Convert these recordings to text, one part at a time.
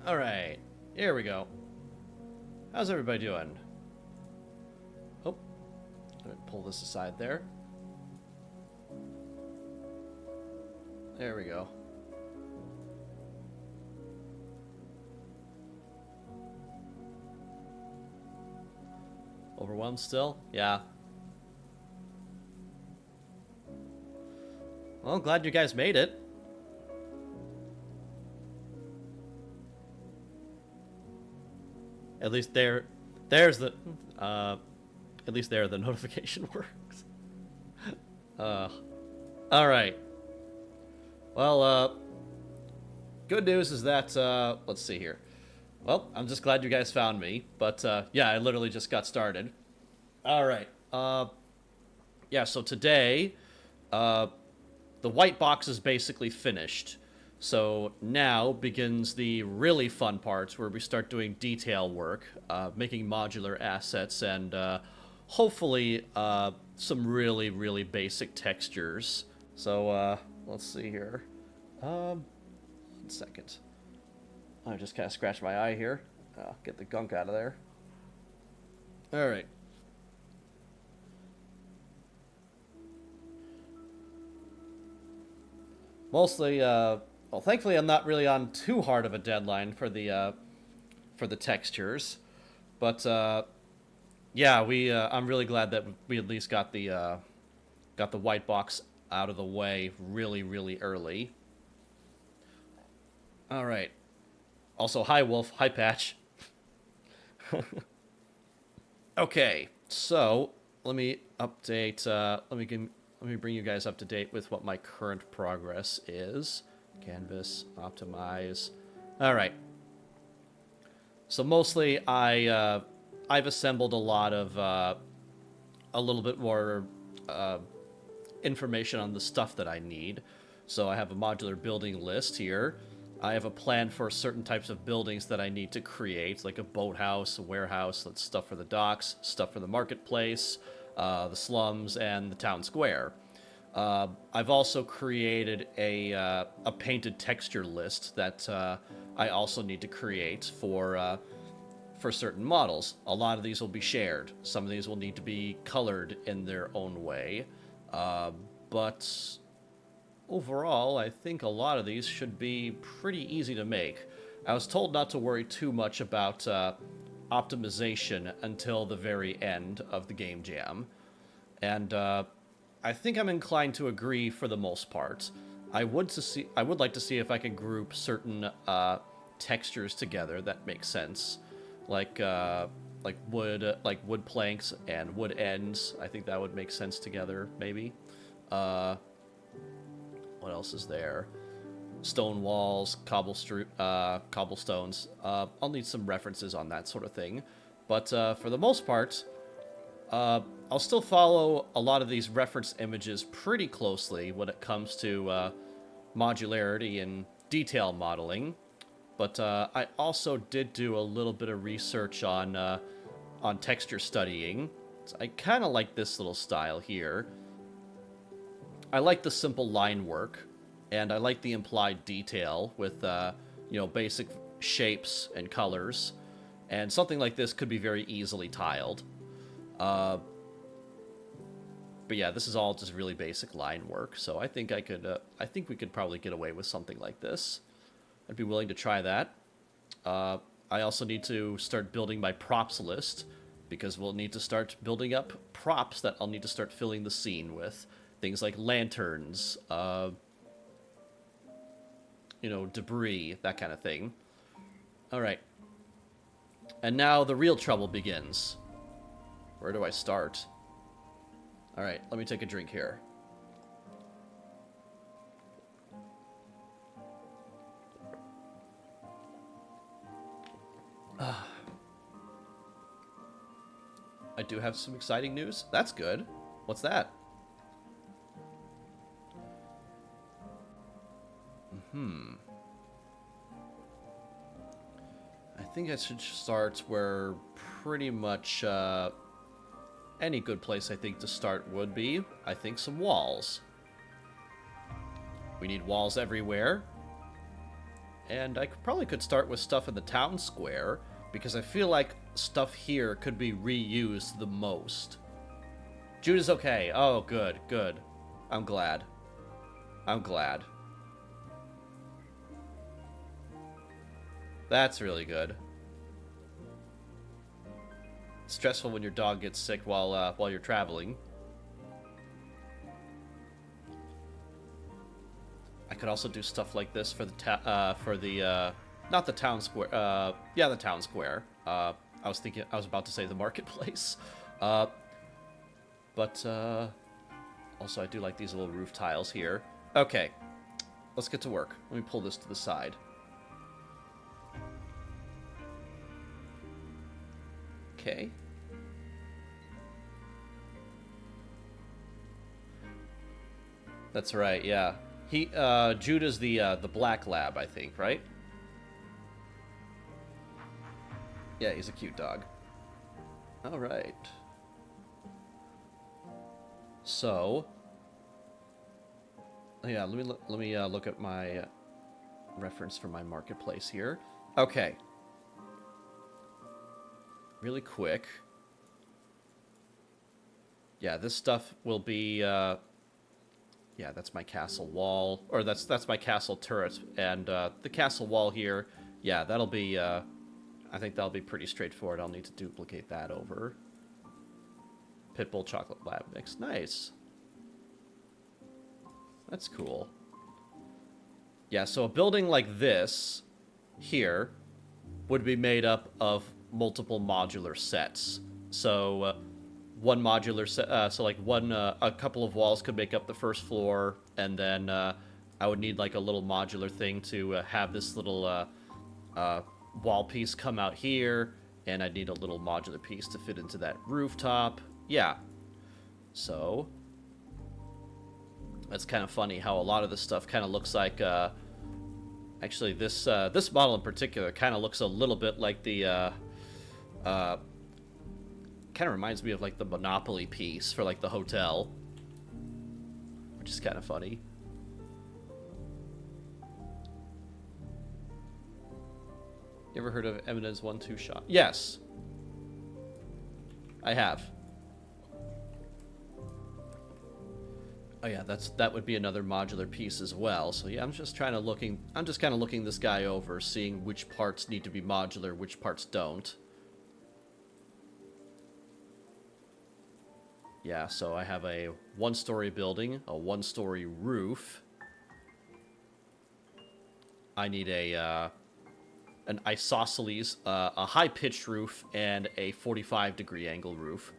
Alright, here we go. How's everybody doing? Oh, I'm gonna pull this aside there. There we go. Overwhelmed still? Yeah. Well, glad you guys made it. At least there's the, at least there the notification works. Uh, alright. Well, good news is that, let's see here. Well, I'm just glad you guys found me, but, yeah, I literally just got started. Alright, yeah, so today, the white box is basically finished. So now begins the really fun parts where we start doing detail work, making modular assets, and hopefully some really, really basic textures. So let's see here. 1 second. I just kind of scratched my eye here. Get the gunk out of there. All right. Mostly, well, thankfully I'm not really on too hard of a deadline for the textures, but yeah, I'm really glad that we at least got the white box out of the way really, really early. All right. Also, hi Wolf, hi Patch. Okay, so let me update. Let me bring you guys up to date with what my current progress is. Canvas, optimize. All right. So mostly, I've assembled a lot of a little bit more information on the stuff that I need. So I have a modular building list here. I have a plan for certain types of buildings that I need to create, like a boathouse, a warehouse, that's stuff for the docks, stuff for the marketplace, the slums, and the town square. I've also created a painted texture list that I also need to create for certain models. A lot of these will be shared. Some of these will need to be colored in their own way. But overall, I think a lot of these should be pretty easy to make. I was told not to worry too much about optimization until the very end of the game jam. And I think I'm inclined to agree for the most part. I would like to see if I can group certain textures together that make sense, like wood planks and wood ends. I think that would make sense together, maybe. Uh, what else is there? Stone walls, cobblestones. I'll need some references on that sort of thing, but for the most part, I'll still follow a lot of these reference images pretty closely when it comes to modularity and detail modeling. But I also did do a little bit of research on texture studying. So I kind of like this little style here. I like the simple line work, and I like the implied detail with basic shapes and colors. And something like this could be very easily tiled. But yeah, this is all just really basic line work, so I think I think we could probably get away with something like this. I'd be willing to try that. I also need to start building my props list, because we'll need to start building up props that I'll need to start filling the scene with. Things like lanterns, debris, that kind of thing. Alright. And now the real trouble begins. Where do I start? Alright, let me take a drink here. I do have some exciting news. That's good. What's that? I think I should start where pretty much any good place I think to start would be. I think some walls. We need walls everywhere. And I probably could start with stuff in the town square, because I feel like stuff here could be reused the most. Judah's okay. Oh, good, good. I'm glad. I'm glad. That's really good. Stressful when your dog gets sick while you're traveling. I could also do stuff like this for the not the town square. Yeah, the town square. I was about to say the marketplace. But also I do like these little roof tiles here. Okay, let's get to work. Let me pull this to the side. Okay. That's right, yeah. Judah's the black lab, I think, right? Yeah, he's a cute dog. All right. So, yeah, let me look at my reference for my marketplace here. Okay. Really quick. Yeah, this stuff will be yeah, that's my castle wall, or that's my castle turret, and the castle wall here, yeah, that'll be I think that'll be pretty straightforward. I'll need to duplicate that over. Pitbull chocolate lab mix. Nice. That's cool. Yeah, so a building like this here would be made up of multiple modular sets. So one modular set, so like a couple of walls could make up the first floor, and then I would need like a little modular thing to have this little wall piece come out here, and I'd need a little modular piece to fit into that rooftop. Yeah. So that's kind of funny how a lot of this stuff kind of looks like actually this this model in particular kind of looks a little bit like the kind of reminds me of like the Monopoly piece for like the hotel, which is kind of funny. You ever heard of Eminence 1-2 Shop? Yes. I have. Oh yeah, that would be another modular piece as well. So yeah, I'm just kind of looking this guy over, seeing which parts need to be modular, which parts don't. Yeah, so I have a one-story building, a one-story roof. I need an isosceles, a high-pitched roof, and a 45-degree angle roof.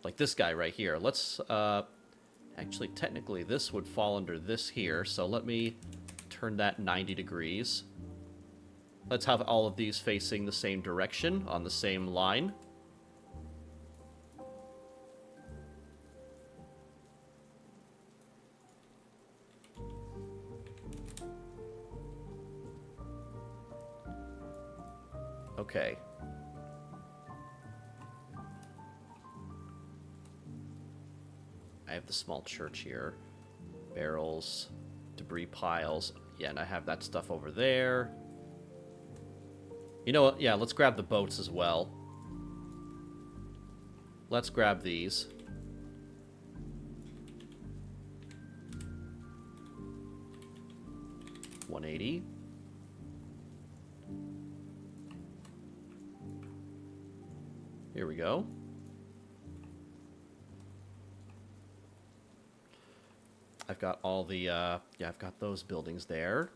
Like this guy right here. Let's, actually, technically, this would fall under this here, so let me turn that 90 degrees. Let's have all of these facing the same direction, on the same line. Okay. I have the small church here. Barrels, debris piles. Yeah, and I have that stuff over there. You know what? Yeah, let's grab the boats as well. Let's grab these. $180. Here we go. I've got all the, yeah, I've got those buildings there.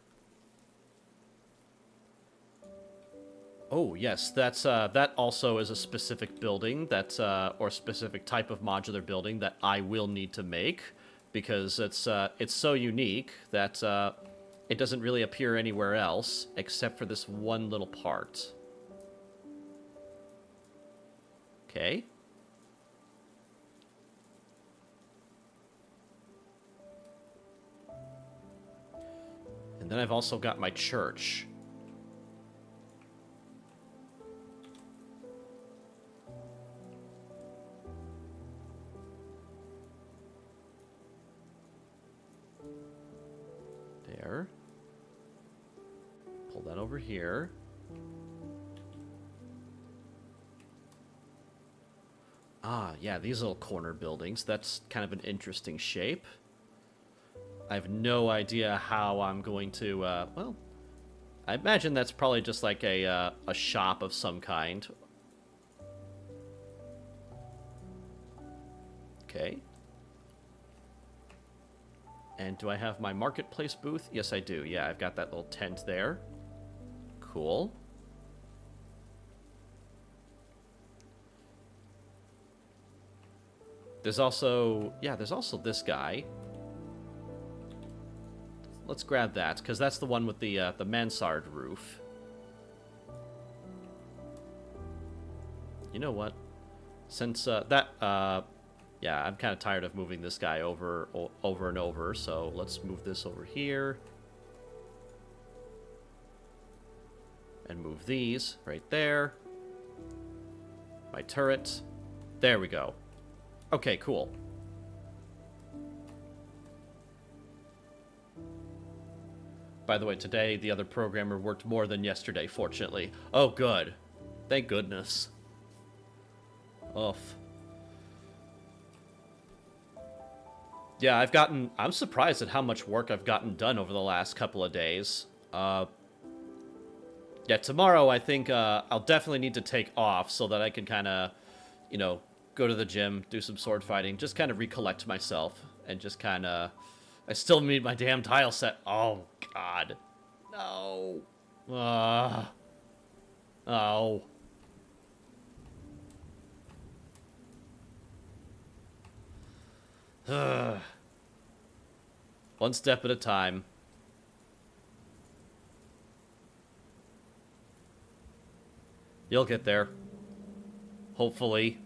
Oh, yes, that's, that also is a specific building that, or specific type of modular building that I will need to make, because it's so unique that, it doesn't really appear anywhere else, except for this one little part. Okay. And then I've also got my church. There. Pull that over here. Ah, yeah, these little corner buildings. That's kind of an interesting shape. I have no idea how I'm going to, well, I imagine that's probably just like a shop of some kind. Okay. And do I have my marketplace booth? Yes, I do. Yeah, I've got that little tent there. Cool. There's also, yeah, there's also this guy. Let's grab that, because that's the one with the mansard roof. You know what? Since yeah, I'm kind of tired of moving this guy over and over, so let's move this over here. And move these right there. My turret. There we go. Okay, cool. By the way, today the other programmer worked more than yesterday, fortunately. Oh, good. Thank goodness. Oof. Yeah, I'm surprised at how much work I've gotten done over the last couple of days. Yeah, tomorrow I think I'll definitely need to take off so that I can kind of, you know, go to the gym, do some sword fighting, just kind of recollect myself, and just kind of... I still need my damn tile set. Oh, God. No. Oh. One step at a time. You'll get there. Hopefully.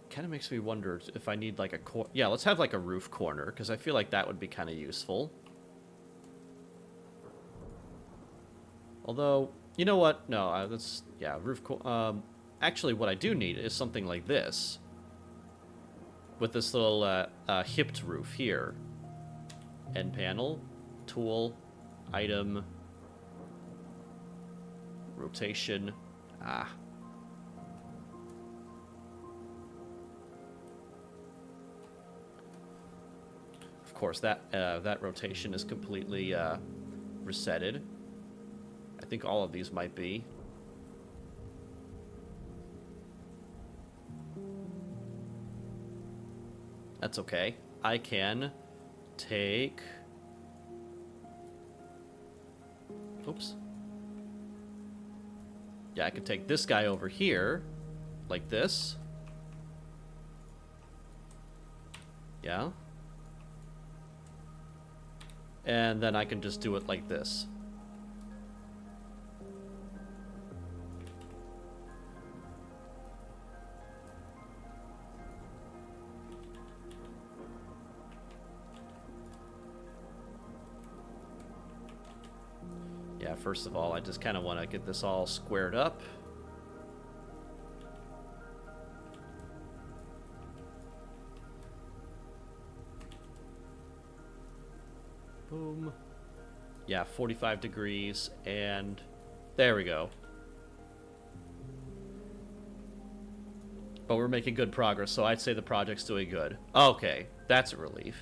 Kind of makes me wonder if I need like a yeah, let's have like a roof corner, because I feel like that would be kind of useful. Although, you know what? No, that's, yeah, actually what I do need is something like this. With this little hipped roof here. End panel, tool, item, rotation. Ah. Of course, that rotation is completely resetted. I think all of these might be. That's okay. I can take... Oops. Yeah, I can take this guy over here, like this. Yeah. And then I can just do it like this. Yeah, first of all, I just kind of want to get this all squared up. Boom. Yeah, 45 degrees, and there we go. But we're making good progress, so I'd say the project's doing good. Okay, that's a relief.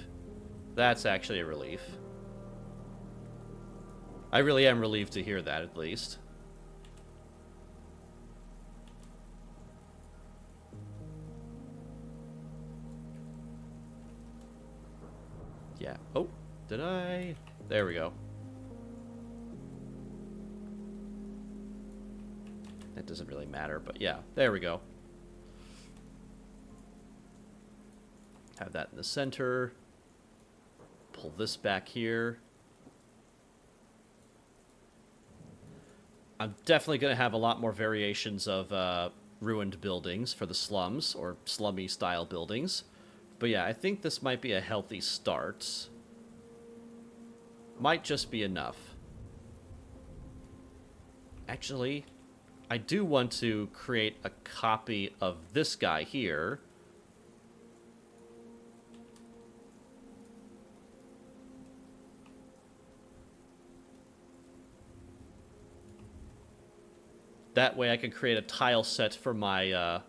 That's actually a relief. I really am relieved to hear that, at least. Yeah. Oh, did I? There we go. That doesn't really matter, but yeah, there we go. Have that in the center. Pull this back here. I'm definitely going to have a lot more variations of ruined buildings for the slums, or slummy style buildings. But yeah, I think this might be a healthy start. Might just be enough. Actually, I do want to create a copy of this guy here. That way I can create a tile set for my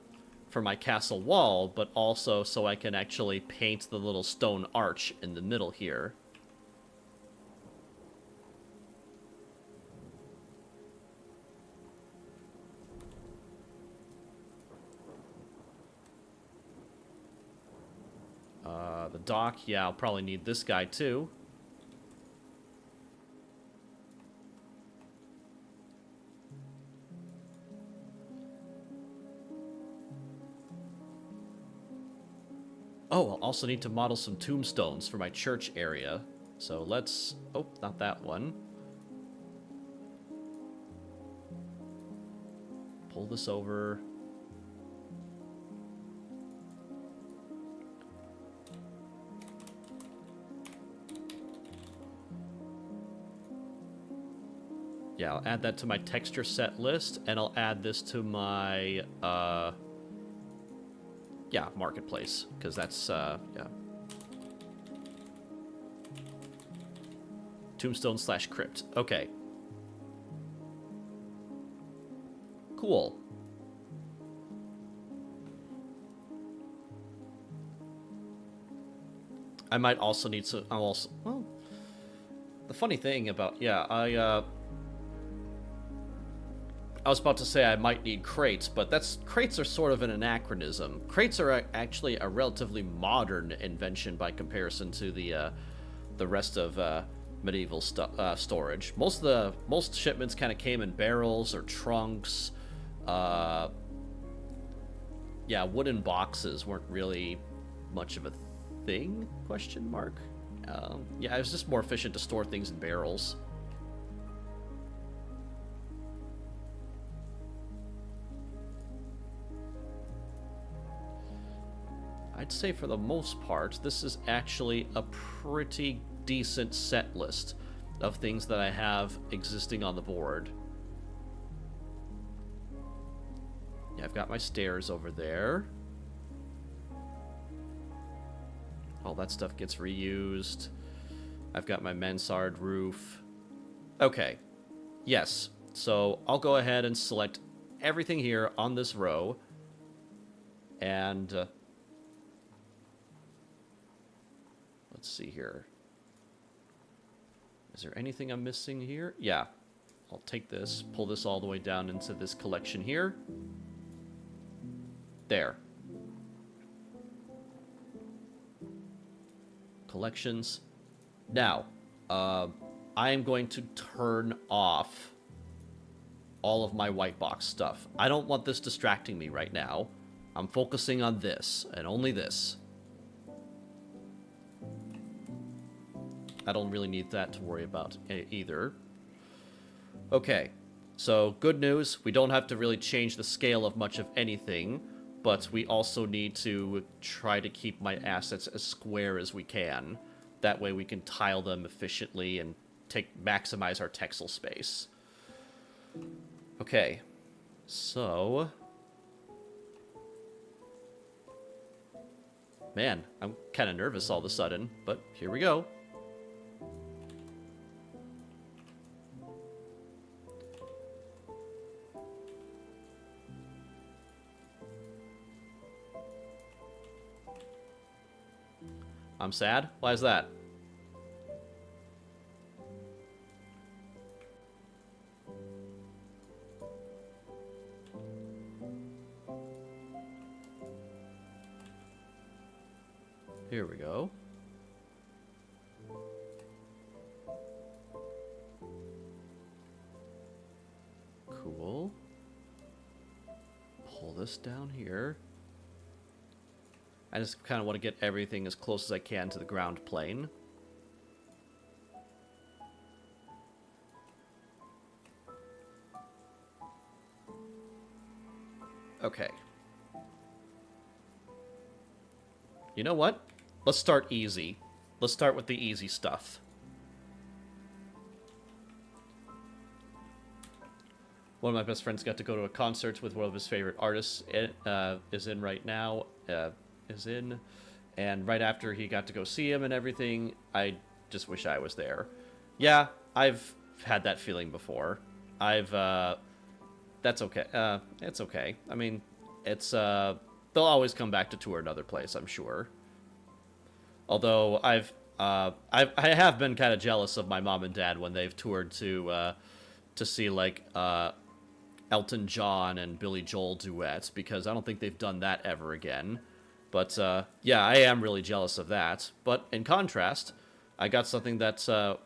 castle wall, but also so I can actually paint the little stone arch in the middle here. The dock, yeah, I'll probably need this guy too. Oh, I'll also need to model some tombstones for my church area. So let's... Oh, not that one. Pull this over. Yeah, I'll add that to my texture set list, and I'll add this to my, yeah, marketplace, because that's, yeah. Tombstone/crypt. Okay. Cool. I might also need to, I'll also, well, the funny thing about, yeah, I was about to say I might need crates, but crates are sort of an anachronism. Crates are actually a relatively modern invention by comparison to the rest of medieval storage. Most shipments kind of came in barrels or trunks. Yeah, wooden boxes weren't really much of a thing? Question mark. Yeah, it was just more efficient to store things in barrels. I'd say for the most part, this is actually a pretty decent set list of things that I have existing on the board. Yeah, I've got my stairs over there. All that stuff gets reused. I've got my mansard roof. Okay. Yes. So I'll go ahead and select everything here on this row. And... let's see here. Is there anything I'm missing here? Yeah. I'll take this, pull this all the way down into this collection here. There. Collections. Now, I am going to turn off all of my white box stuff. I don't want this distracting me right now. I'm focusing on this, and only this. I don't really need that to worry about either. Okay, so good news. We don't have to really change the scale of much of anything, but we also need to try to keep my assets as square as we can. That way we can tile them efficiently and maximize our textile space. Okay, so... man, I'm kind of nervous all of a sudden, but here we go. I'm sad? Why is that? Here we go. Cool. Pull this down here. I just kind of want to get everything as close as I can to the ground plane. Okay. You know what? Let's start easy. Let's start with the easy stuff. One of my best friends got to go to a concert with one of his favorite artists. Is in right now. Is in, and right after he got to go see him and everything, I just wish I was there. Yeah, I've had that feeling before. I've That's okay. It's okay. I mean, it's they'll always come back to tour another place, I'm sure. Although I have been kind of jealous of my mom and dad when they've toured to see like Elton John and Billy Joel duets, because I don't think they've done that ever again. But yeah, I am really jealous of that. But in contrast, I got something that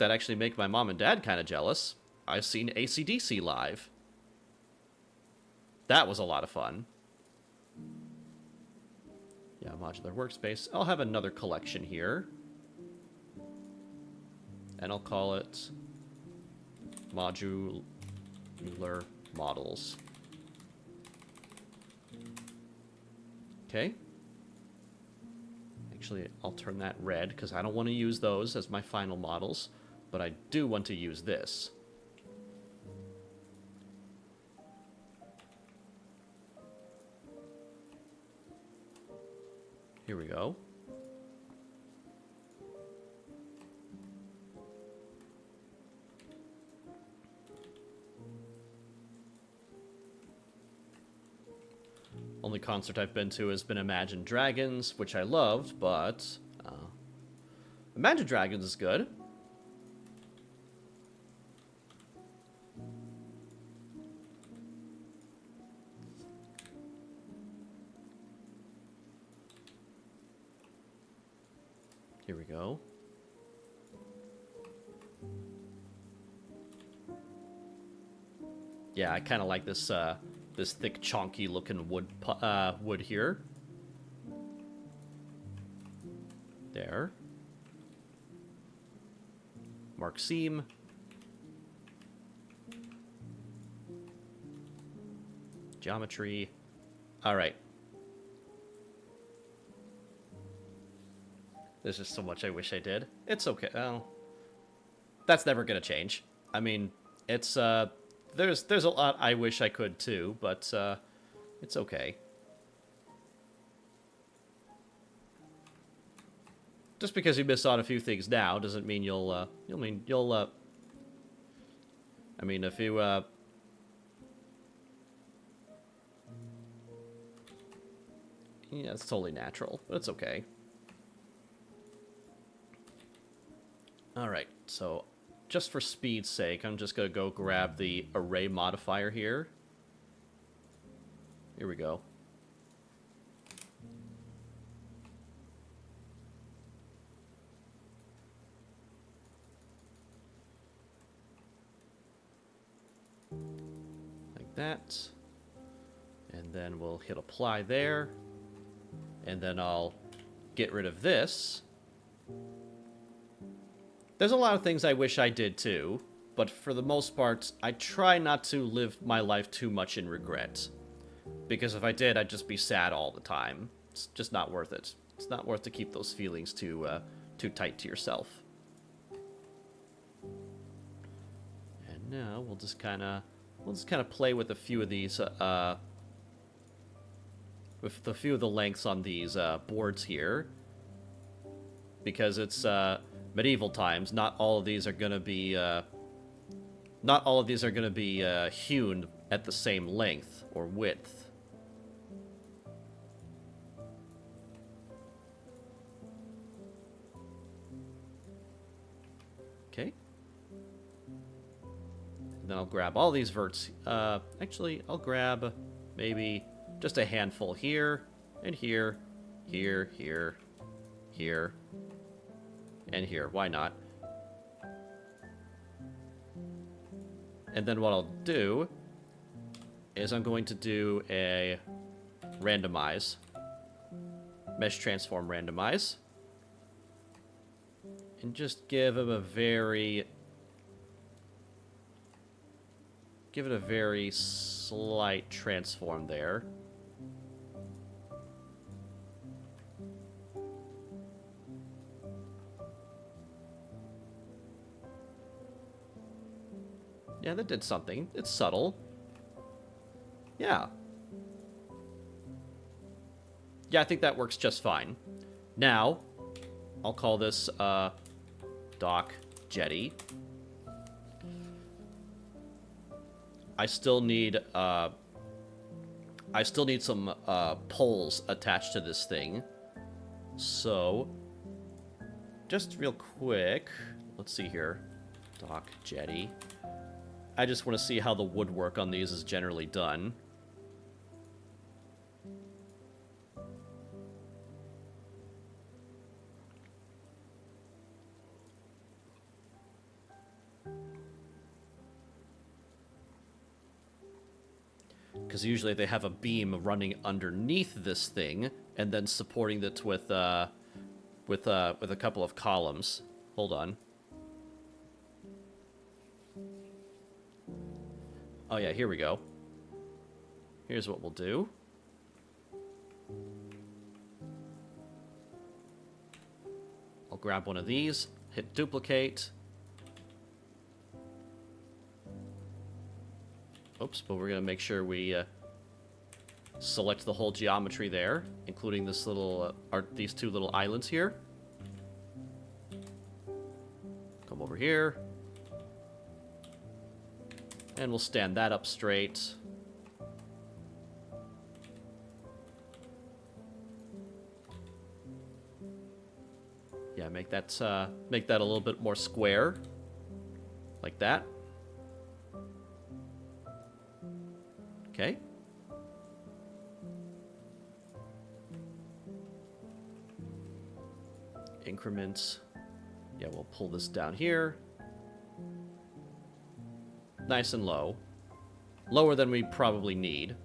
actually make my mom and dad kind of jealous. I've seen AC/DC live. That was a lot of fun. Yeah, modular workspace. I'll have another collection here. And I'll call it modular models. Okay. Actually, I'll turn that red because I don't want to use those as my final models, but I do want to use this. Here we go. Only concert I've been to has been Imagine Dragons, which I loved, but Imagine Dragons is good. Here we go. Yeah, I kind of like this this thick, chonky looking wood here. There. Mark Seam. Geometry. All right. There's just so much I wish I did. It's okay. Well, that's never gonna change. I mean, it's there's a lot I wish I could too, but it's okay. Just because you miss on a few things now doesn't mean you'll I mean, if you yeah, it's totally natural, but it's okay. Alright, so just for speed's sake, I'm just going to go grab the array modifier here. Here we go. Like that. And then we'll hit apply there. And then I'll get rid of this. There's a lot of things I wish I did too, but for the most part, I try not to live my life too much in regret. Because if I did, I'd just be sad all the time. It's just not worth it. It's not worth to keep those feelings too tight to yourself. And now we'll just kind of play with a few of these with a few of the lengths on these boards here, because it's medieval times. Not all of these are going to be hewn at the same length or width. Okay. And then I'll grab all these verts. Actually, I'll grab maybe just a handful here and here, here, here, here, and here. Why not? And then what I'll do is I'm going to do a randomize. Mesh transform randomize. And just give him a very... give it a very slight transform there. Yeah, that did something. It's subtle. Yeah. Yeah, I think that works just fine. Now, I'll call this dock jetty. I still need some poles attached to this thing. So, just real quick, let's see here. Dock jetty. I just want to see how the woodwork on these is generally done. Because usually they have a beam running underneath this thing and then supporting it with a couple of columns. Hold on. Oh yeah, here we go. Here's what we'll do. I'll grab one of these, hit duplicate. Oops, but we're going to make sure we select the whole geometry there, including this little, these two little islands here. Come over here. And we'll stand that up straight. Yeah, make that a little bit more square. Like that. Okay. Increments. Yeah, we'll pull this down here. Nice and low. Lower than we probably need.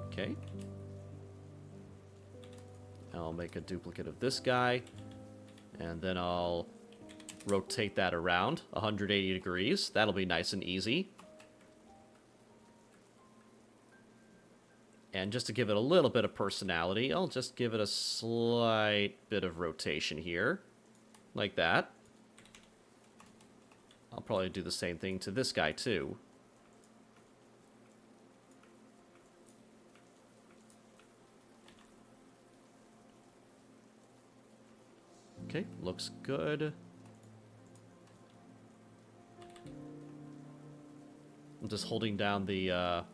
Okay. I'll make a duplicate of this guy. And then I'll rotate that around 180 degrees. That'll be nice and easy. And just to give it a little bit of personality, I'll just give it a slight bit of rotation here. Like that. I'll probably do the same thing to this guy too. Okay, looks good. I'm just holding down the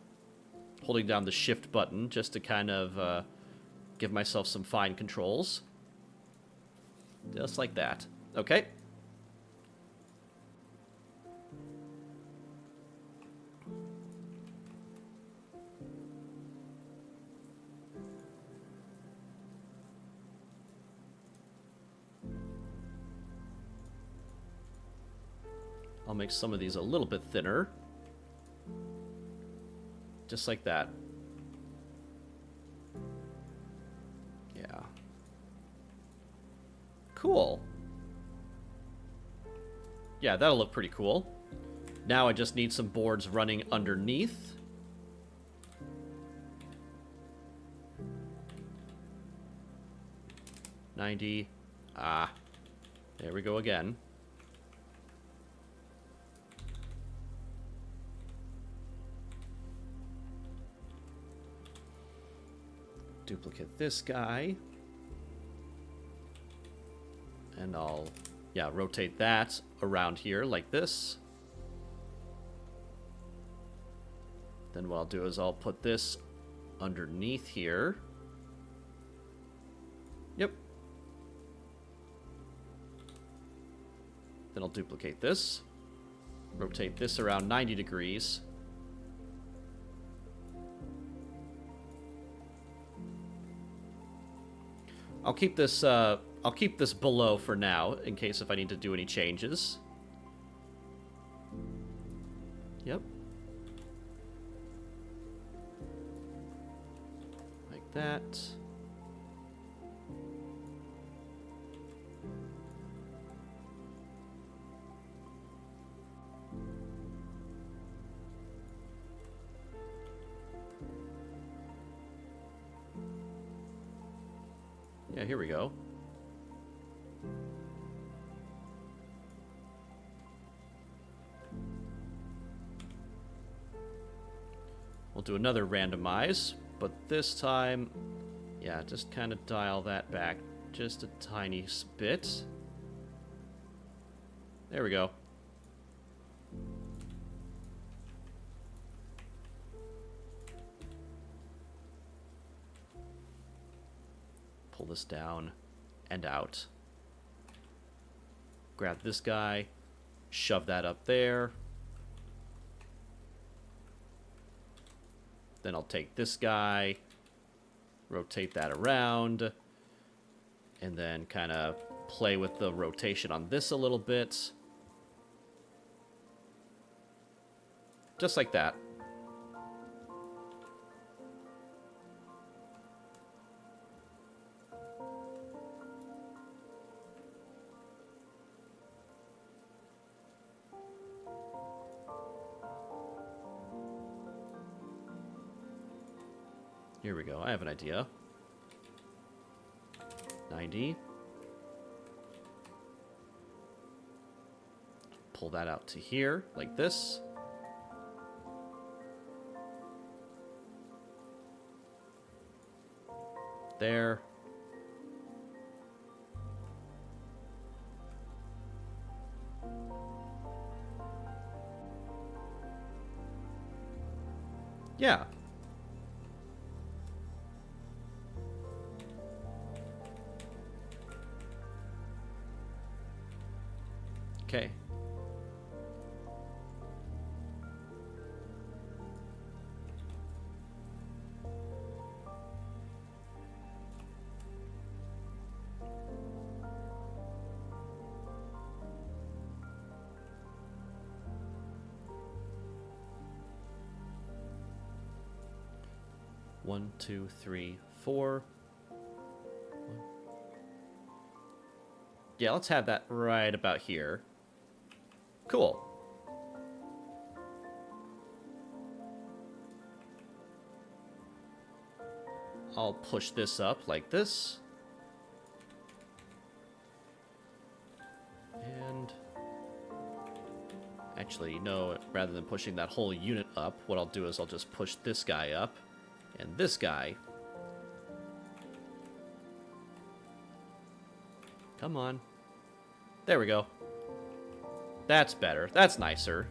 shift button just to kind of give myself some fine controls. Just like that. Okay. I'll make some of these a little bit thinner. Just like that. Yeah. Cool. Yeah, that'll look pretty cool. Now I just need some boards running underneath. $90. Ah. There we go again. Duplicate this guy. And I'll, yeah, rotate that around here like this. Then what I'll do is I'll put this underneath here. Yep. Then I'll duplicate this. Rotate this around 90 degrees. I'll keep this below for now, in case if I need to do any changes. Yep. Like that. Yeah, here we go. do another randomize, but this time, yeah, just kind of dial that back just a tiny bit. There we go. Pull this down and out. Grab this guy, shove that up there. Then I'll take this guy, rotate that around, and then kind of play with the rotation on this a little bit. Just like that. Here we go. I have an idea. 90. Pull that out to here, like this. There. Yeah. Okay. One, two, three, four. Yeah, let's have that right about here. Cool. I'll push this up like this. And actually, no, rather than pushing that whole unit up, what I'll do is I'll just push this guy up and this guy. Come on. There we go. That's better. That's nicer.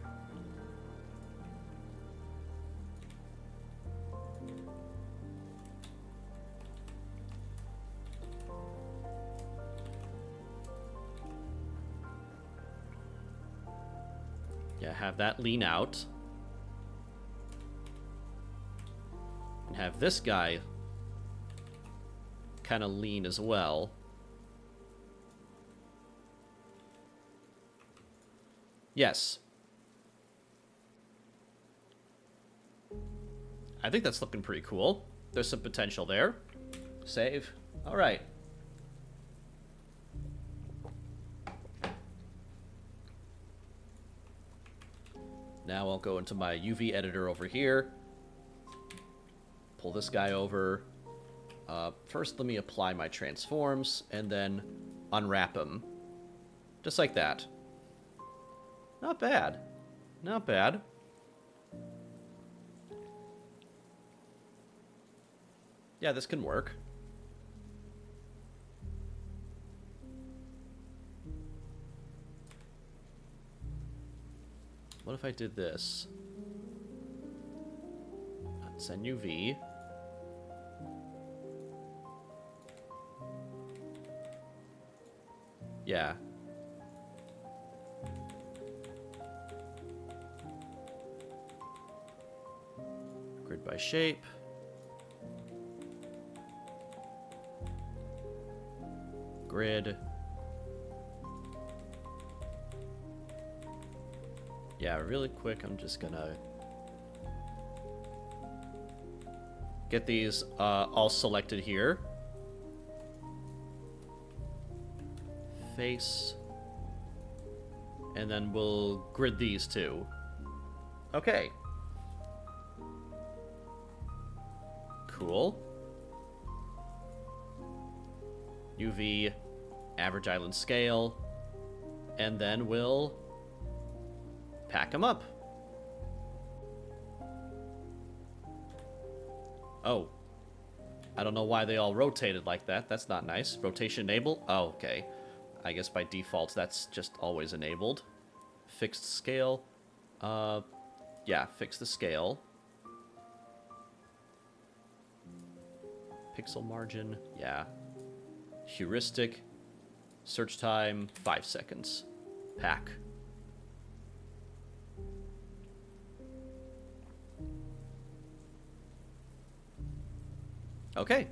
Yeah, have that lean out. And have this guy kind of lean as well. Yes. I think that's looking pretty cool. There's some potential there. Save. All right. Now I'll go into my UV editor over here. Pull this guy over. First, let me apply my transforms, and then unwrap them. Just like that. Not bad. Not bad. Yeah, this can work. What if I did this? Send UV. Yeah. Grid by shape. Grid. Yeah, really quick, I'm just gonna get these all selected here. Face. And then we'll grid these two. Okay. Cool. UV, average island scale, and then we'll pack them up. Oh. I don't know why they all rotated like that. That's not nice. Rotation enable? Oh, okay. I guess by default that's just always enabled. Fixed scale. Yeah, fix the scale. Pixel margin, yeah. Heuristic. Search time, 5 seconds. Pack. Okay.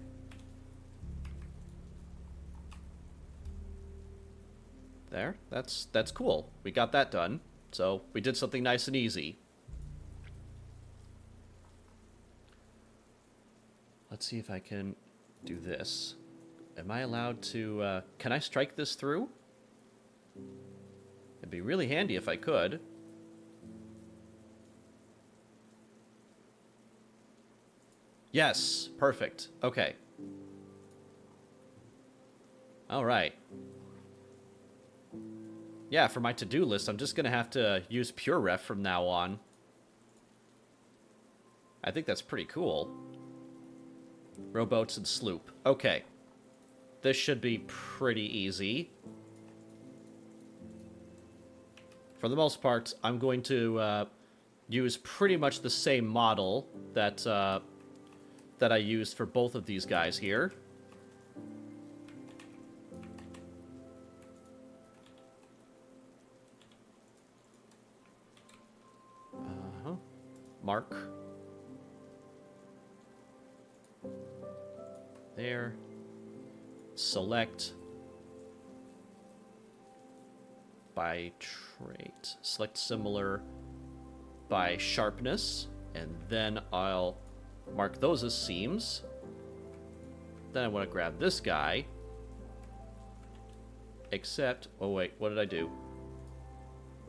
There. That's cool. We got that done. So we did something nice and easy. Let's see if I can do this. Am I allowed to... can I strike this through? It'd be really handy if I could. Yes, perfect. Okay. Alright. Yeah, for my to-do list, I'm just gonna have to use PureRef from now on. I think that's pretty cool. Rowboats and sloop. Okay. This should be pretty easy. For the most part, I'm going to use pretty much the same model that that I used for both of these guys here. Mark. There. Select. By trait. Select similar by sharpness. And then I'll mark those as seams. Then I want to grab this guy. Except... oh wait, what did I do?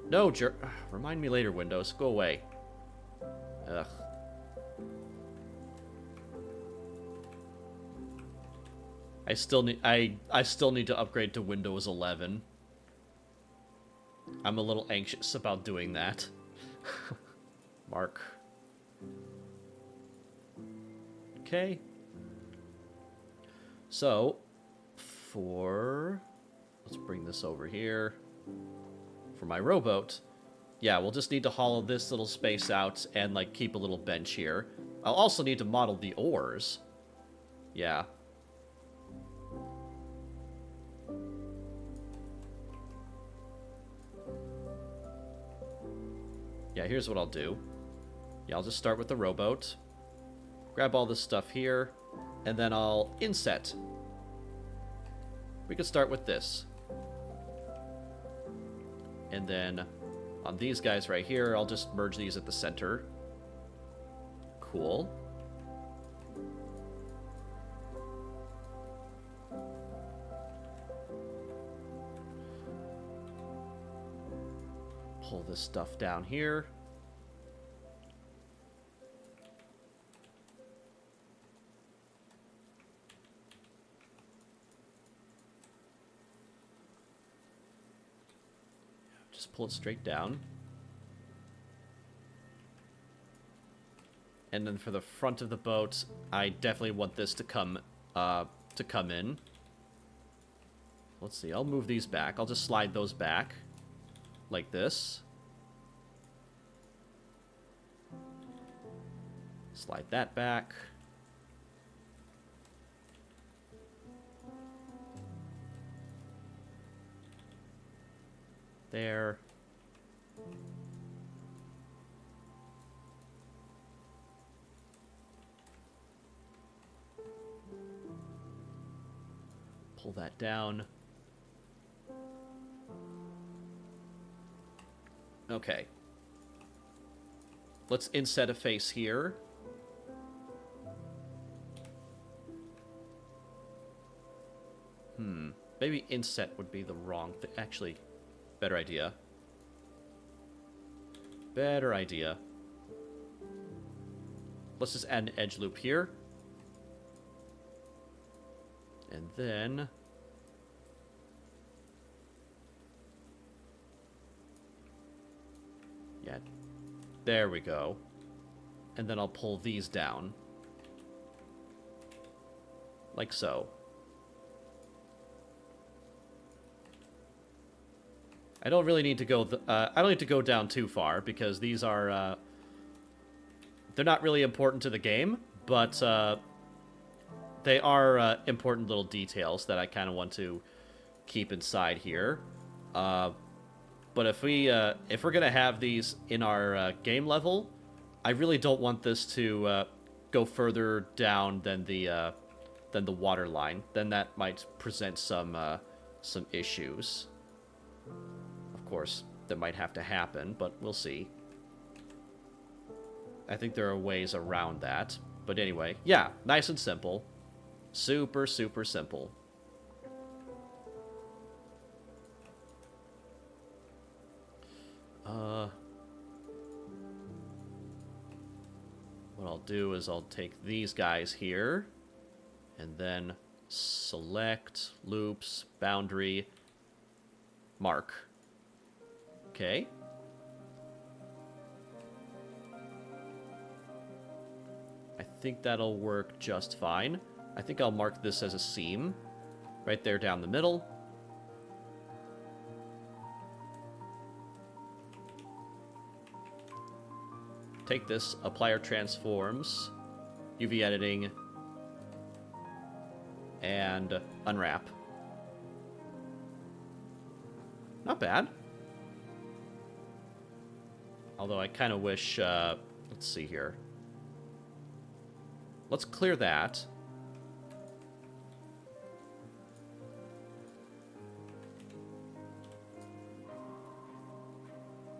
No, remind me later, Windows. Go away. Ugh. I still need to upgrade to Windows 11. I'm a little anxious about doing that. Mark. Okay. So, let's bring this over here. For my rowboat, yeah, we'll just need to hollow this little space out and, like, keep a little bench here. I'll also need to model the oars. Yeah. Yeah, here's what I'll do. Yeah, I'll just start with the rowboat. Grab all this stuff here, and then I'll inset. We could start with this. And then on these guys right here, I'll just merge these at the center. Cool. Pull this stuff down here. Just pull it straight down. And then for the front of the boat, I definitely want this to come in. Let's see, I'll move these back. I'll just slide those back. Like this. Slide that back. There. Pull that down. Okay. Let's inset a face here. Maybe inset would be the wrong thing. Actually, better idea. Better idea. Let's just add an edge loop here. And then... yeah, there we go. And then I'll pull these down. like so. I don't really need to go, I don't need to go down too far, because these are, they're not really important to the game, but they are important little details that I kind of want to keep inside here. But if we're gonna have these in our game level, I really don't want this to go further down than the water line. Then that might present some issues. Of course, that might have to happen, but we'll see. I think there are ways around that. But anyway, yeah, nice and simple. Super, super simple. What I'll do is I'll take these guys here, and then select, loops, boundary, mark. Okay. I think that'll work just fine. I think I'll mark this as a seam, right there down the middle. Take this, apply our transforms, UV editing, and unwrap. Not bad. Although I kind of wish, let's see here. Let's clear that.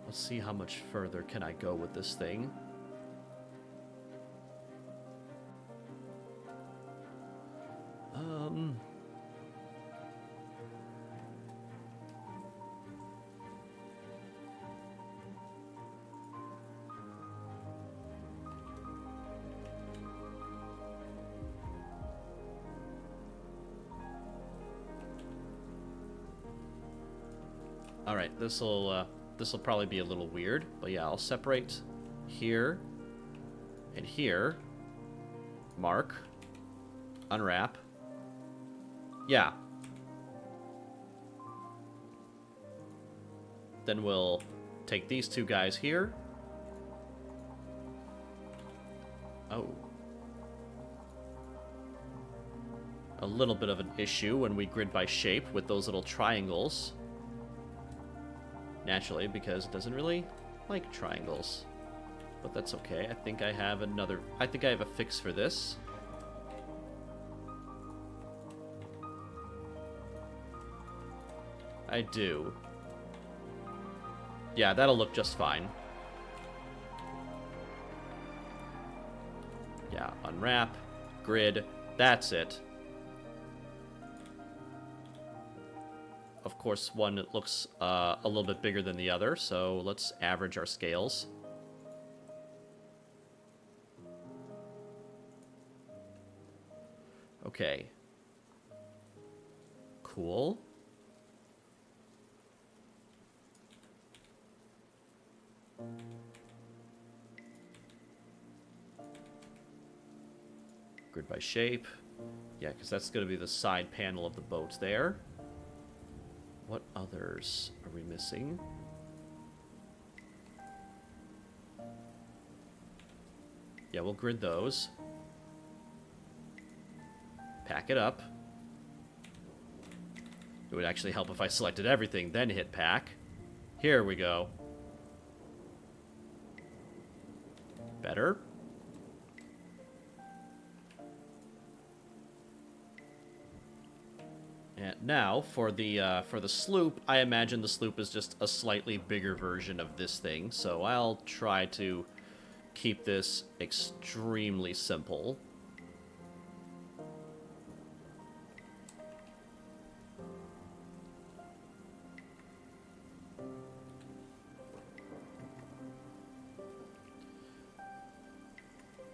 Let's see how much further can I go with this thing. Alright, this'll probably be a little weird, but yeah, I'll separate here and here. Mark. Unwrap. Yeah. Then we'll take these two guys here. Oh. A little bit of an issue when we grid by shape with those little triangles. Naturally, because it doesn't really like triangles. But that's okay. I think I have a fix for this. I do. Yeah, that'll look just fine. Yeah, unwrap, grid, that's it. Of course, one looks a little bit bigger than the other, so let's average our scales. Okay. Cool. Grid by shape. Yeah, because that's going to be the side panel of the boat there. What others are we missing? Yeah, we'll grid those. Pack it up. It would actually help if I selected everything, then hit pack. Here we go. Better. And now, for the sloop, I imagine the sloop is just a slightly bigger version of this thing, so I'll try to keep this extremely simple.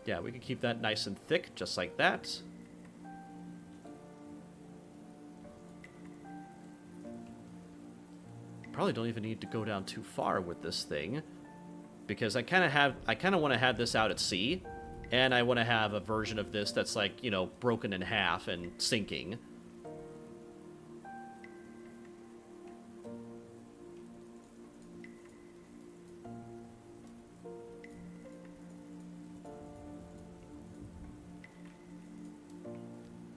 Yeah, we can keep that nice and thick, just like that. Probably don't even need to go down too far with this thing, because I kind of want to have this out at sea, And I want to have a version of this that's like, you know, broken in half and sinking.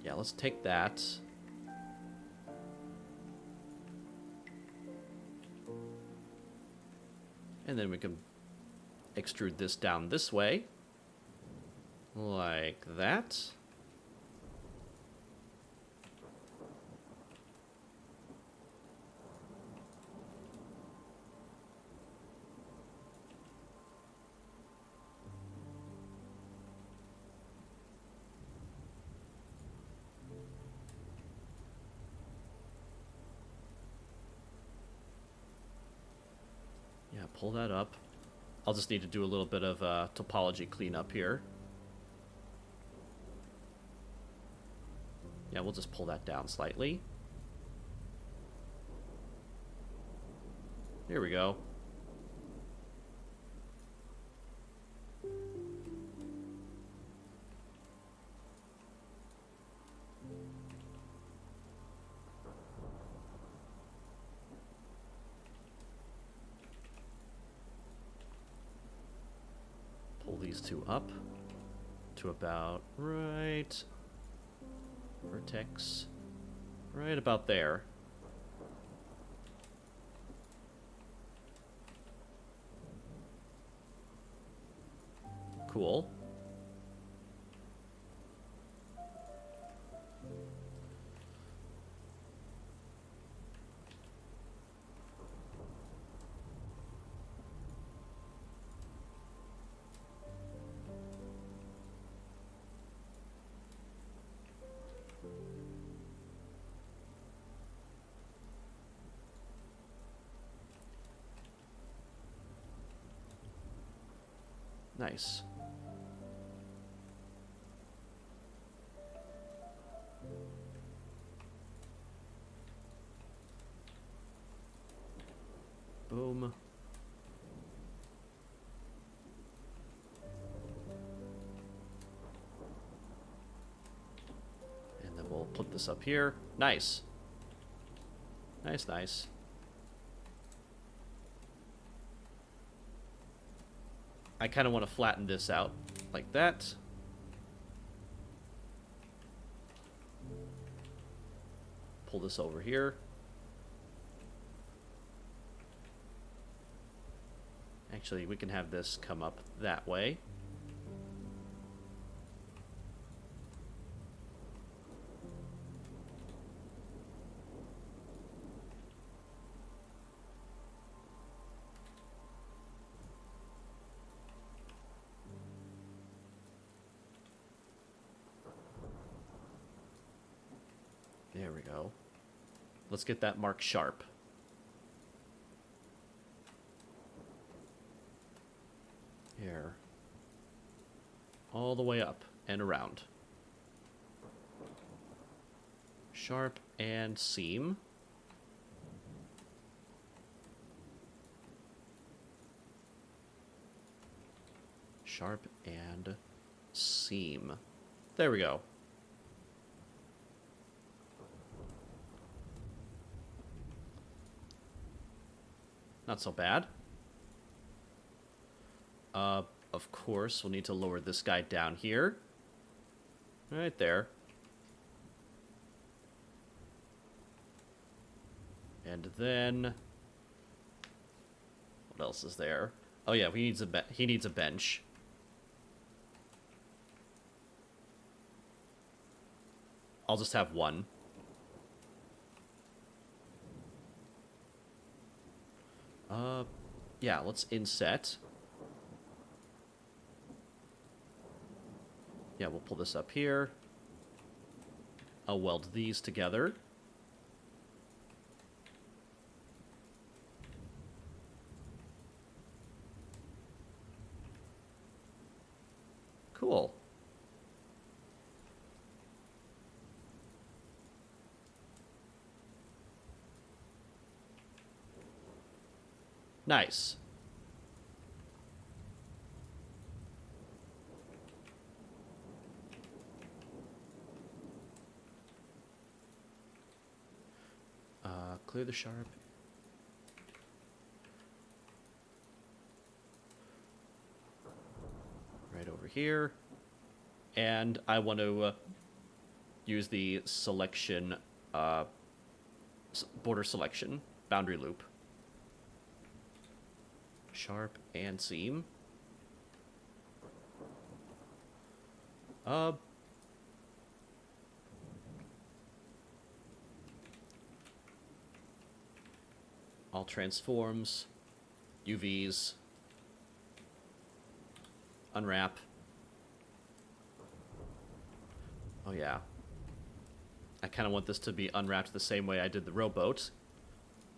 Yeah, let's take that. And then we can extrude this down this way. Like that. Yeah, pull that up. I'll just need to do a little bit of topology cleanup here. Yeah, we'll just pull that down slightly. There we go. Pull these two up to about right vertex, right about there. Cool. Nice. Boom. And then we'll put this up here. Nice. Nice, nice. I kind of want to flatten this out like that. Pull this over here. Actually, we can have this come up that way. There we go. Let's get that mark sharp. Here. All the way up and around. Sharp and seam. Sharp and seam. There we go. Not so bad. Of course, we'll need to lower this guy down here. Right there. And then... what else is there? Oh yeah, he needs a bench. I'll just have one. Yeah, let's inset. Yeah, we'll pull this up here. I'll weld these together. Cool. Nice. Clear the sharp. Right over here. And I want to use the selection, border selection, boundary loop. Sharp and seam. All transforms, UVs, unwrap. Oh yeah. I kind of want this to be unwrapped the same way I did the rowboat.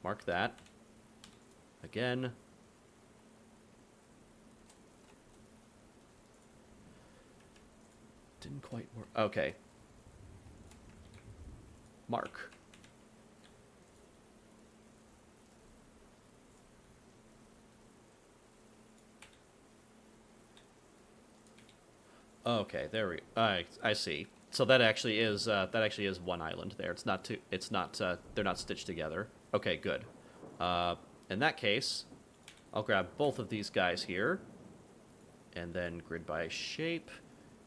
Mark that. Again. Didn't quite work. Okay. Mark. Okay, there we. I see. So that actually is one island there. It's not two. It's not. They're not stitched together. Okay, good. In that case, I'll grab both of these guys here, and then grid by shape.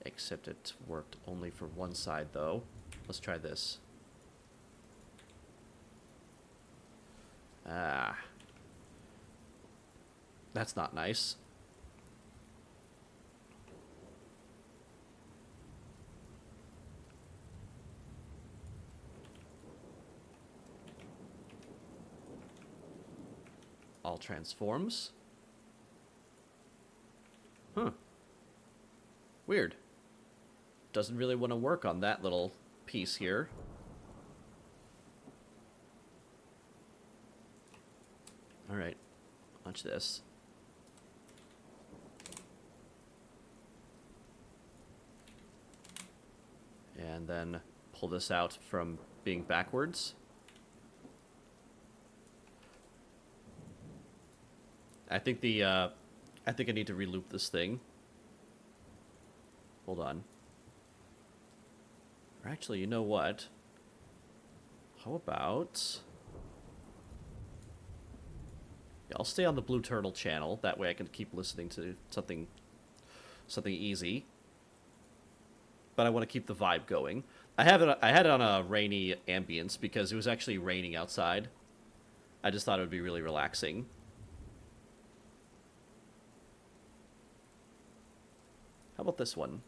Except it worked only for one side, though. Let's try this. Ah, that's not nice. All transforms. Huh. Weird. Doesn't really want to work on that little piece here. Alright. Watch this. And then pull this out from being backwards. I think I need to reloop this thing. Hold on. Or actually, you know what? How about... Yeah, I'll stay on the Blue Turtle channel. That way I can keep listening to something easy. But I want to keep the vibe going. I had it on a rainy ambience because it was actually raining outside. I just thought it would be really relaxing. How about this one?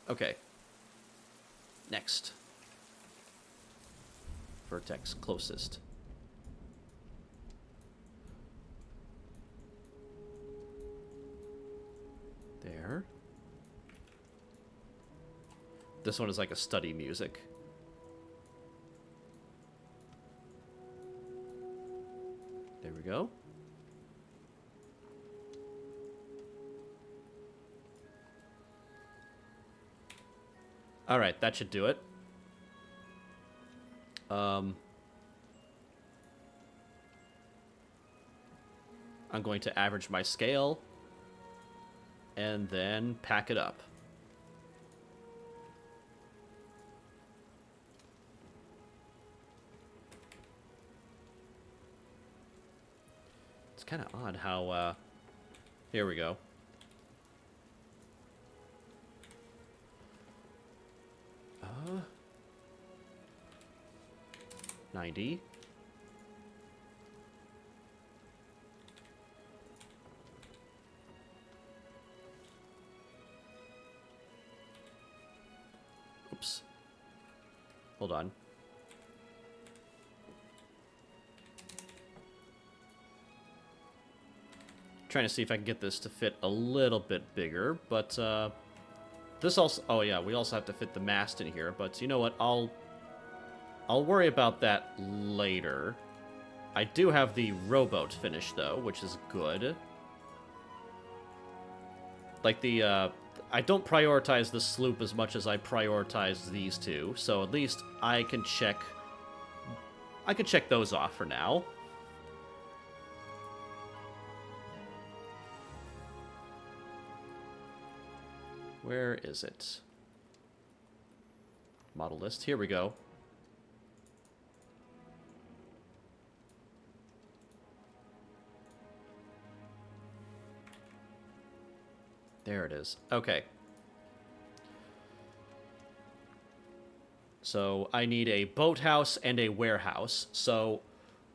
Okay. Next. Vertex closest. There. This one is like a study music. There we go. Alright, that should do it. I'm going to average my scale and then pack it up. It's kind of odd how, here we go. 90. Oops. Hold on. Trying to see if I can get this to fit a little bit bigger, but this also... Oh yeah, we also have to fit the mast in here, but you know what? I'll worry about that later. I do have the rowboat finished, though, which is good. Like, I don't prioritize the sloop as much as I prioritize these two, so at least I can check those off for now. Where is it? Model list. Here we go. There it is. Okay. So I need a boathouse and a warehouse. So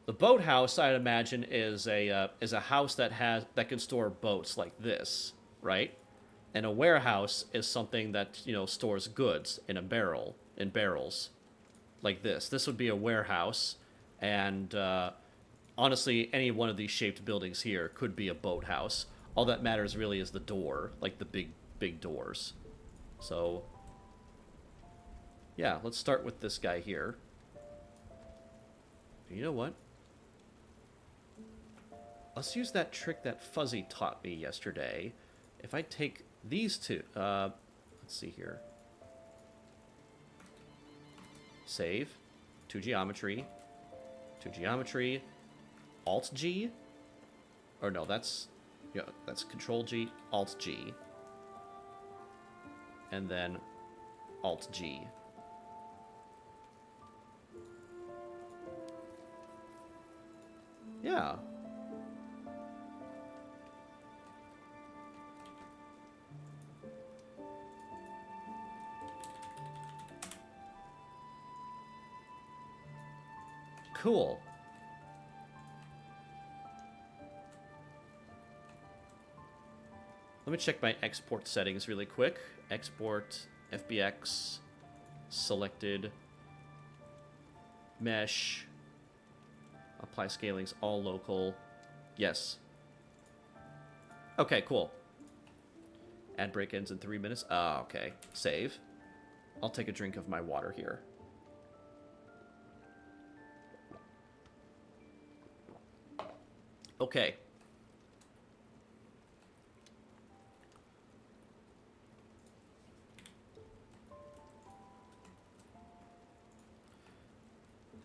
the boathouse, I'd imagine, is a house that can store boats like this, right? And a warehouse is something that stores goods in a barrels, like this. This would be a warehouse, and honestly, any one of these shaped buildings here could be a boathouse. All that matters really is the door, like the big doors. So yeah, let's start with this guy here. You know what? Let's use that trick that Fuzzy taught me yesterday. If I take these two, let's see here. Save, to geometry, Alt G, or no, that's Control G, Alt G, and then Alt G. Yeah. Cool. Let me check my export settings really quick. Export, FBX, selected, mesh, apply scalings, all local. Yes. Okay, cool. Ad break ends in 3 minutes. Ah, okay. Save. I'll take a drink of my water here. Okay.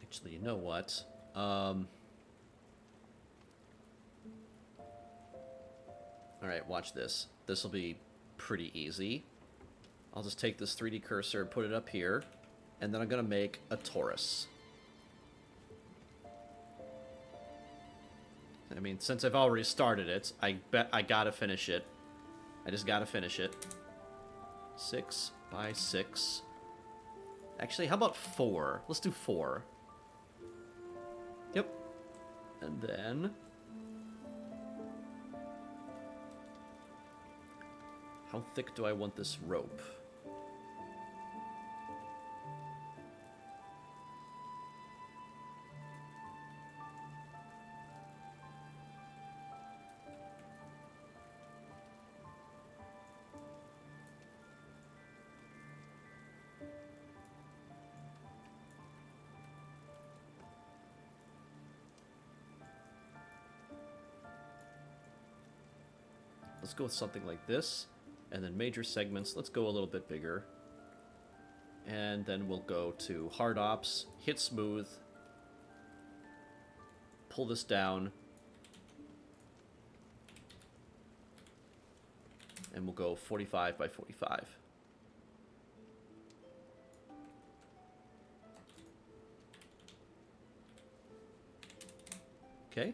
Actually, you know what? Alright, watch this. This will be pretty easy. I'll just take this 3D cursor and put it up here, and then I'm going to make a torus. I mean, since I've already started it, I bet I gotta finish it. I just gotta finish it. 6 by 6. Actually, how about 4? Let's do 4. Yep. And then... how thick do I want this rope? Let's go with something like this. And then major segments, let's go a little bit bigger. And then we'll go to hard ops, hit smooth, pull this down, and we'll go 45 by 45. Okay.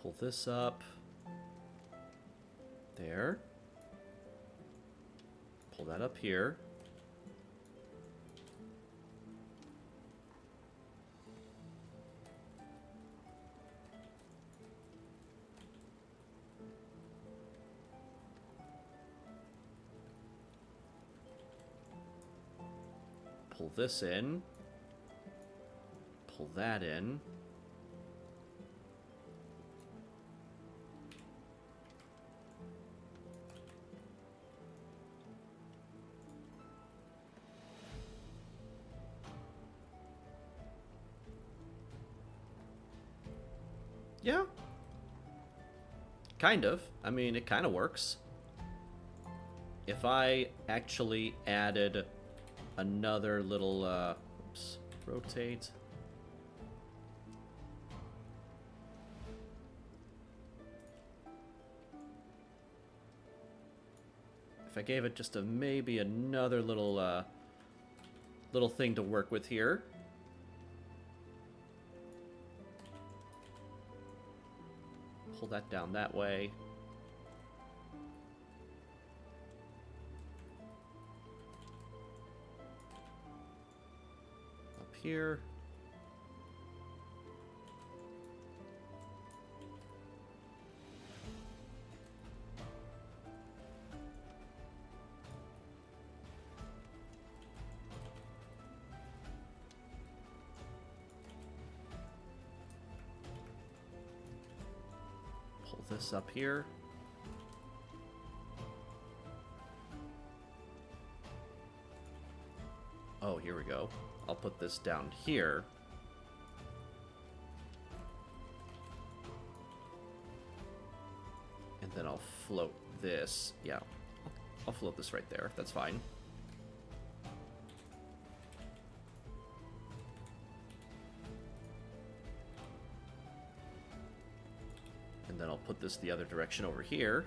Pull this up. There. Pull that up here. Pull this in. Pull that in. Yeah. Kind of. I mean, it kind of works. If I actually added another little, oops, Rotate. If I gave it just maybe another little little thing to work with here. Pull that down that way. Up here. This up here. Oh, here we go. I'll put this down here. And then I'll float this. Yeah, I'll float this right there. That's fine. And then I'll put this the other direction over here.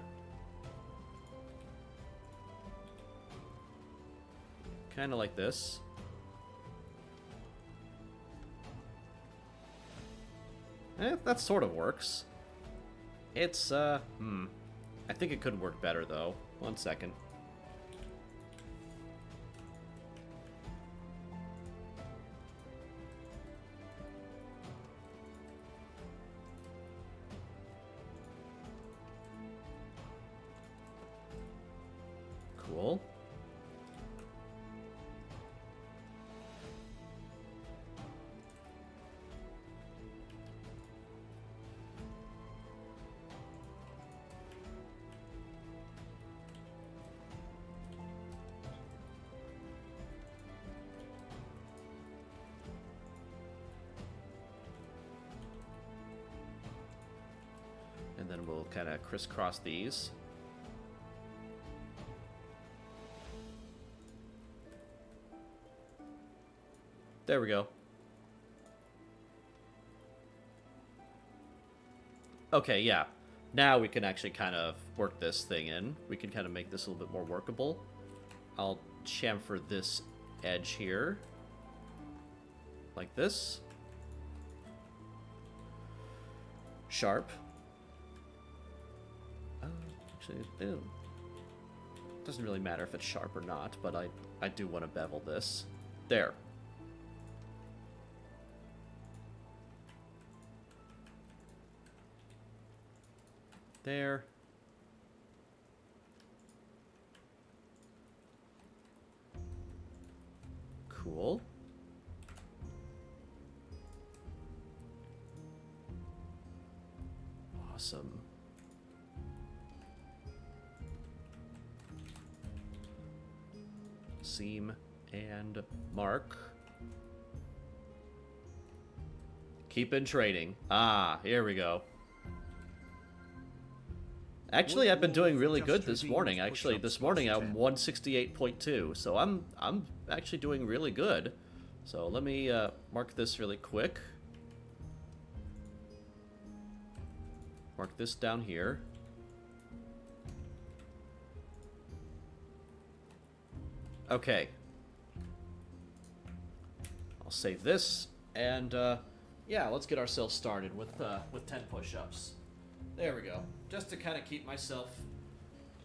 Kind of like this. That sort of works. It's, I think it could work better, though. 1 second. Cool. And then we'll kind of crisscross these. There we go. Okay, yeah. Now we can actually kind of work this thing in. We can kind of make this a little bit more workable. I'll chamfer this edge here. Like this. Sharp. Actually, it doesn't really matter if it's sharp or not, but I do want to bevel this. There. There. Cool. Awesome. Seam and mark. Keep in trading. Ah, here we go. Actually, I've been doing really good this morning. Actually, this morning I'm 168.2, so I'm actually doing really good. So let me mark this really quick. Mark this down here. Okay. I'll save this, and yeah, let's get ourselves started with 10 push-ups. There we go. Just to kind of keep myself,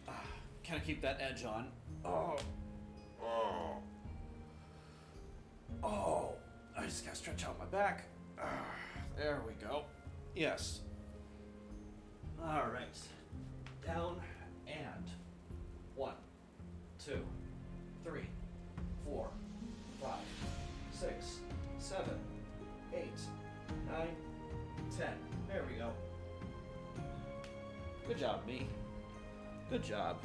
kind of keep that edge on. Oh. I just gotta stretch out my back. There we go. Yes. All right. Down and 1, 2, 3, 4, 5, 6, 7, 8, 9, 10. There we go. Good job, me. Good job.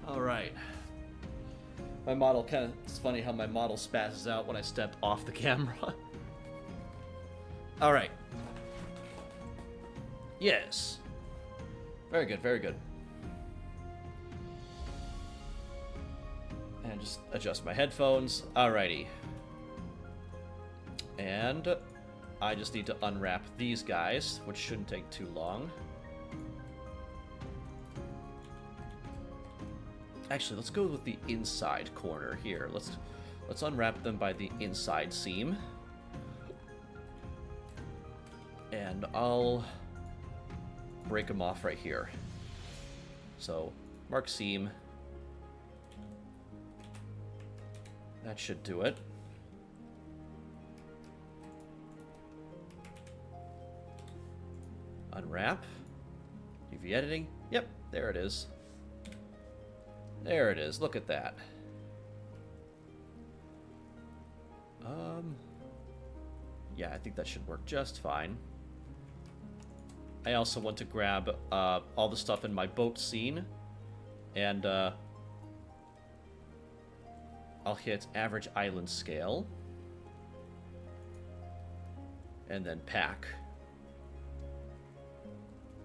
All right. My model it's funny how my model spazzes out when I step off the camera. All right. Yes. Very good, very good. And just adjust my headphones. Alrighty. And I just need to unwrap these guys, which shouldn't take too long. Actually, let's go with the inside corner here. Let's unwrap them by the inside seam. And I'll break them off right here. So, mark seam. That should do it. Unwrap. UV editing. Yep, there it is. There it is. Look at that. Yeah, I think that should work just fine. I also want to grab all the stuff in my boat scene, and I'll hit average island scale, and then pack.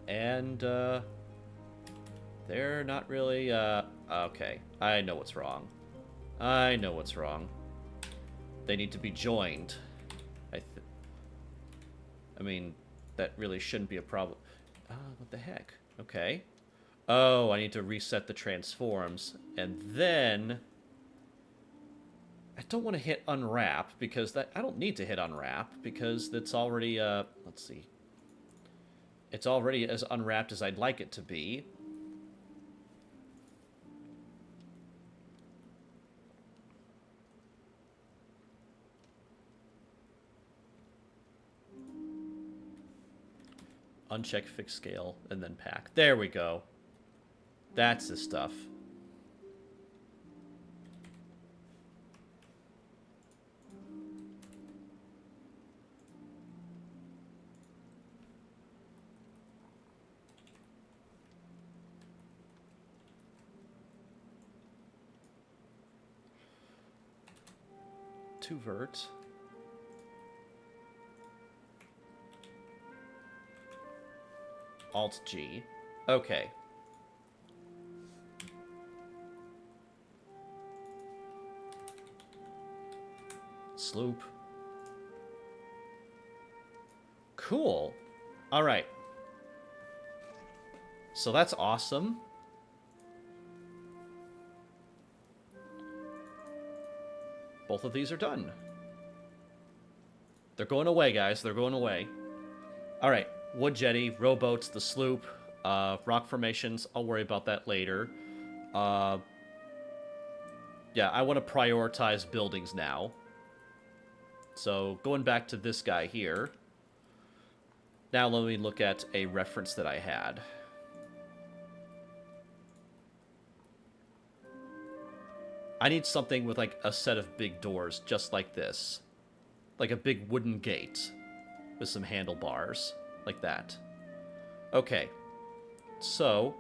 And they're not really, okay, I know what's wrong. I know what's wrong. They need to be joined. I mean, that really shouldn't be a problem. What the heck? Okay. Oh, I need to reset the transforms. And then I don't want to hit unwrap because I don't need to hit unwrap because it's already, let's see. It's already as unwrapped as I'd like it to be. Uncheck fixed scale, and then pack. There we go. That's the stuff. Two vert. Alt-G. Okay. Sloop. Cool. Alright. So that's awesome. Both of these are done. They're going away, guys. They're going away. Alright. Wood jetty, rowboats, the sloop, rock formations. I'll worry about that later. Yeah, I want to prioritize buildings now. So, going back to this guy here. Now let me look at a reference that I had. I need something with, like, a set of big doors, just like this. Like a big wooden gate with some handlebars. Like that. Okay. So,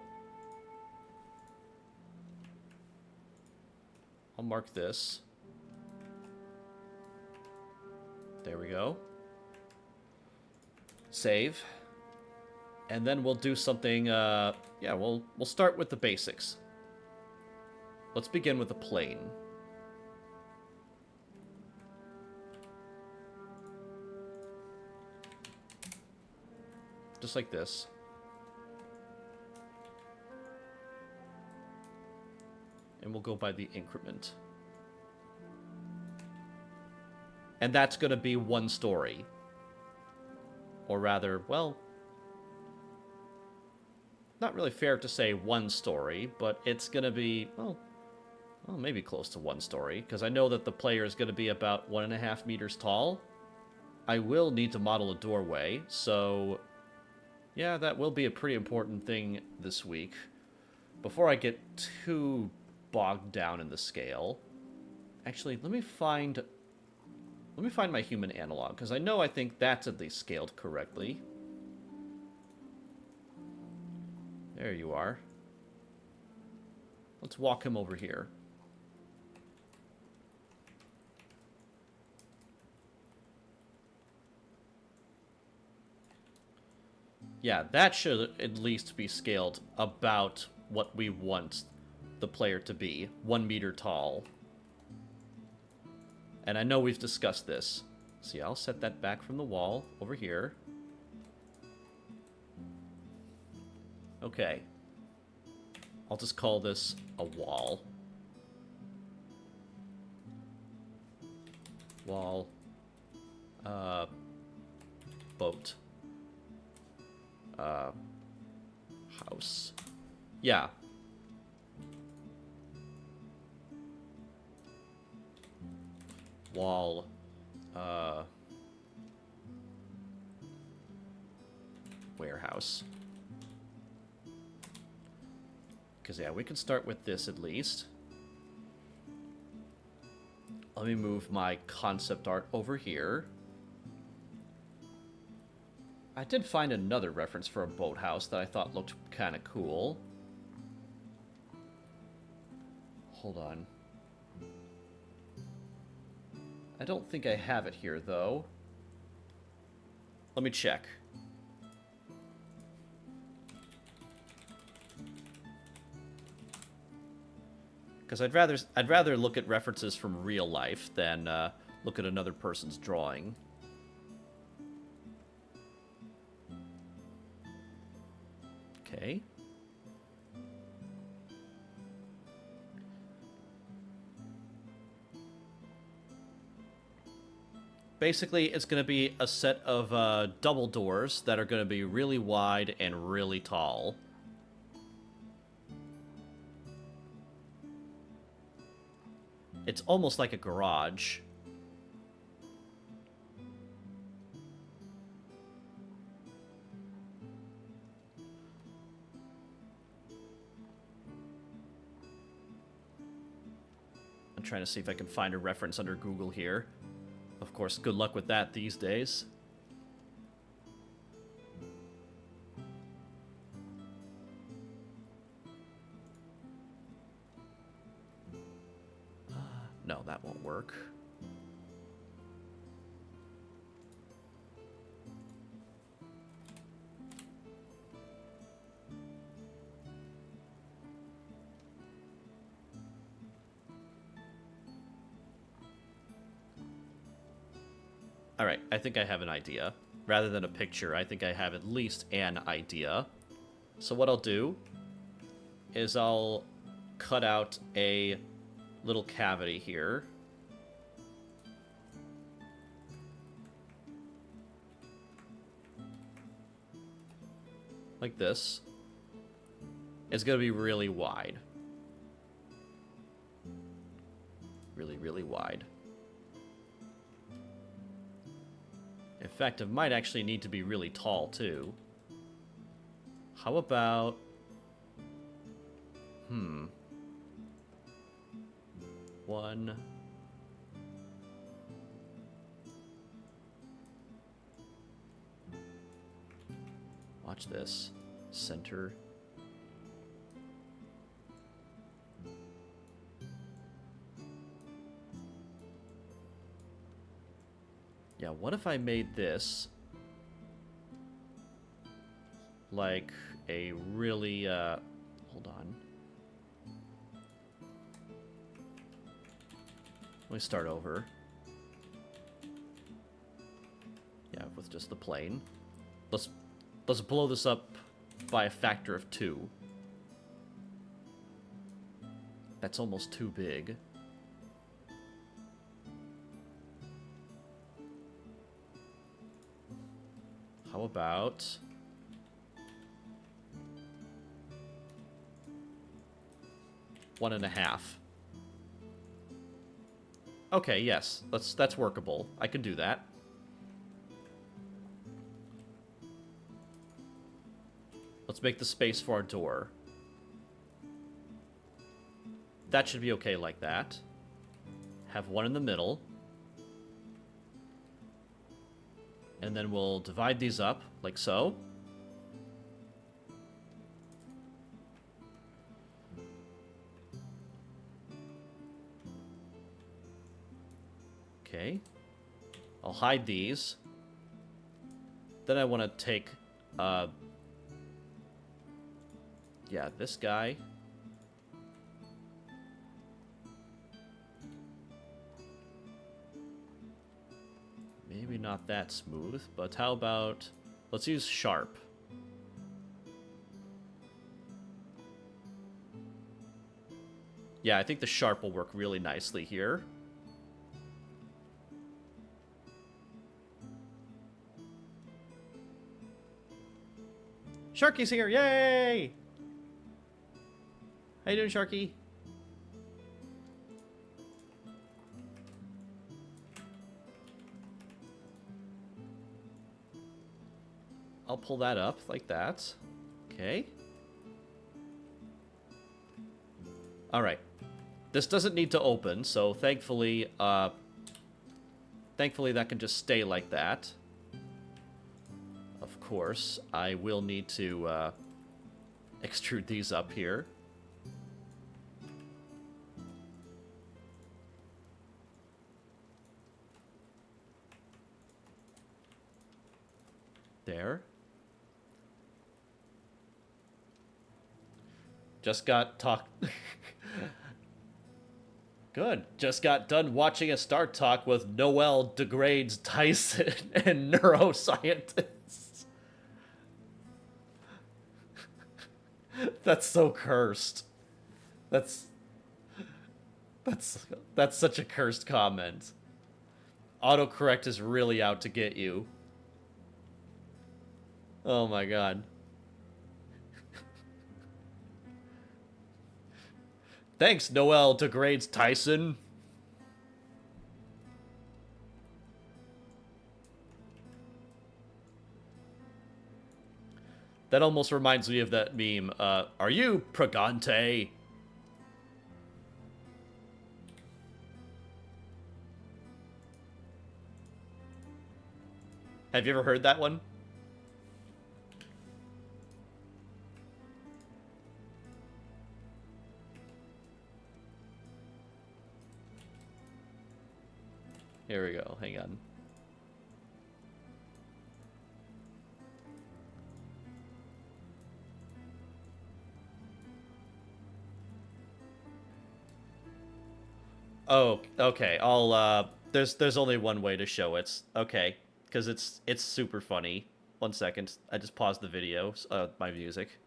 I'll mark this. There we go. Save. And then we'll do something, yeah, we'll start with the basics. Let's begin with a plane. Just like this. And we'll go by the increment. And that's going to be one story. Or rather, well, not really fair to say one story, but it's going to be, well, maybe close to one story, because I know that the player is going to be about 1.5 meters tall. I will need to model a doorway, so yeah, that will be a pretty important thing this week. Before I get too bogged down in the scale, actually, let me find my human analog, because I think that's at least scaled correctly. There you are. Let's walk him over here. Yeah, that should at least be scaled about what we want the player to be. 1 meter tall. And I know we've discussed this. So yeah, I'll set that back from the wall over here. Okay. I'll just call this a wall. Wall. Boat. House. Yeah. Wall. Warehouse. Because, yeah, we can start with this at least. Let me move my concept art over here. I did find another reference for a boathouse that I thought looked kind of cool. Hold on. I don't think I have it here, though. Let me check. Because I'd rather look at references from real life than look at another person's drawing. Okay. Basically, it's going to be a set of double doors that are going to be really wide and really tall. It's almost like a garage. I'm trying to see if I can find a reference under Google here. Of course, good luck with that these days. No, that won't work. Alright, I think I have an idea. Rather than a picture, I think I have at least an idea. So what I'll do is I'll cut out a little cavity here. Like this. It's going to be really wide. Really, really wide. In fact, it might actually need to be really tall, too. How about... One... Watch this. Center. Yeah, what if I made this like a really, hold on. Let me start over. Yeah, with just the plane. Let's blow this up by a factor of 2. That's almost too big. How about... One and a half. Okay, yes, that's workable. I can do that. Let's make the space for our door. That should be okay like that. Have one in the middle. And then we'll divide these up, like so. Okay. I'll hide these. Then I want to take, yeah, this guy. Maybe not that smooth, but how about... Let's use sharp. Yeah, I think the sharp will work really nicely here. Sharky's here! Yay! How you doing, Sharky? I'll pull that up like that. Okay. Alright. This doesn't need to open, so thankfully, thankfully that can just stay like that. Of course, I will need to, extrude these up here. There. Just got Good. Just got done watching a Star Talk with Noel degrades Tyson and neuroscientists. That's so cursed. That's such a cursed comment. Autocorrect is really out to get you. Oh my god. Thanks, Noel degrades Tyson. That almost reminds me of that meme. Are you Pregante? Have you ever heard that one? Here we go. Hang on. Oh, okay. There's only one way to show it. Okay, because it's super funny. 1 second. I just paused the video. My music.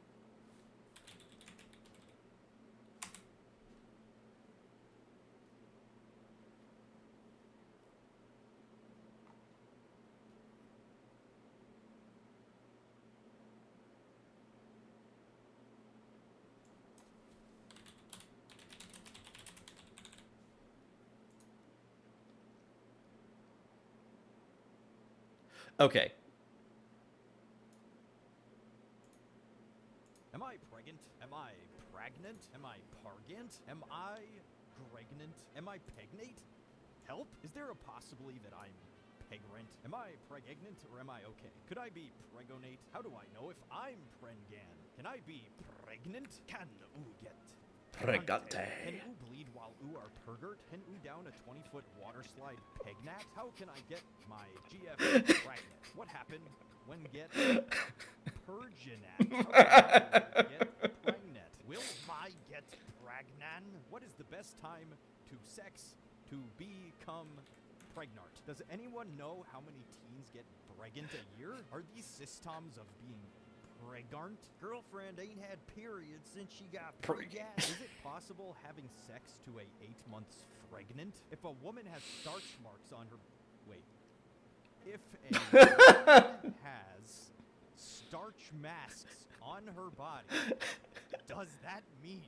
Okay. Am I pregnant? Am I pregnant? Am I pargant? Am I pregnant? Am I pegnate? Help? Is there a possibility that I'm pegrant? Am I pregnant or am I okay? Could I be pregonate? How do I know if I'm prengan? Can I be pregnant? Can oo get Pregante. Can oo bleed while oo are pergert? Can oo down a 20-foot water slide pegnat? How can I get my GF pregnant? What happened when get perginat? How can I get pregnant? Will I get pragnan? What is the best time to sex to become pregnant? Does anyone know how many teens get pregnant a year? Are these systems of being pregnant? Girlfriend ain't had periods since she got pregnant. Is it possible having sex to a 8 months pregnant? If a woman has starch marks on her... Wait. If a woman has starch masks on her body, does that mean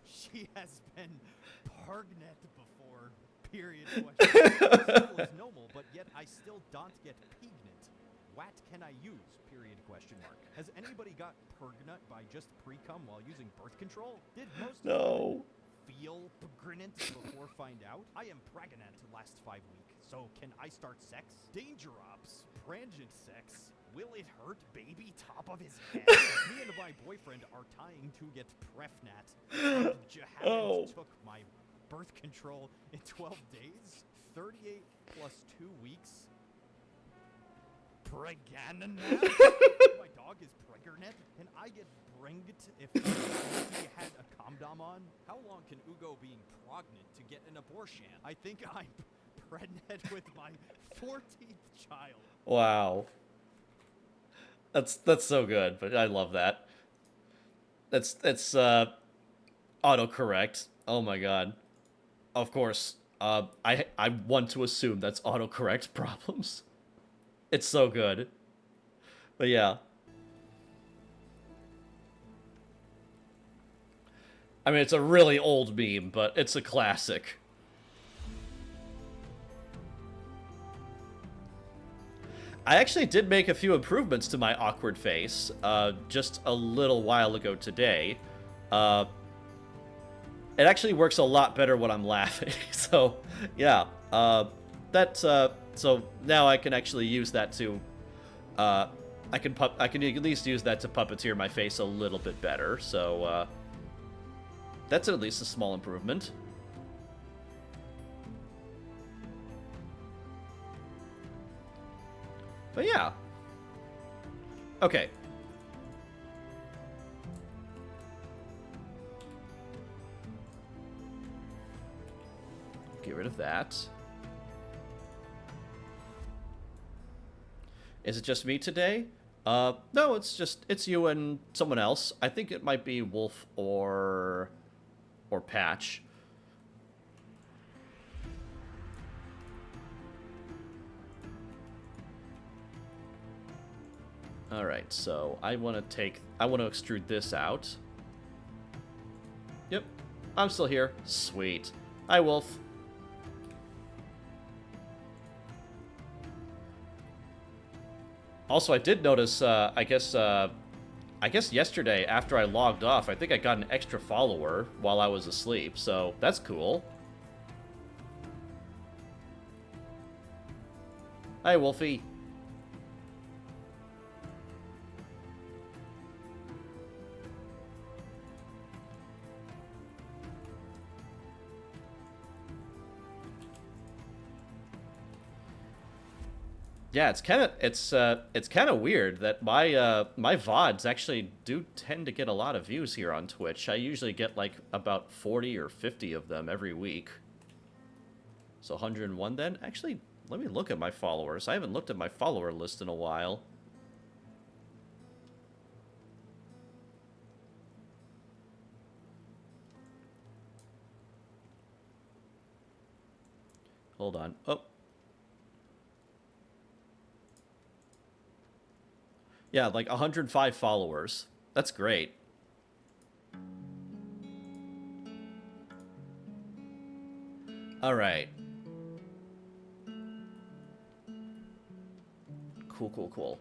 she has been pregnant before? Period. Question. Is normal, but yet I still don't get pregnant. What can I use? Period. Question mark. Has anybody got pregnant by just pre-cum while using birth control? Did most No. feel pregnant before find out? I am pregnant last 5 weeks, so can I start sex? Danger ops, prangent sex. Will it hurt baby top of his head? Me and my boyfriend are trying to get prefnat. Oh. Took my birth control in 12 days, 38 plus 2 weeks. Pregnant. My dog is pregnant. Can I get bringed if he had a condom on? How long can Ugo being pregnant to get an abortion? I think I'm pregnant with my 14th child. Wow. That's so good, but I love that. That's autocorrect. Oh my god. Of course. I want to assume that's autocorrect problems. It's so good. But yeah. I mean, it's a really old meme, but it's a classic. I actually did make a few improvements to my awkward face just a little while ago today. It actually works a lot better when I'm laughing. So, yeah. So now I can actually use that to... I can at least use that to puppeteer my face a little bit better. So, that's at least a small improvement. But yeah. Okay. Get rid of that. Is it just me today? No, it's you and someone else. I think it might be Wolf or Patch. Alright, so I want to extrude this out. Yep, I'm still here. Sweet. Hi, Wolf. Also, I did notice, I guess yesterday, after I logged off, I think I got an extra follower while I was asleep, so that's cool. Hi, Wolfie. Yeah, it's kind of weird that my VODs actually do tend to get a lot of views here on Twitch. I usually get like about 40 or 50 of them every week. So 101 then? Actually, let me look at my followers. I haven't looked at my follower list in a while. Hold on. Oh. Yeah, like 105 followers. That's great. Alright. Cool, cool, cool.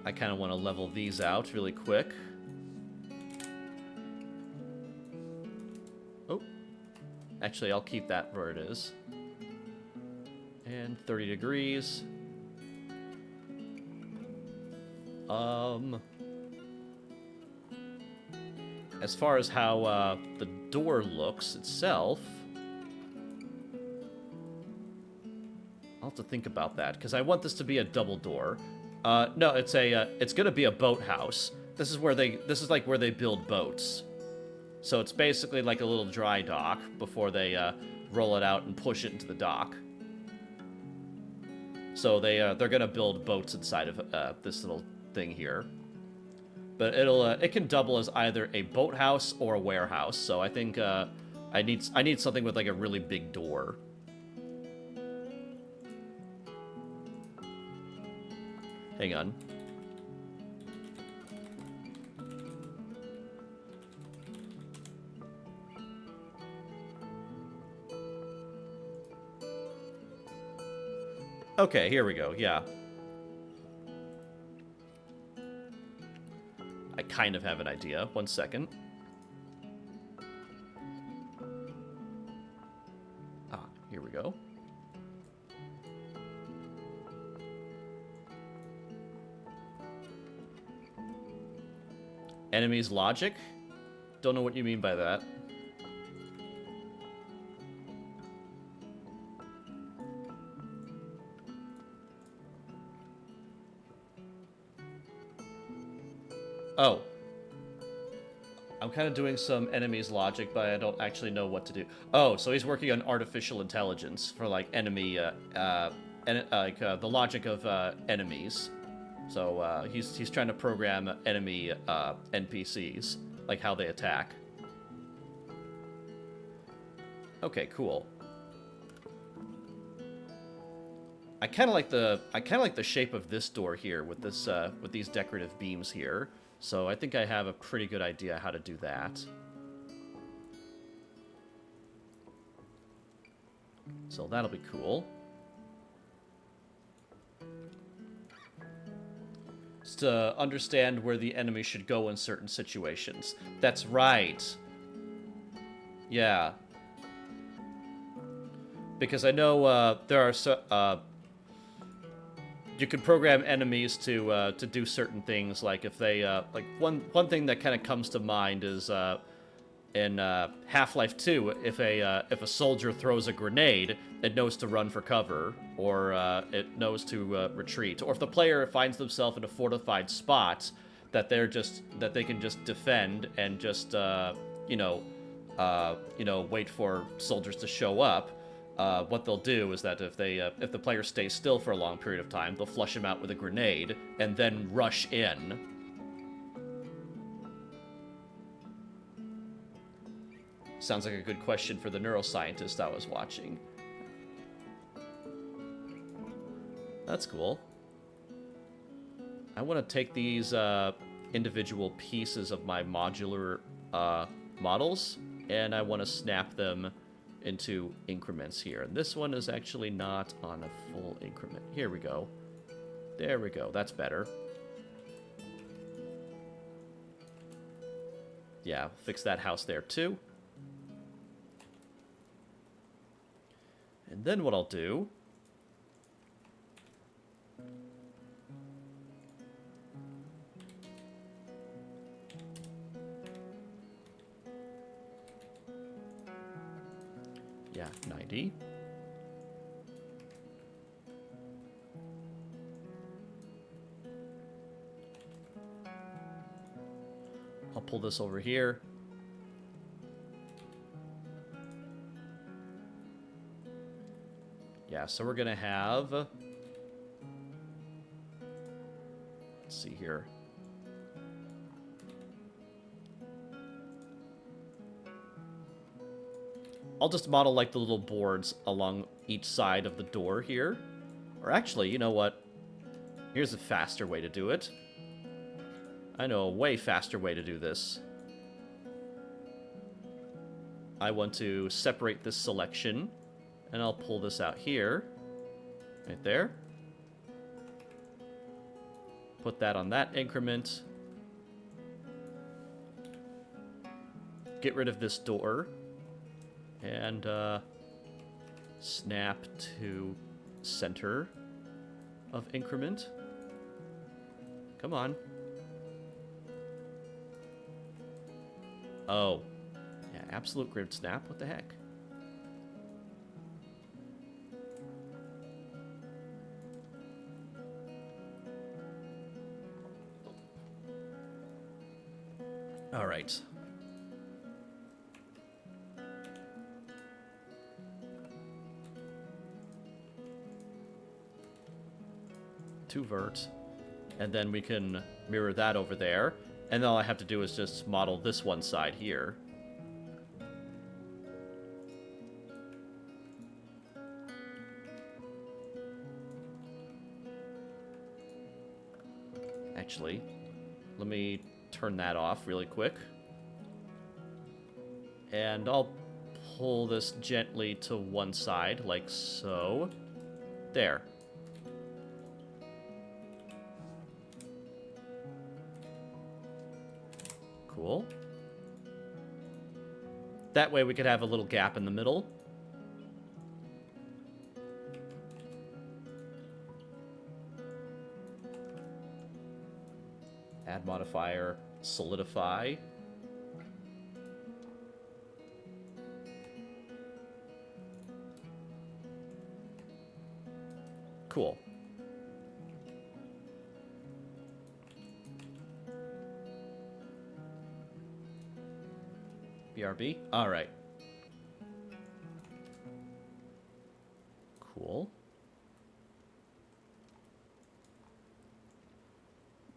I kind of want to level these out really quick. Oh. Actually, I'll keep that where it is. And 30 degrees. As far as how the door looks itself, I'll have to think about that because I want this to be a double door. No, it's gonna be a boathouse. This is like where they build boats. So it's basically like a little dry dock before they roll it out and push it into the dock. So they're gonna build boats inside of this little thing here. But it can double as either a boathouse or a warehouse. So I think I need something with like a really big door. Hang on. Okay, here we go. Yeah. I kind of have an idea. 1 second. Ah, here we go. Enemy's logic? Don't know what you mean by that. Oh. I'm kind of doing some enemies logic, but I don't actually know what to do. Oh, so he's working on artificial intelligence for, like, enemy, the logic of, enemies. So, he's trying to program enemy, NPCs, like how they attack. Okay, cool. I kind of like the shape of this door here with this with these decorative beams here. So I think I have a pretty good idea how to do that. So that'll be cool. Just to understand where the enemy should go in certain situations. That's right. Yeah. Because I know there are you can program enemies to do certain things, like if they like one thing that kind of comes to mind is in Half-Life 2, if a soldier throws a grenade, it knows to run for cover, or it knows to retreat, or if the player finds themselves in a fortified spot that they can just defend and just wait for soldiers to show up. What they'll do is that if the player stays still for a long period of time, they'll flush him out with a grenade and then rush in. Sounds like a good question for the neuroscientist I was watching. That's cool. I want to take these individual pieces of my modular models, and I want to snap them into increments here. And this one is actually not on a full increment. Here we go. There we go. That's better. Yeah, fix that house there too. And then what I'll do... Yeah, 90. I'll pull this over here. Yeah, so we're going to have... Let's see here. I'll just model, like, the little boards along each side of the door here. Or actually, you know what? Here's a faster way to do it. I know a way faster way to do this. I want to separate this selection, and I'll pull this out here. Right there. Put that on that increment. Get rid of this door. And snap to center of increment. Come on. Oh. Yeah, absolute grid snap. What the heck? All right. To vert, and then we can mirror that over there, and then all I have to do is just model this one side here. Actually, let me turn that off really quick, and I'll pull this gently to one side, like so. There. Cool. That way we could have a little gap in the middle. Add modifier, solidify. Cool. BRB? Alright. Cool.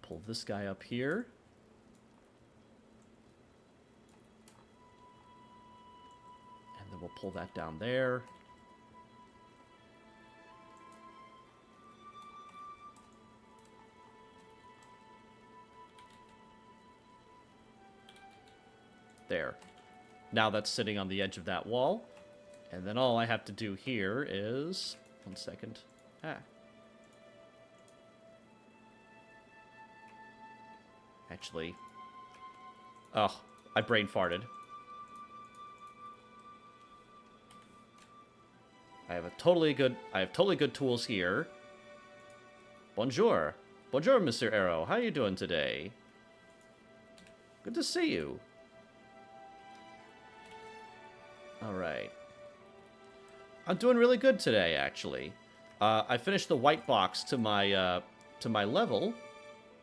Pull this guy up here. And then we'll pull that down there. There. Now that's sitting on the edge of that wall. And then all I have to do here is... One second. Actually... Oh, I brain farted. I have totally good tools here. Bonjour. Bonjour, Mr. Arrow. How you doing today? Good to see you. Alright. I'm doing really good today, actually. I finished the white box to my level.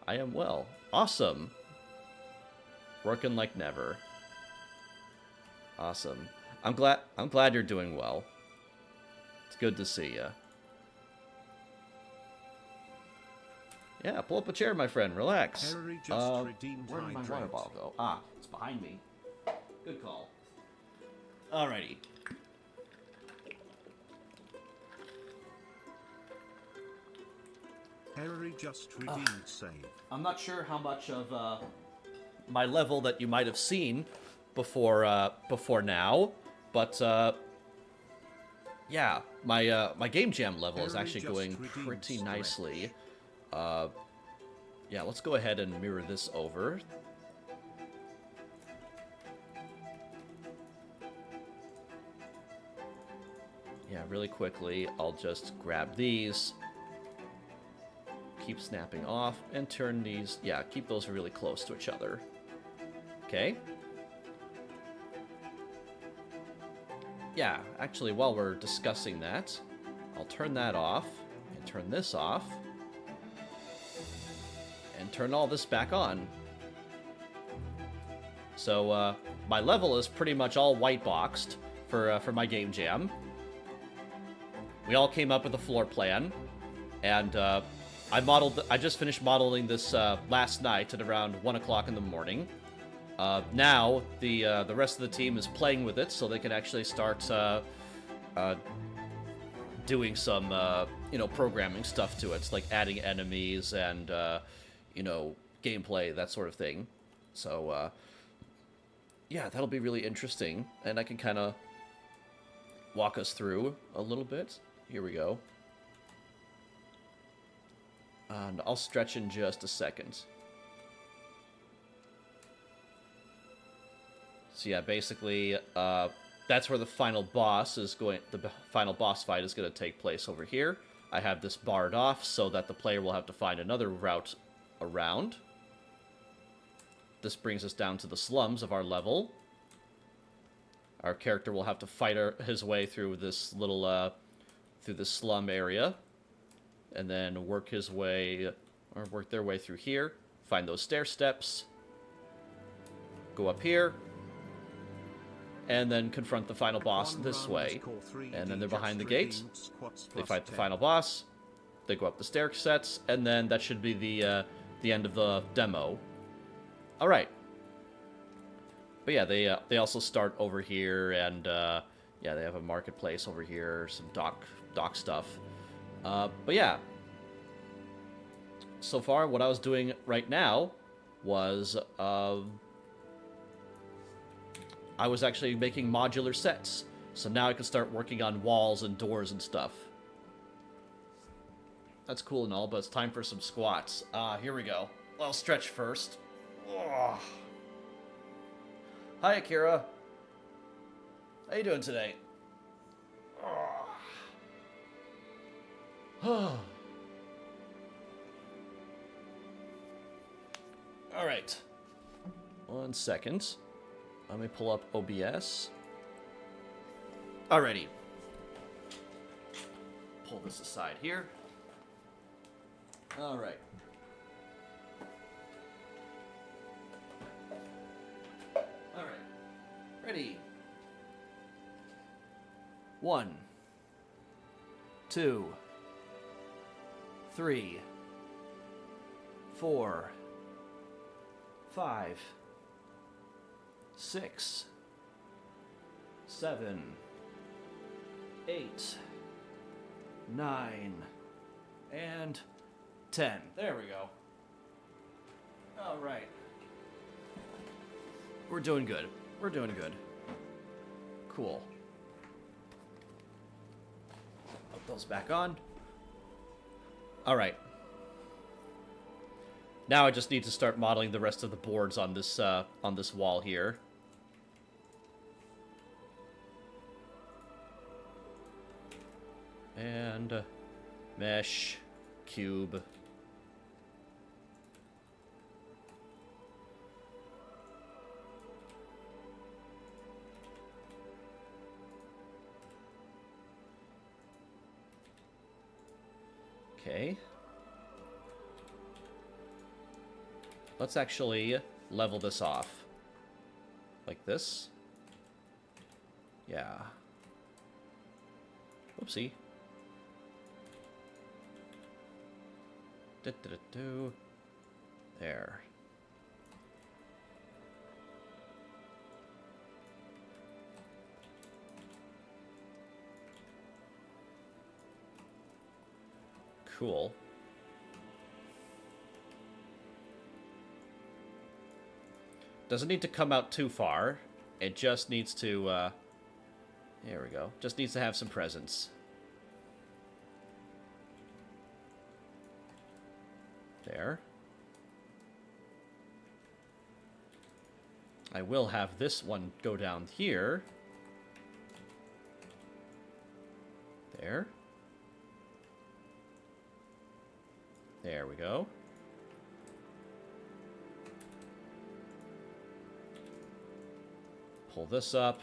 I am well. Awesome. Working like never. Awesome. I'm glad you're doing well. It's good to see you. Yeah, pull up a chair, my friend. Relax. Where did my water bottle go? Ah, it's behind me. Good call. Alrighty. Harry just redeemed save. I'm not sure how much of my level that you might have seen before now, but yeah, my game jam level is actually going pretty nicely. Yeah, let's go ahead and mirror this over. Yeah, really quickly, I'll just grab these, keep snapping off, and turn these, yeah, keep those really close to each other. Okay. Yeah, actually, while we're discussing that, I'll turn that off, and turn this off, and turn all this back on. So, my level is pretty much all white boxed for my game jam. We all came up with a floor plan, and I just finished modeling this last night at around 1 o'clock in the morning. Now the rest of the team is playing with it, so they can actually start doing some programming stuff to it, like adding enemies and gameplay, that sort of thing. So yeah, that'll be really interesting, and I can kind of walk us through a little bit. Here we go. And I'll stretch in just a second. So yeah, basically, that's where the final boss is going. The final boss fight is going to take place over here. I have this barred off so that the player will have to find another route around. This brings us down to the slums of our level. Our character will have to fight his way through this little, through the slum area, and then work their way through here, find those stair steps, go up here, and then confront the final boss this way. And then they're behind the gate, they fight the final boss, they go up the stair sets, and then that should be the end of the demo. Alright. But yeah, they also start over here, and yeah, they have a marketplace over here, some dock stuff. But yeah, so far what I was doing right now was I was actually making modular sets. So now I can start working on walls and doors and stuff. That's cool and all, but it's time for some squats. Here we go. I'll stretch first. Ugh. Hi, Akira. How you doing today? All right. 1 second. Let me pull up OBS. Alrighty. Pull this aside here. Alright. Alright. 1, 2, 3, 4, 5, 6, 7, 8, 9, and 10. There we go. All right. We're doing good. We're doing good. Cool. Put those back on. All right. Now I just need to start modeling the rest of the boards on this wall here. And mesh, cube. Okay. Let's actually level this off. Like this. Yeah. Oopsie. There. Cool. Doesn't need to come out too far. It just needs to, there we go. Just needs to have some presence. There. I will have this one go down here. There. There we go. Pull this up.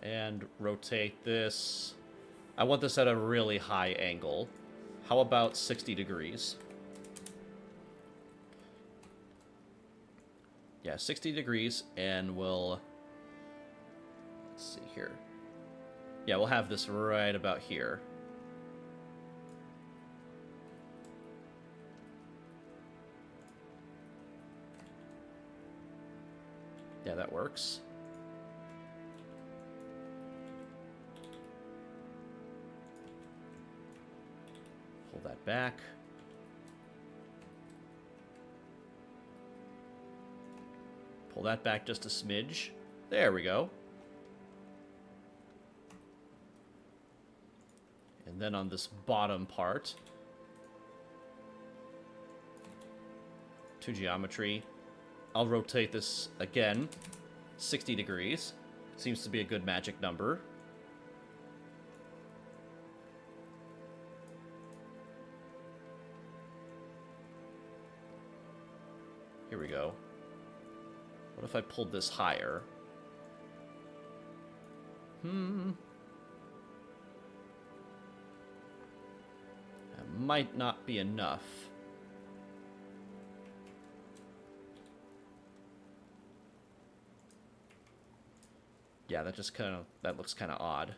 And rotate this. I want this at a really high angle. How about 60 degrees? Yeah, 60 degrees, and we'll... Let's see here. Yeah, we'll have this right about here. Yeah, that works. Pull that back. Pull that back just a smidge. There we go. And then on this bottom part, to geometry, I'll rotate this again, 60 degrees. Seems to be a good magic number. Here we go. What if I pulled this higher? That might not be enough. Yeah, that just that looks kind of odd.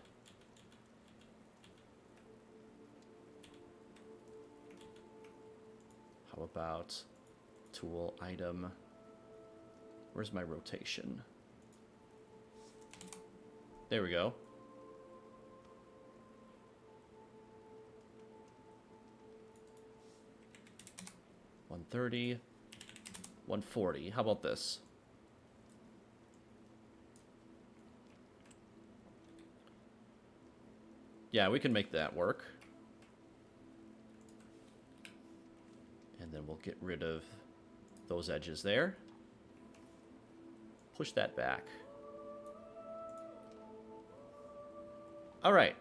How about tool item? Where's my rotation? There we go. $130, $140. How about this? Yeah, we can make that work. And then we'll get rid of those edges there. Push that back. All right.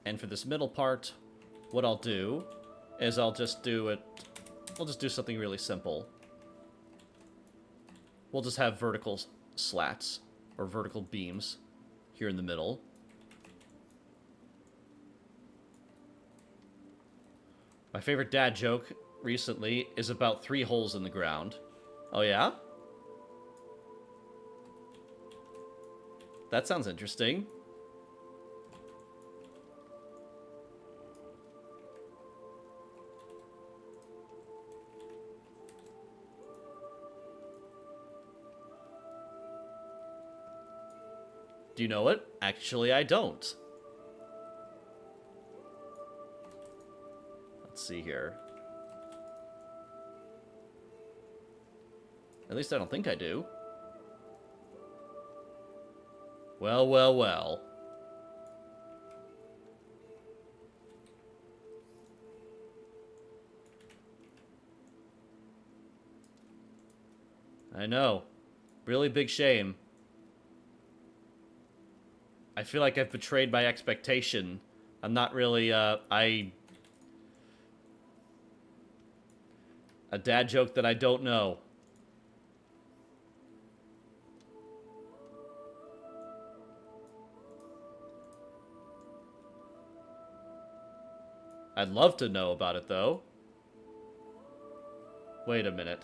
And for this middle part, what I'll do is I'll just do it. We'll just do something really simple. We'll just have vertical slats or vertical beams here in the middle. My favorite dad joke recently is about 3 holes in the ground. Oh yeah? That sounds interesting. Do you know it? Actually, I don't. Let's see here. At least I don't think I do. Well, well, well. I know. Really big shame. I feel like I've betrayed my expectation. I'm not really, A dad joke that I don't know. I'd love to know about it, though. Wait a minute.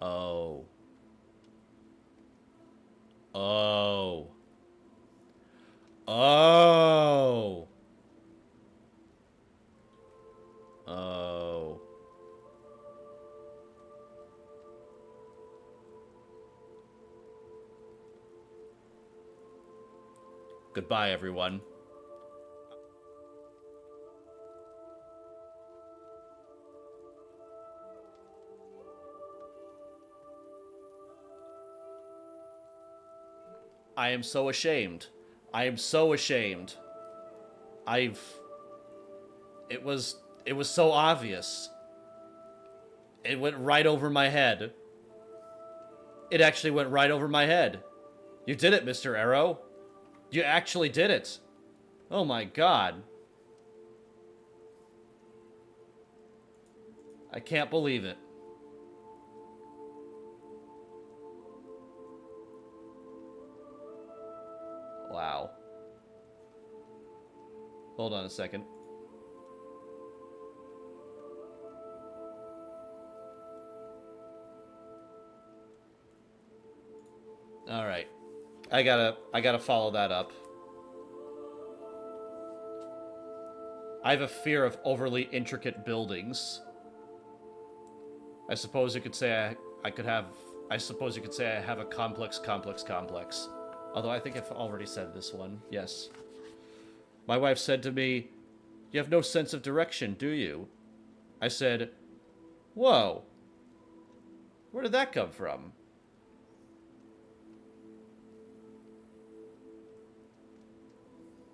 Oh. Oh. Oh. Oh. Goodbye, everyone. I am so ashamed. I am so ashamed. It was so obvious. It went right over my head. It actually went right over my head. You did it, Mr. Arrow. You actually did it. Oh my god. I can't believe it. Wow. Hold on a second. All right. I gotta follow that up. I have a fear of overly intricate buildings. I suppose you could say I suppose you could say I have a complex. Although I think I've already said this one. Yes. My wife said to me, "You have no sense of direction, do you?" I said, "Whoa. Where did that come from?"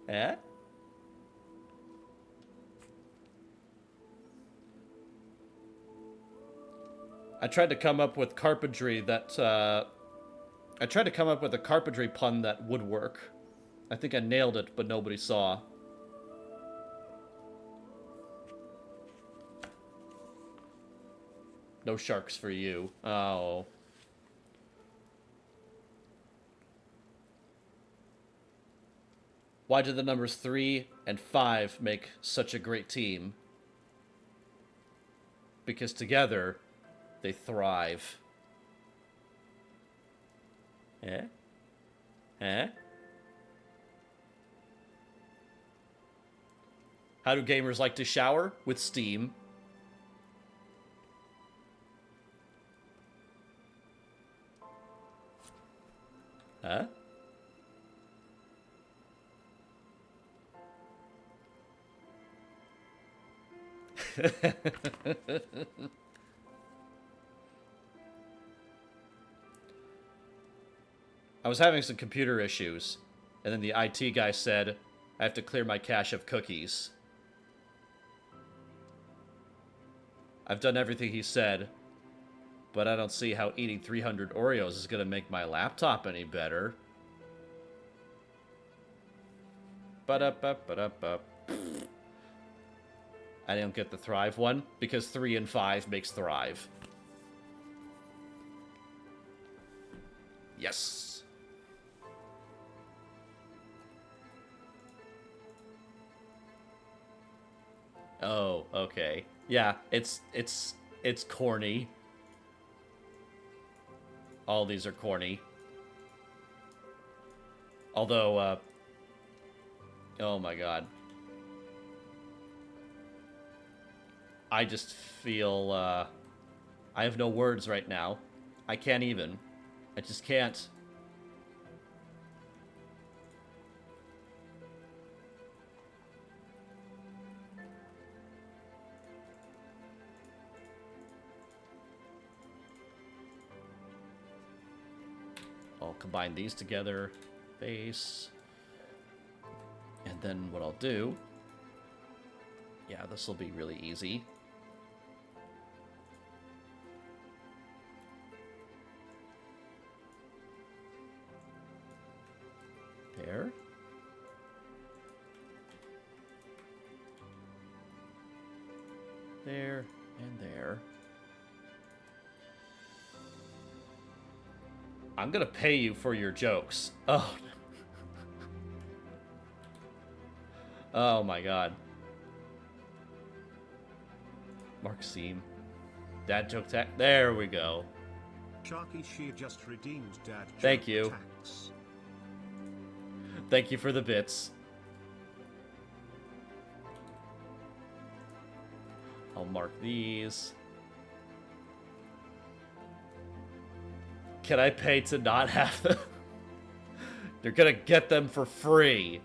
Eh? I tried to come up with carpentry that, I tried to come up with a carpentry pun that would work. I think I nailed it, but nobody saw. No sharks for you. Oh. Why did the numbers 3 and 5 make such a great team? Because together, they thrive. Eh? Eh? How do gamers like to shower? With steam. Huh? I was having some computer issues, and then the IT guy said, I have to clear my cache of cookies. I've done everything he said, but I don't see how eating 300 Oreos is going to make my laptop any better. Ba-da-ba-ba-da-ba. I don't get the Thrive one, because 3 and 5 makes Thrive. Yes. Oh, okay. Yeah, it's corny. All these are corny. Although, oh my god. I just feel, I have no words right now. I can't even. I just can't. I'll combine these together. Base. And then what I'll do... Yeah, this will be really easy. There. There and there. I'm gonna pay you for your jokes. Oh. Oh my god. Mark Seam. Dad joke tech. There we go. Sharky Shear just redeemed dad joke Thank you. tax. Thank you for the bits. I'll mark these. Can I pay to not have them? They're gonna get them for free.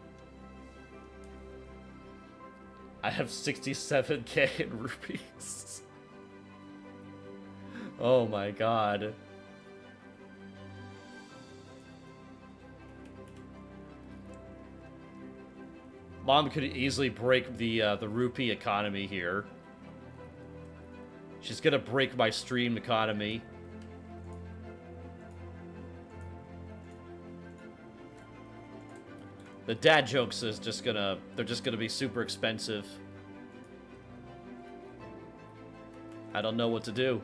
I have 67k in rupees. Oh my god. Mom could easily break the rupee economy here. She's gonna break my stream economy. The dad jokes is just gonna... They're just gonna be super expensive. I don't know what to do.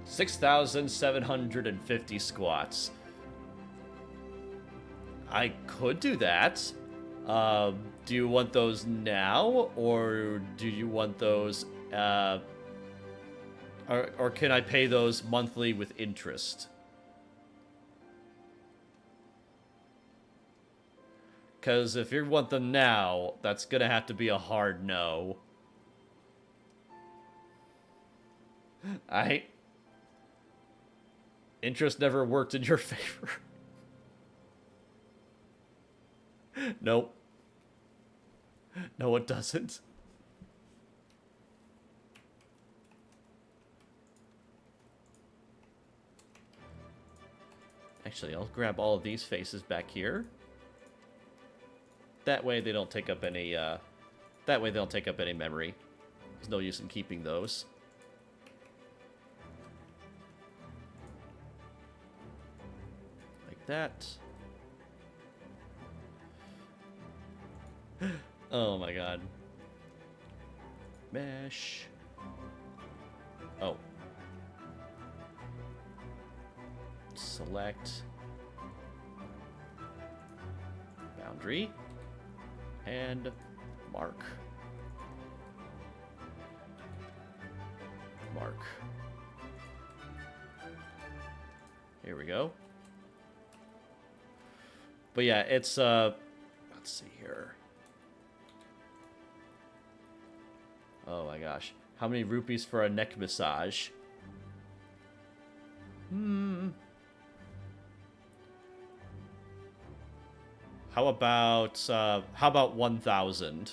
$6,750 squats. I could do that. Do you want those now, or do you want those... Or can I pay those monthly with interest? Because if you want them now, that's going to have to be a hard no. Interest never worked in your favor. Nope. No, it doesn't. Actually, I'll grab all of these faces back here. That way they don't take up any, that way they don't take up any memory. There's no use in keeping those. Like that. Oh my god. Mesh. Oh. Select boundary and mark. Mark. Here we go. But yeah, it's let's see here. Oh my gosh. How many rupees for a neck massage? How about 1,000?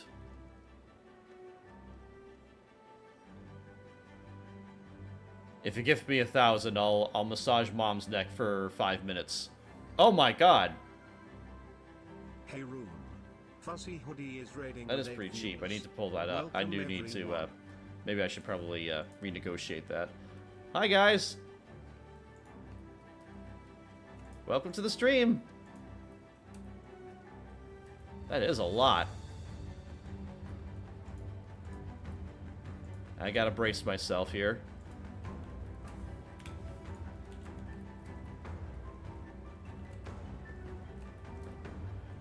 If you give me 1,000, I'll massage Mom's neck for 5 minutes. Oh my god. Hey Room. Fuzzy Hoodie is raiding. That is pretty cheap. I need to pull that up. I do need to, maybe I should probably, renegotiate that. Hi, guys! Welcome to the stream! That is a lot. I gotta brace myself here.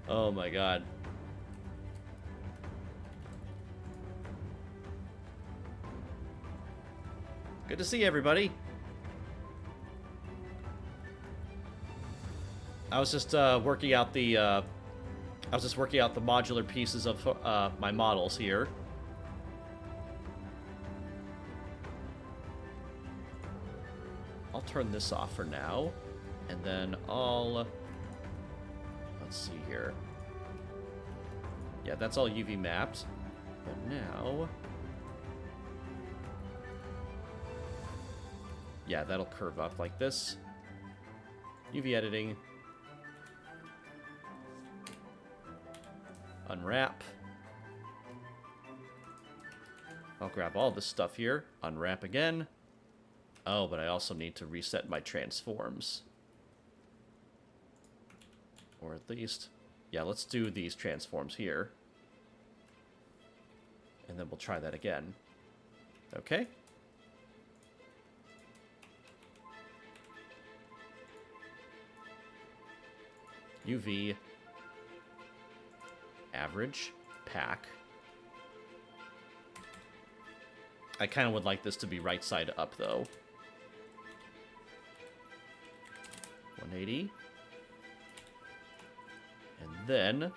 Oh my god. Good to see everybody. I was just working out the modular pieces of my models here. I'll turn this off for now, and then let's see here. Yeah, that's all UV mapped. But now, yeah, that'll curve up like this. UV editing. Unwrap. I'll grab all this stuff here. Unwrap again. Oh, but I also need to reset my transforms. Or at least... yeah, let's do these transforms here. And then we'll try that again. Okay. UV. Average. Pack. I kind of would like this to be right side up, though. 180. And then...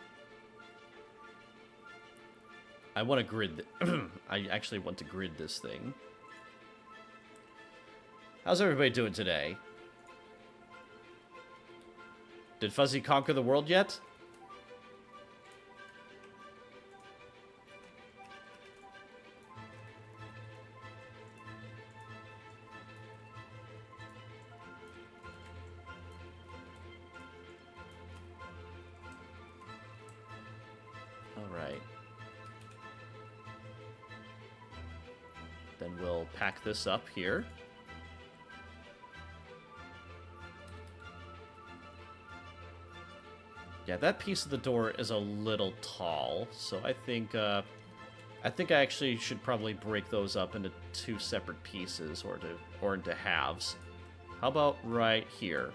I want to grid... I actually want to grid this thing. How's everybody doing today? Did Fuzzy conquer the world yet? Alright. Then we'll pack this up here. Yeah, that piece of the door is a little tall, so I think I actually should probably break those up into two separate pieces or into halves. How about right here?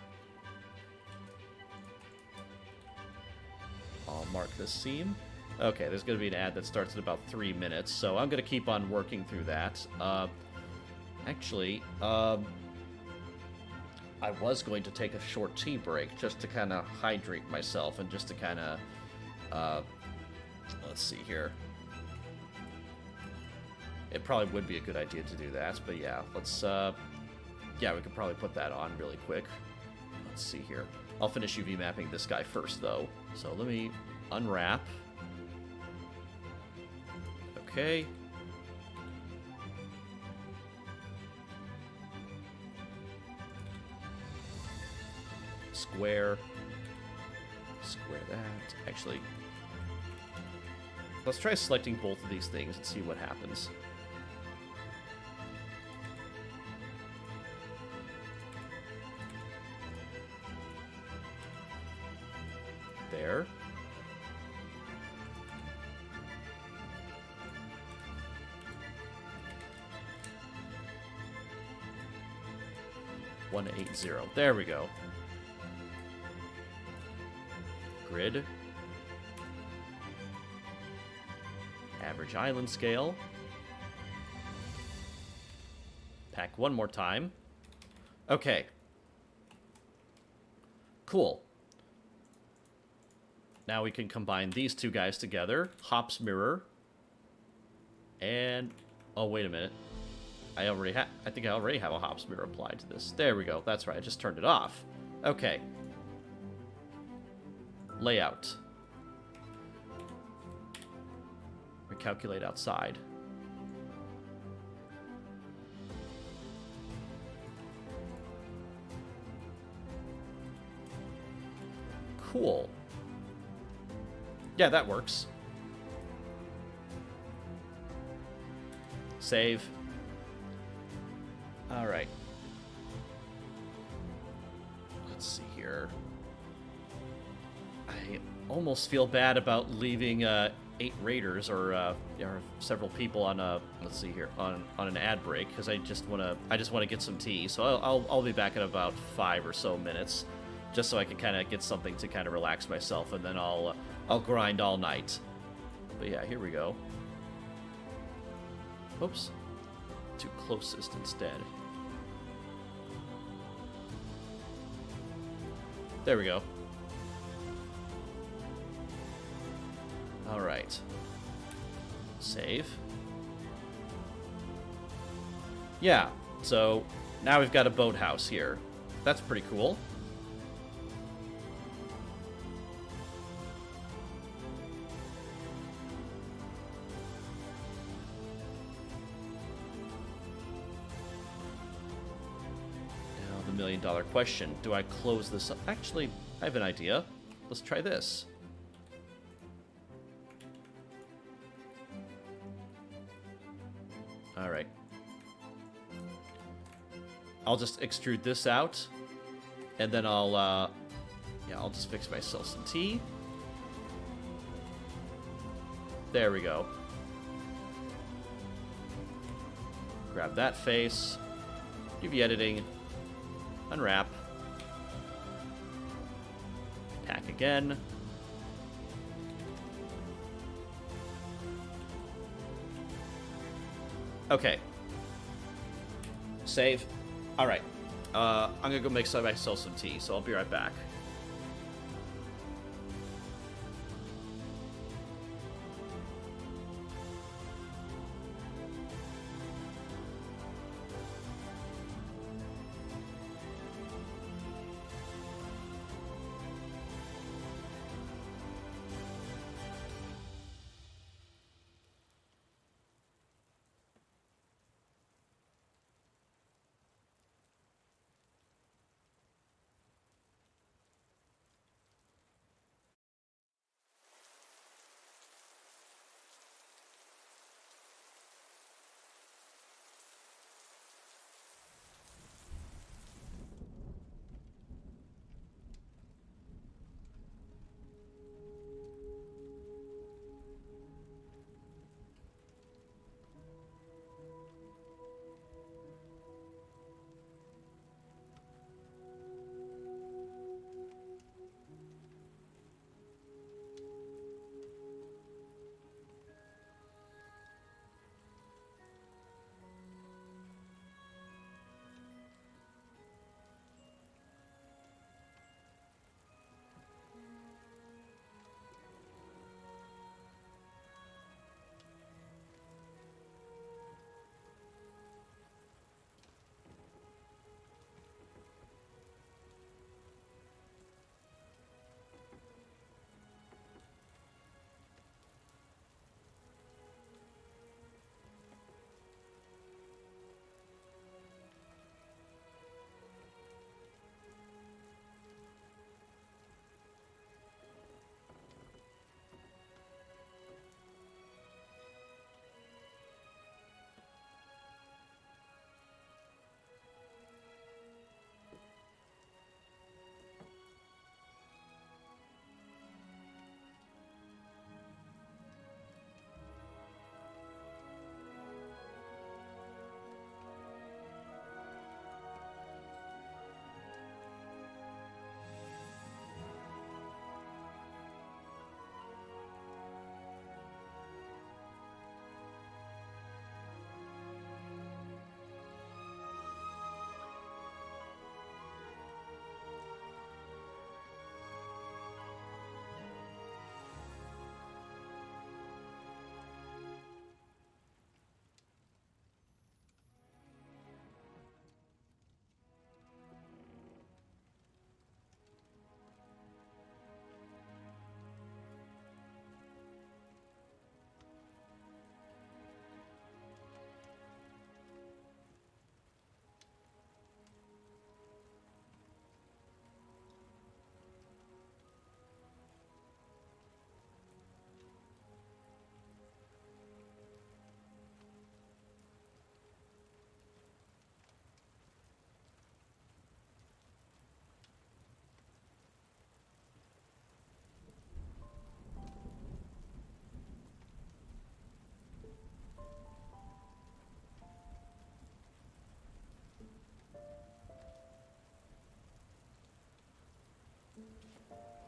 I'll mark this seam. Okay, there's going to be an ad that starts at about 3 minutes, so I'm going to keep on working through that. Actually, I was going to take a short tea break just to kind of hydrate myself and just to kind of, let's see here. It probably would be a good idea to do that, but yeah, let's, yeah, we could probably put that on really quick. Let's see here. I'll finish UV mapping this guy first, though. So let me unwrap. Okay. Square that. Actually, let's try selecting both of these things and see what happens. There. $180. There we go. Grid. Average island scale. Pack one more time. Okay. Cool. Now we can combine these two guys together. Hops mirror. And... oh, wait a minute. I think I already have a hops mirror applied to this. There we go. That's right. I just turned it off. Okay. Layout. Recalculate outside. Cool. Yeah, that works. Save. All right. Let's see here. I almost feel bad about leaving 8 raiders or several people on a let's see here on an ad break because I just want to get some tea. So I'll be back in about 5 or so minutes, just so I can kind of get something to kind of relax myself, and then I'll grind all night. But yeah, here we go. Oops. two closest instead. There we go. Alright. Save. Yeah, so now we've got a boathouse here. That's pretty cool. Now the million-dollar question. Do I close this up? Actually, I have an idea. Let's try this. Alright. I'll just extrude this out, and then I'll just fix myself some tea. There we go. Grab that face, UV editing, unwrap, pack again. Okay. Save. Alright. I'm gonna go make myself some tea, so I'll be right back.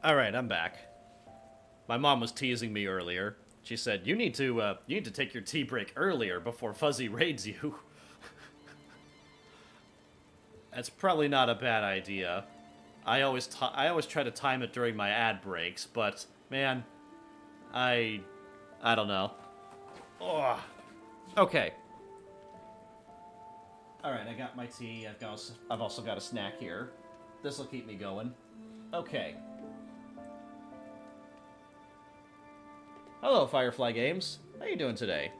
Alright, I'm back. My mom was teasing me earlier. She said, you need to take your tea break earlier before Fuzzy raids you. That's probably not a bad idea. I always try to time it during my ad breaks, but man, I don't know. Ugh. Okay. All right, I got my tea. I've also got a snack here. This will keep me going. Okay. Hello, Firefly Games. How you doing today?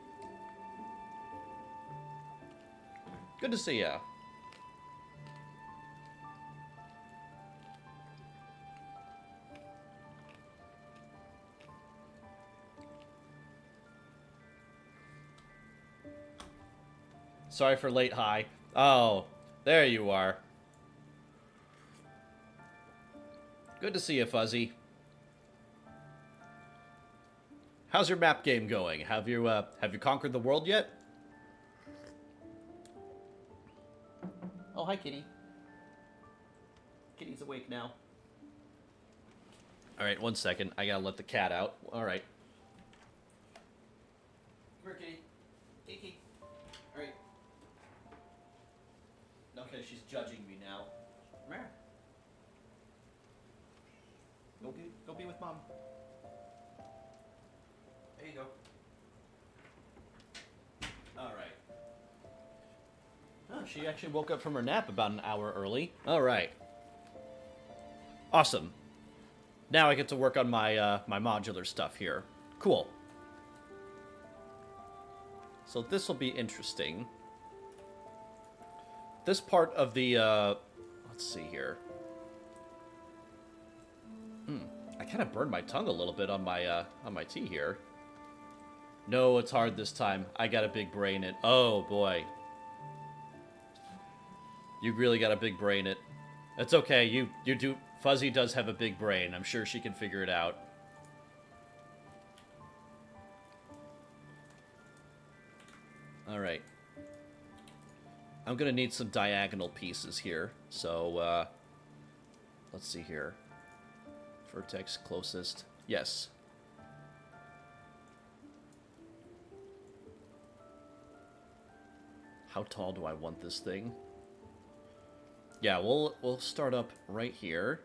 Good to see ya. Sorry for late hi. Oh, there you are. Good to see you, Fuzzy. How's your map game going? Have you conquered the world yet? Oh, hi, Kitty. Kitty's awake now. All right, 1 second. I gotta let the cat out. All right. Come here, Kitty. Kiki. All right. Okay, she's judging me now. Come here. Go be with Mom. There you go. All right. Oh, she actually woke up from her nap about an hour early. All right. Awesome. Now I get to work on my my modular stuff here. Cool. So this will be interesting. This part of the let's see here. I kind of burned my tongue a little bit on my tea here. No, it's hard this time. I got a big brain it. Oh boy. You really got a big brain it. It's okay. You do. Fuzzy does have a big brain. I'm sure she can figure it out. All right. I'm gonna need some diagonal pieces here. So let's see here. Vertex closest. Yes. How tall do I want this thing? Yeah, we'll start up right here.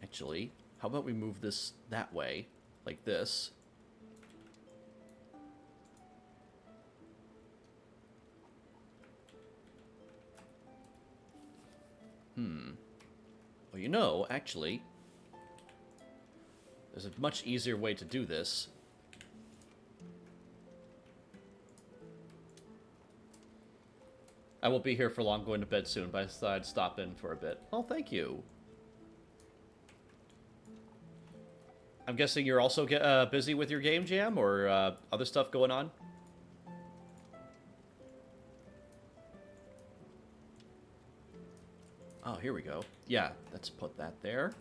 Actually, how about we move this that way, like this? Well, you know, actually, there's a much easier way to do this. I won't be here for long, going to bed soon, but I thought I'd stop in for a bit. Oh, thank you. I'm guessing you're also busy with your game jam or other stuff going on? Oh, here we go. Yeah, let's put that there.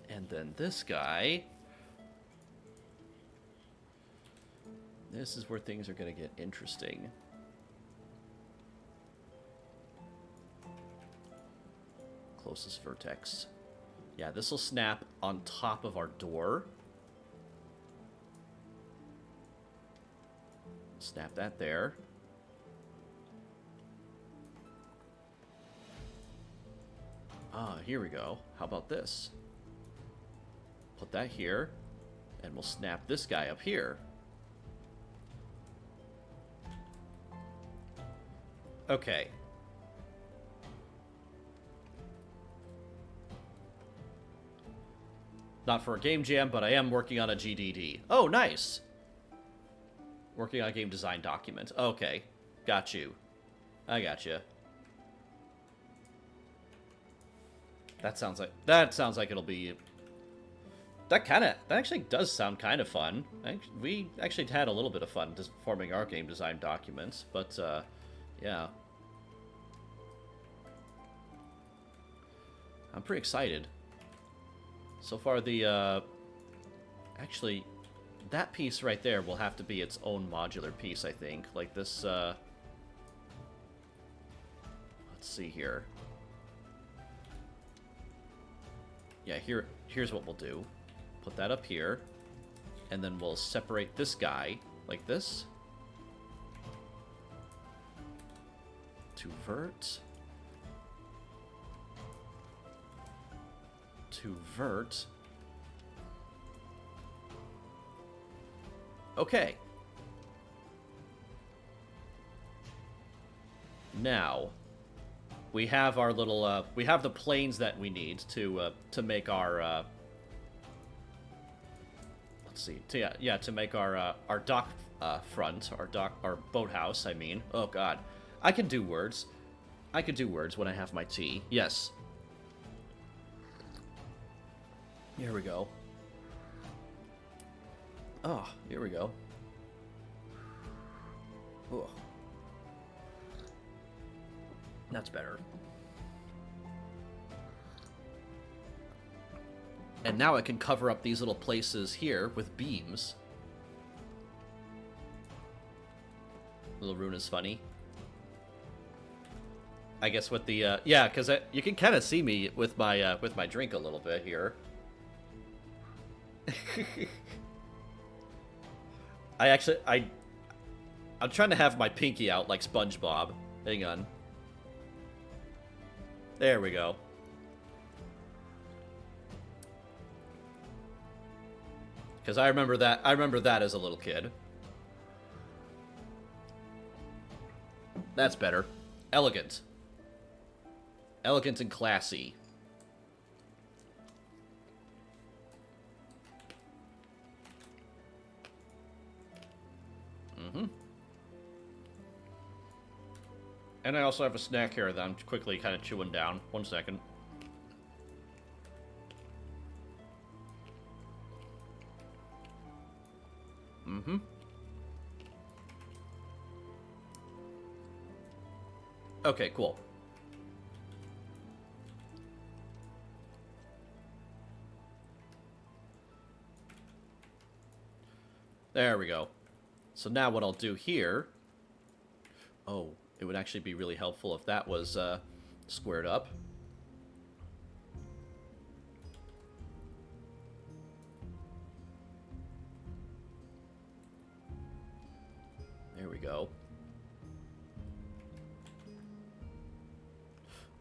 And then this guy. This is where things are going to get interesting. Closest vertex. Yeah, this will snap on top of our door. Snap that there. Ah, here we go. How about this? Put that here, and we'll snap this guy up here. Okay. Not for a game jam, but I am working on a GDD. Oh, nice! Working on a game design document. Okay. Got you. I got you. That sounds like it'll be... That actually does sound kind of fun. We actually had a little bit of fun just forming our game design documents, but, yeah. I'm pretty excited. So far, the, actually, that piece right there will have to be its own modular piece, I think. Like this, let's see here. Yeah, here's what we'll do. Put that up here, and then we'll separate this guy like this. To vert. To vert. Okay. Now, we have our little, we have the planes that we need to make our, let's see, to make our dock, front, our boathouse, I mean. Oh, God. I can do words. I can do words when I have my tea. Yes. Here we go. Oh, here we go. Oh. That's better. And now I can cover up these little places here with beams. Little rune is funny. I guess with the, yeah, because you can kind of see me with my drink a little bit here. I'm trying to have my pinky out like SpongeBob. Hang on. There we go. Because I remember that as a little kid. That's better. Elegant. Elegant and classy. Mm-hmm. And I also have a snack here that I'm quickly kind of chewing down. 1 second. Mm-hmm. Okay, cool. There we go. So now what I'll do here... Oh, it would actually be really helpful if that was squared up. There we go.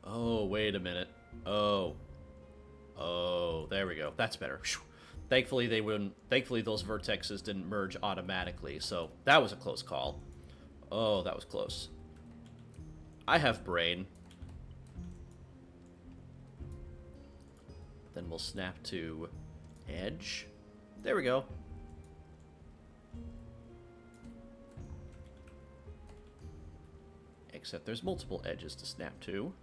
Oh, wait a minute. Oh. Oh, there we go. That's better. Thankfully, they wouldn't. Thankfully, those vertexes didn't merge automatically, so that was a close call. Oh, that was close. I have brain. Then we'll snap to edge. There we go. Except there's multiple edges to snap to.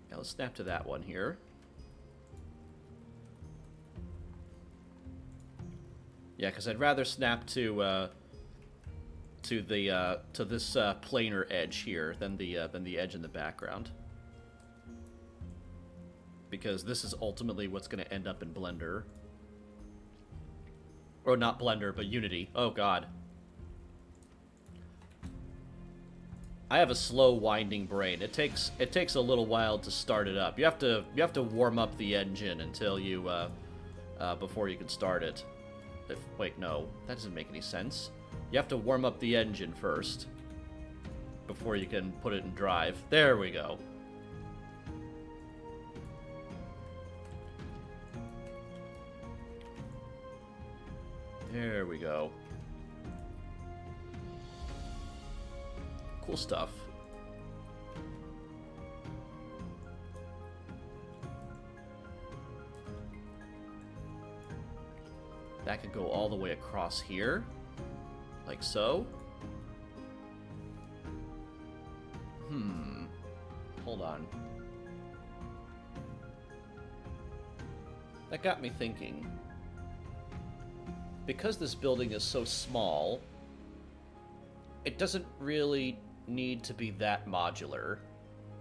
Now let's snap to that one here. Yeah, because I'd rather snap to this planar edge here than the edge in the background. Because this is ultimately what's going to end up in Blender. Or not Blender, but Unity. Oh god. I have a slow winding brain. It takes a little while to start it up. You have to warm up the engine until you before you can start it. Wait, no, that doesn't make any sense. You have to warm up the engine first before you can put it in drive. There we go. There we go. Cool stuff. That could go all the way across here, like so. Hold on. That got me thinking. Because this building is so small, it doesn't really need to be that modular.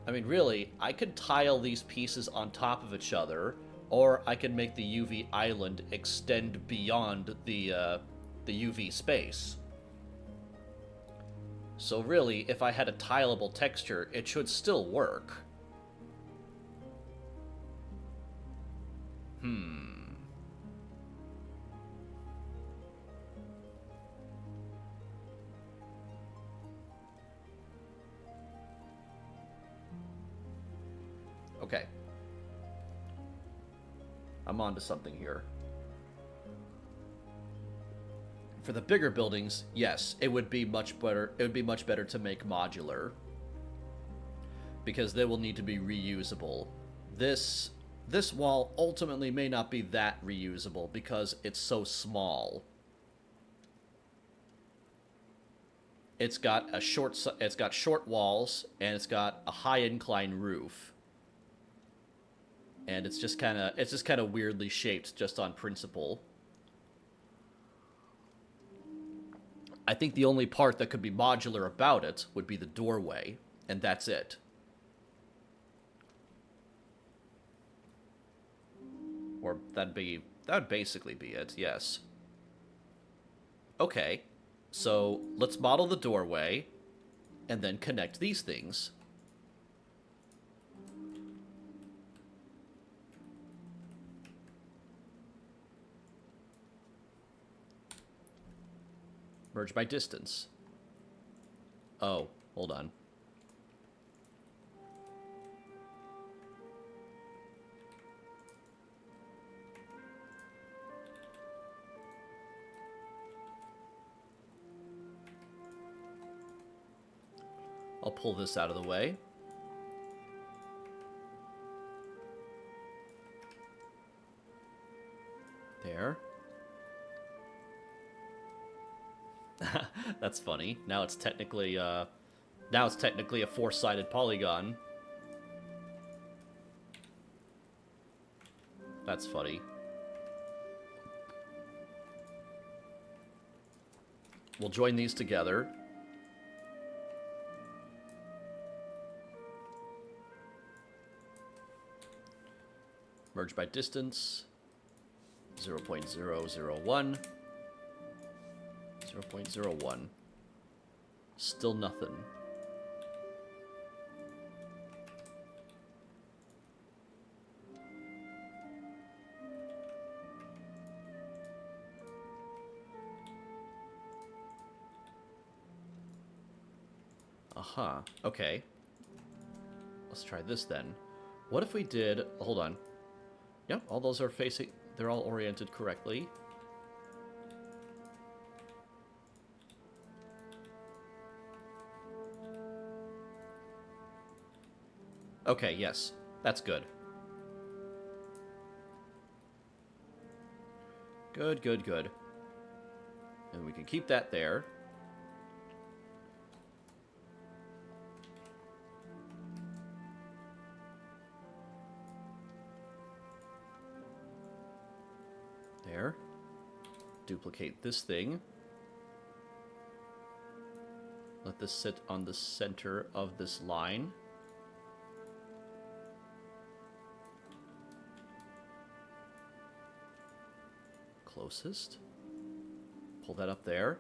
I mean, really, I could tile these pieces on top of each other, or I could make the UV island extend beyond the UV space. So really, if I had a tileable texture, it should still work. Okay. I'm onto something here. For the bigger buildings, yes, it would be much better. It would be much better to make modular, because they will need to be reusable. This wall ultimately may not be that reusable because it's so small. It's got short walls, and it's got a high incline roof. And it's just kind of weirdly shaped just on principle. I think the only part that could be modular about it would be the doorway, and that's it. Or that would basically be it, yes. Okay. So, let's model the doorway, and then connect these things. Merge by distance. Oh, hold on. I'll pull this out of the way. There. That's funny. Now it's technically a four-sided polygon. That's funny. We'll join these together. Merge by distance. 0.001. 0.01. Still nothing. Aha. Okay. Let's try this then. What if we did... Hold on. Yep, all those are facing... They're all oriented correctly. Okay, yes. That's good. Good, good, good. And we can keep that there. There. Duplicate this thing. Let this sit on the center of this line. Closest. Pull that up there.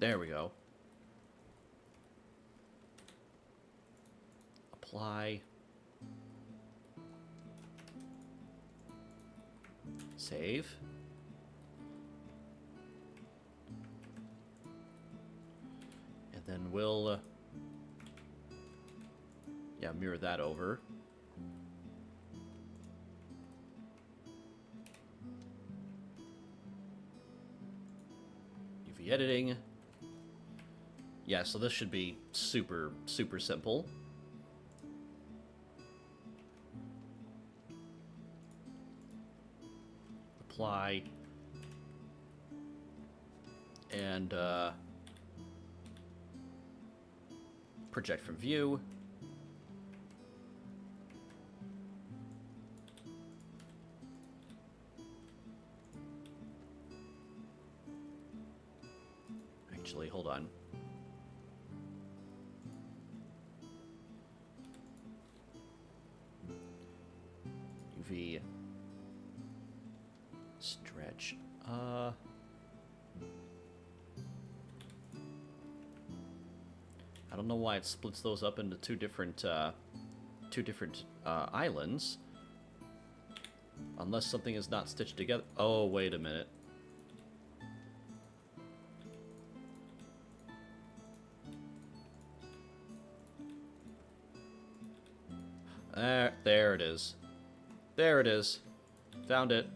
There we go. Apply. Save. And then we'll mirror that over. UV editing. Yeah, so this should be super, super simple. Apply. And project from view. Actually, hold on. UV stretch. I don't know why it splits those up into two different islands. Unless something is not stitched together. Oh, wait a minute. There it is. There it is. Found it.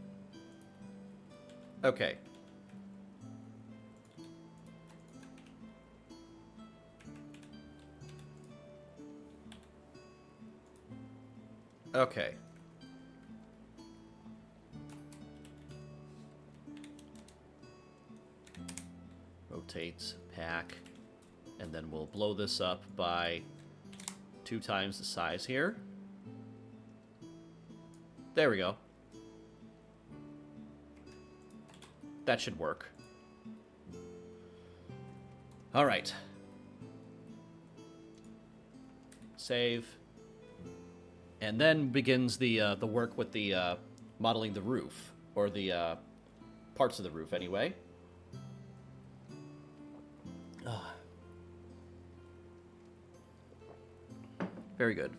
Okay. Okay. Rotate, pack, and then we'll blow this up by 2 times the size here. There we go. That should work. All right. Save. And then begins the work with the modeling the roof, or the parts of the roof anyway. Very good.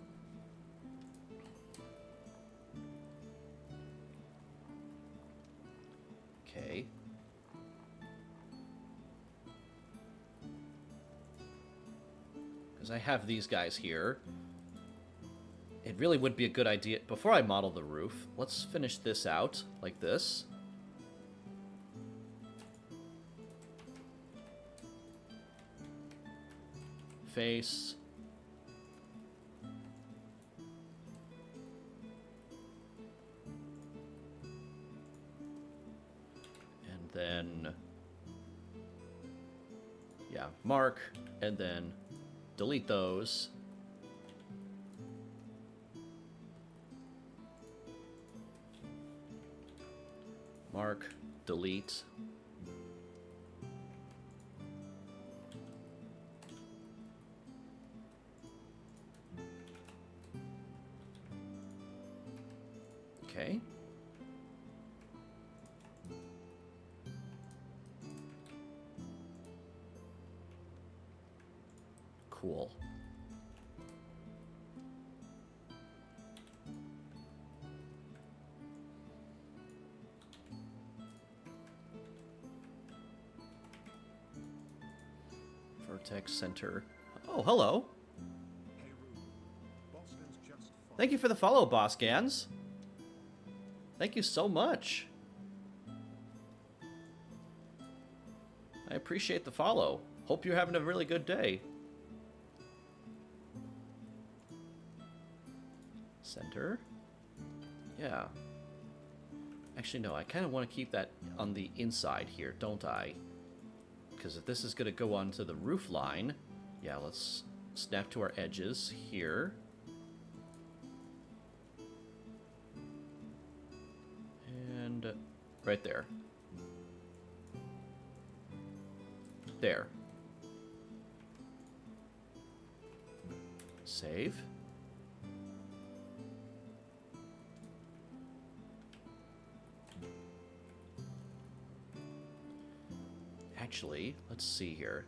Okay. Because I have these guys here. It really would be a good idea, before I model the roof, let's finish this out, like this. Face. And then, yeah, mark, and then delete those. Mark, delete. Okay. Cool. Vertex center. Oh, hello. Hey Rune. Boston's just fine. Thank you for the follow, Boss Gans. Thank you so much. I appreciate the follow. Hope you're having a really good day. Center. Yeah. Actually, no, I kind of want to keep that on the inside here, don't I? Because if this is going to go onto the roof line, yeah, let's snap to our edges here. And right there. There. Save. Actually, let's see here.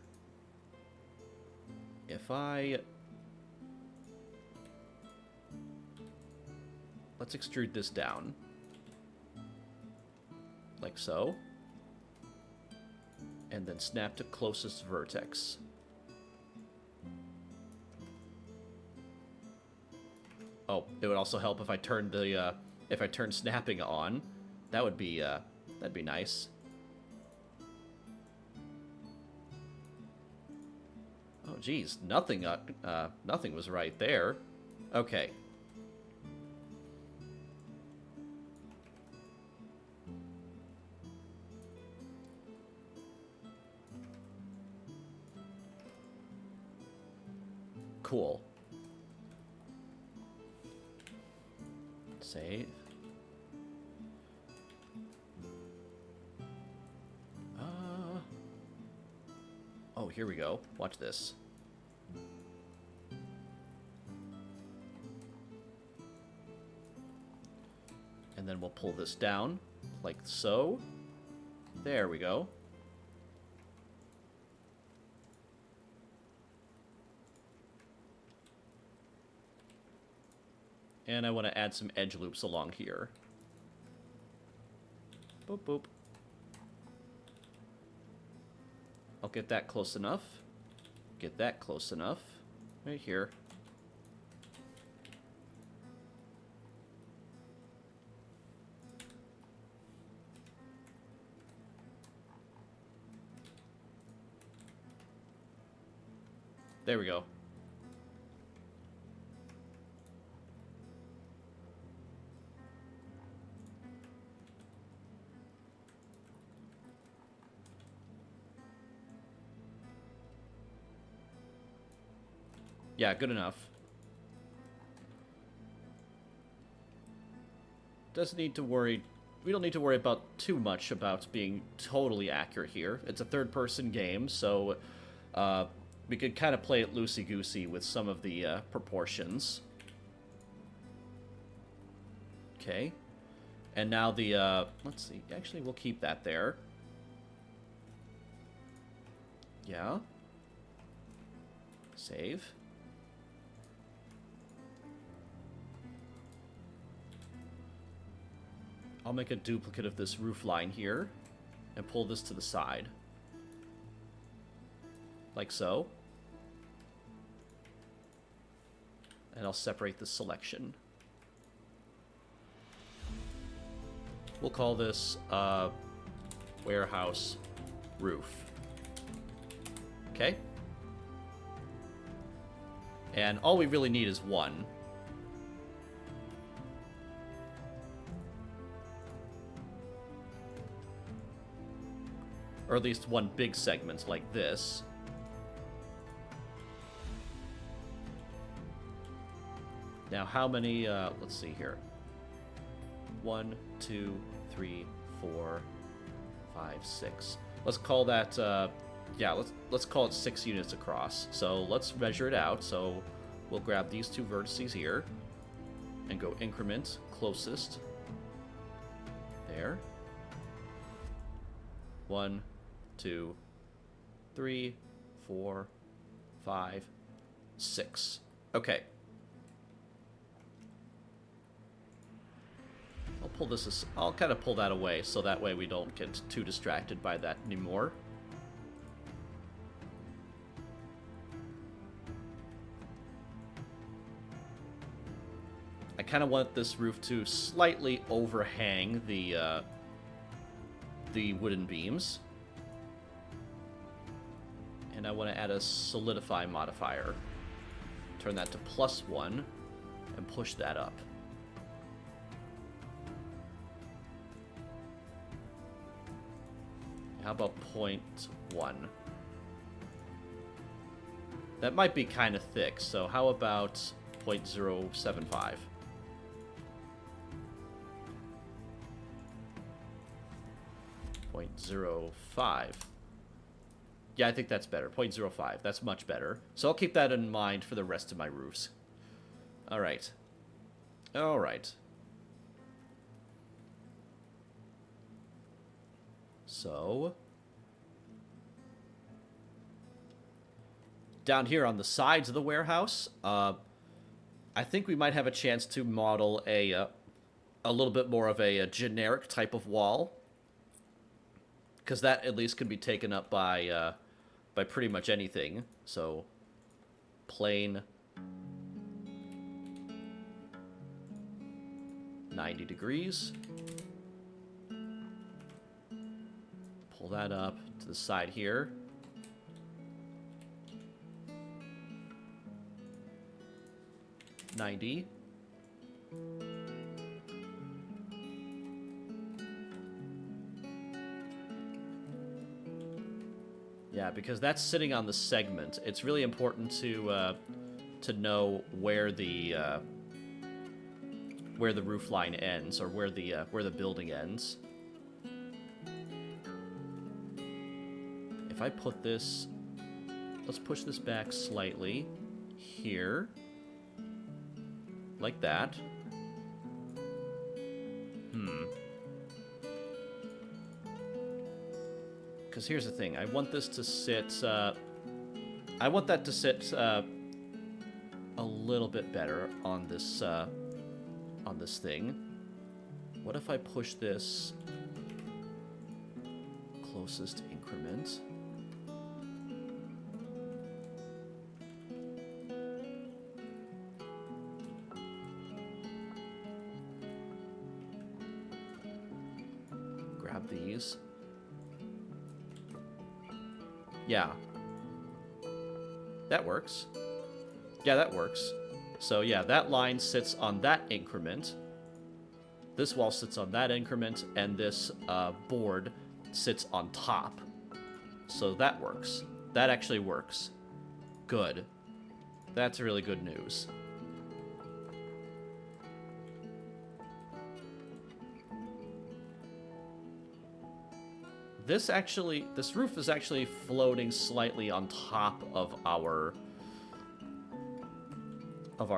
If let's extrude this down. Like so. And then snap to closest vertex. Oh, it would also help if I turned the if I turned snapping on. That would be that'd be nice. Oh geez, nothing was right there. Okay. Cool. Save. Oh, here we go. Watch this. And then we'll pull this down, like so. There we go. And I want to add some edge loops along here. Boop, boop. I'll get that close enough. Get that close enough. Right here. There we go. Yeah, good enough. Doesn't need to worry. We don't need to worry about too much about being totally accurate here. It's a third-person game, so we could kind of play it loosey-goosey with some of the proportions. Okay. And now the, let's see. Actually, we'll keep that there. Yeah. Save. I'll make a duplicate of this roof line here and pull this to the side. Like so. And I'll separate the selection. We'll call this warehouse roof. Okay? And all we really need is one. Or at least one big segment like this. Now, how many, let's see here. 1, 2, 3, 4, 5, 6. Let's call that, yeah, let's call it 6 units across. So let's measure it out. So we'll grab these two vertices here and go increment closest. There. 1, 2, 3, 4, 5, 6. Okay. I'll pull this. I'll kind of pull that away so that way we don't get too distracted by that anymore. I kind of want this roof to slightly overhang the wooden beams. And I want to add a solidify modifier. Turn that to +1 and push that up. How about 0.1? That might be kind of thick, so how about 0.075? .05. Yeah, I think that's better. 0.05. That's much better. So I'll keep that in mind for the rest of my roofs. All right. All right. So down here on the sides of the warehouse, I think we might have a chance to model a little bit more of a generic type of wall, because that at least can be taken up by pretty much anything. So plain 90 degrees. Pull that up to the side here. $90. Yeah, because that's sitting on the segment. It's really important to know where the roof line ends, or where the building ends. If I put this, let's push this back slightly here, like that. Because here's the thing, I want this to sit, I want that to sit a little bit better on this on this thing. What if I push this closest increment? Grab these. Yeah. That works. Yeah, that works. So yeah, that line sits on that increment. This wall sits on that increment, and this board sits on top. So that works. That actually works. Good. That's really good news. This roof is actually floating slightly on top of our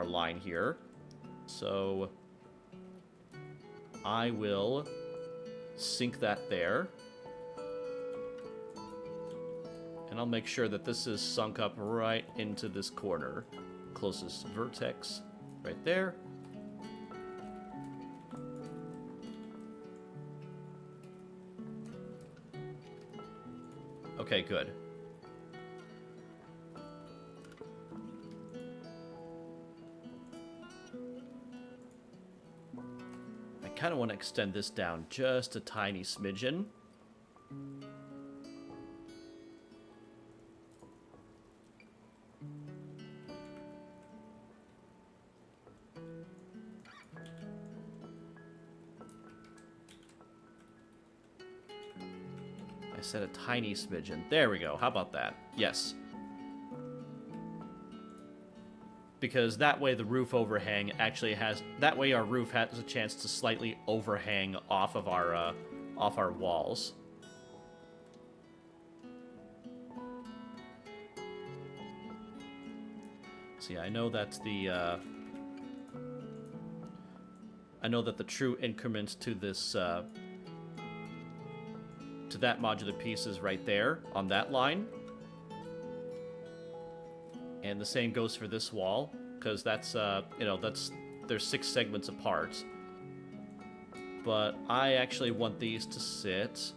line here. So I will sink that there. And I'll make sure that this is sunk up right into this corner. Closest vertex right there. Okay, good. I kind of want to extend this down just a tiny smidgen. I said a tiny smidgen. There we go. How about that? Yes. Because that way the roof overhang actually has... That way our roof has a chance to slightly overhang off of our walls. See, I know that the true increment to this to that modular piece is right there on that line. And the same goes for this wall, because that's, there's 6 segments apart. But I actually want these to sit...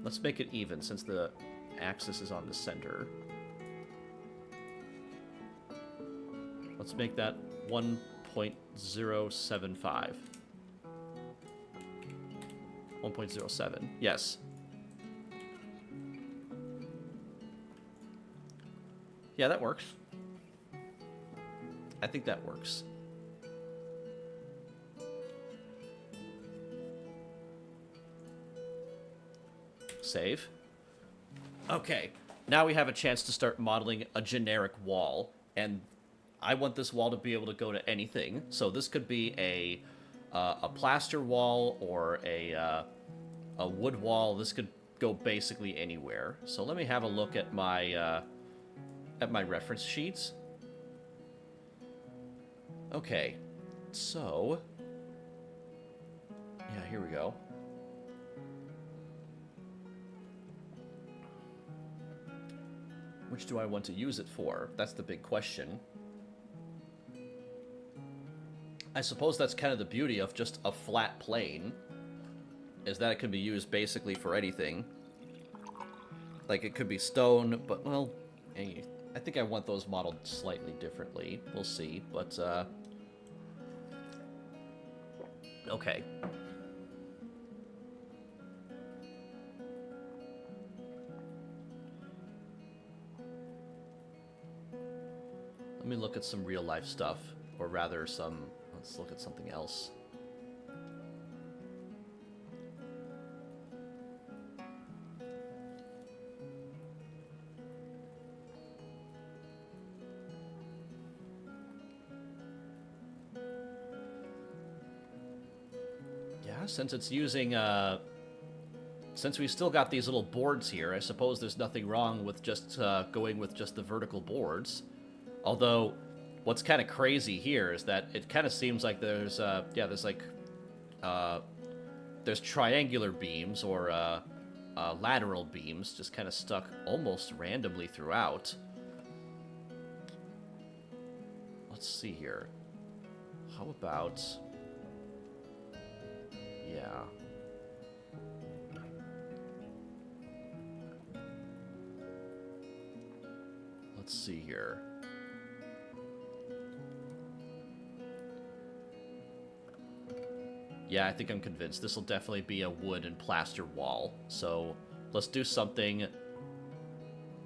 Let's make it even, since the axis is on the center. Let's make that 1.075. 1.07, yes. Yeah, that works. I think that works. Save. Okay, now we have a chance to start modeling a generic wall, and I want this wall to be able to go to anything. So this could be a plaster wall or a wood wall. This could go basically anywhere. So let me have a look at my reference sheets. Okay, so yeah, here we go. Which do I want to use it for? That's the big question. I suppose that's kind of the beauty of just a flat plane, is that it can be used basically for anything. Like, it could be stone, but, well, I think I want those modeled slightly differently. We'll see, but, okay. Let me look at some real-life stuff, or rather some... Let's look at something else. Yeah, since it's using, since we still got these little boards here, I suppose there's nothing wrong with just going with just the vertical boards. Although, what's kind of crazy here is that it kind of seems like there's, there's triangular beams or lateral beams just kind of stuck almost randomly throughout. Let's see here. How about Let's see here. Yeah, I think I'm convinced. This will definitely be a wood and plaster wall. So let's do something.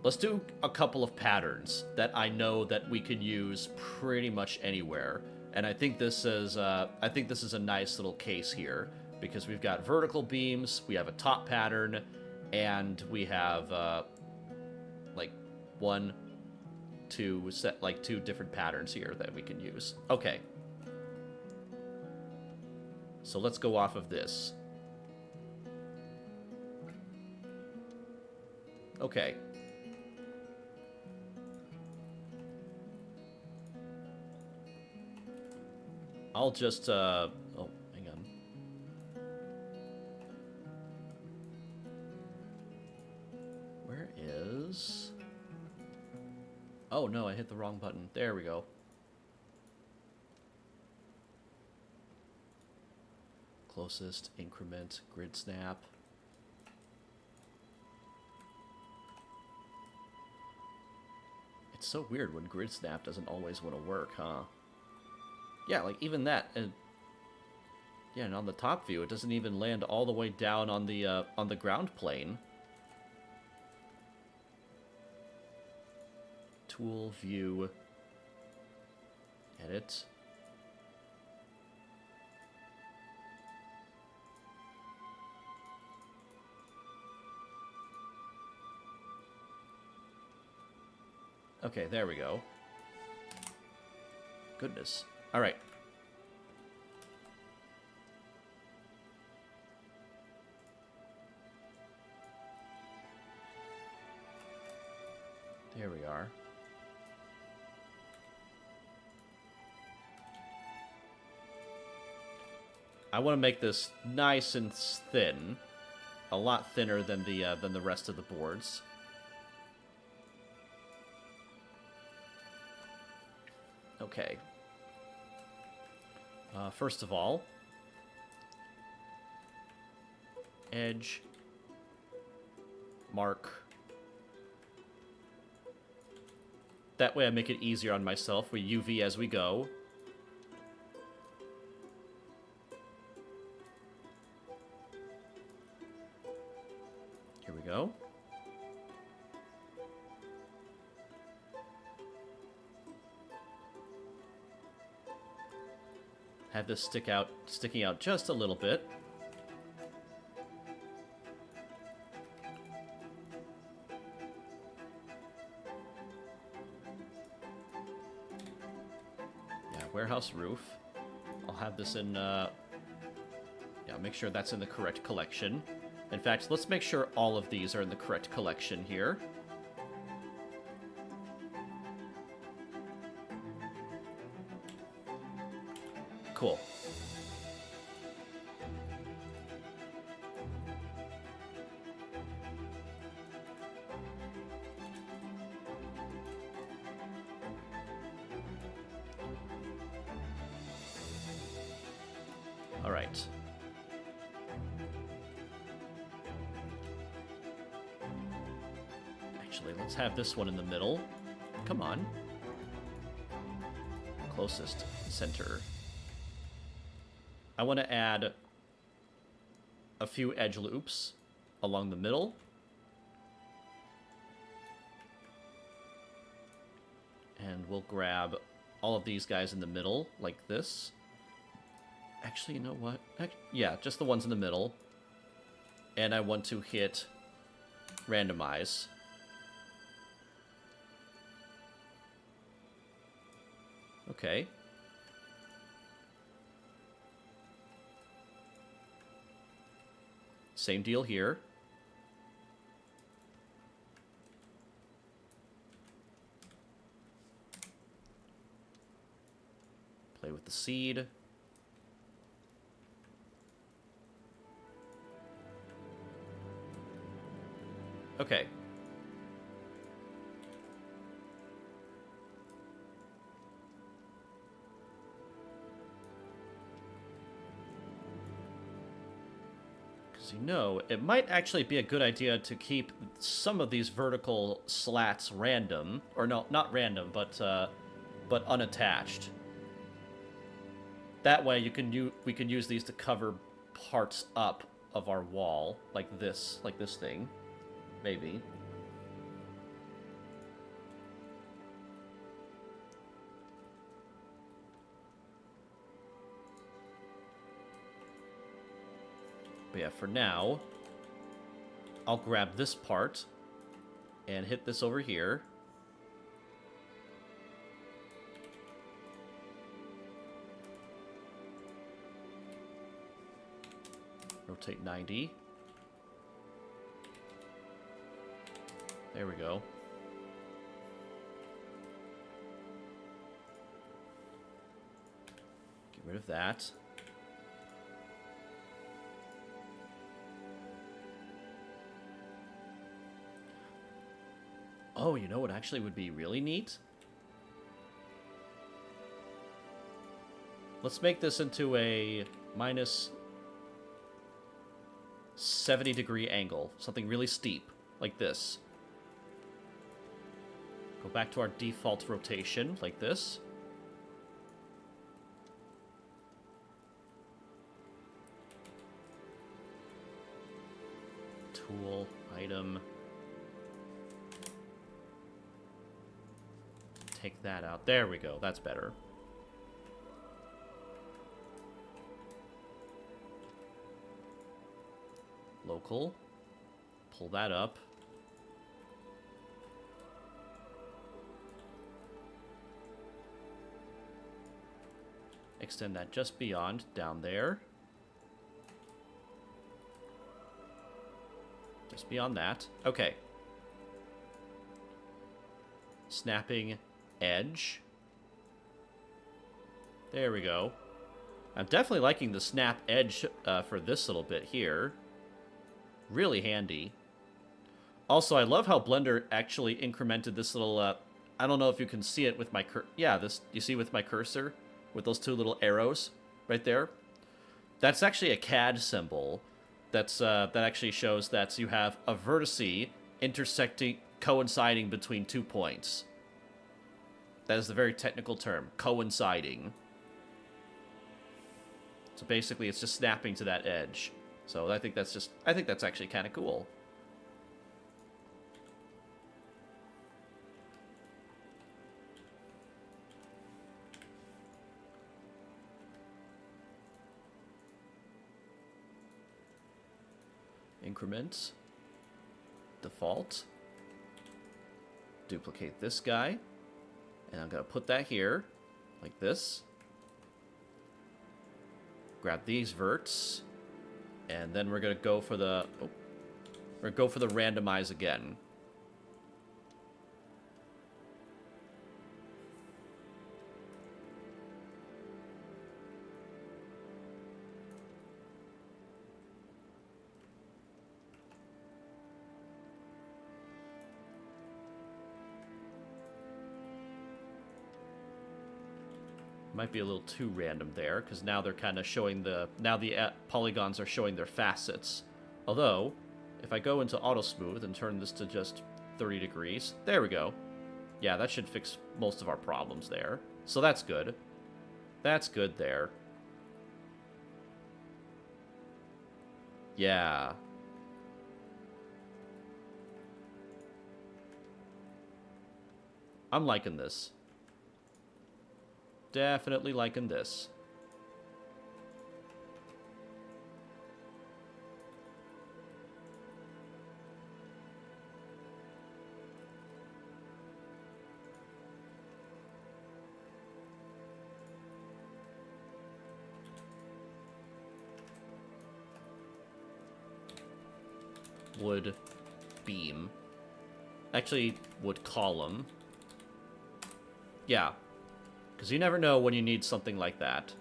Let's do a couple of patterns that I know that we can use pretty much anywhere. And I think this is a nice little case here because we've got vertical beams, we have a top pattern, and we have like two different patterns here that we can use. Okay. So let's go off of this. Okay. I'll just, oh, hang on. Where is... Oh, no, I hit the wrong button. There we go. Closest, increment, grid snap. It's so weird when grid snap doesn't always want to work, huh? Yeah, like even that. Yeah, and on the top view, it doesn't even land all the way down on the ground plane. Tool, view, edit. Okay, there we go. Goodness. All right. There we are. I want to make this nice and thin, a lot thinner than the rest of the boards. Okay. First of all, edge, mark. That way I make it easier on myself. We UV as we go. Here we go. Have this sticking out just a little bit. Yeah, warehouse roof. I'll have this in, yeah, make sure that's in the correct collection. In fact, let's make sure all of these are in the correct collection here. Cool. All right. Actually, let's have this one in the middle. Come on. Closest center. I want to add a few edge loops along the middle. And we'll grab all of these guys in the middle, like this. Actually, you know what? Yeah, just the ones in the middle. And I want to hit randomize. Okay. Same deal here. Play with the seed. Okay. As you know, it might actually be a good idea to keep some of these vertical slats random, or no, not random, but unattached. That way, we can use these to cover parts up of our wall, like this thing, maybe. But yeah, for now, I'll grab this part and hit this over here. Rotate 90. There we go. Get rid of that. Oh, you know what actually would be really neat? Let's make this into a minus 70-degree angle. Something really steep, like this. Go back to our default rotation, like this. Tool, item. Take that out. There we go. That's better. Local. Pull that up. Extend that just beyond, down there. Just beyond that. Okay. Snapping edge. There we go. I'm definitely liking the snap edge for this little bit here. Really handy. Also, I love how Blender actually incremented this little, I don't know if you can see it with my you see with my cursor? With those two little arrows right there? That's actually a CAD symbol. That actually shows that you have a vertice coinciding between 2 points. That is the very technical term, coinciding. So basically, it's just snapping to that edge. So I think that's actually kind of cool. Increment. Default. Duplicate this guy. And I'm going to put that here, like this. Grab these verts. And then we're going to go for the... Oh, we're going to go for the randomize again. Might be a little too random there, because now they're kind of showing the... Now the polygons are showing their facets. Although, if I go into Auto Smooth and turn this to just 30 degrees... There we go. Yeah, that should fix most of our problems there. So that's good. That's good there. Yeah. I'm liking this. Definitely liking this. Wood beam. Actually, wood column. Yeah. Because you never know when you need something like that.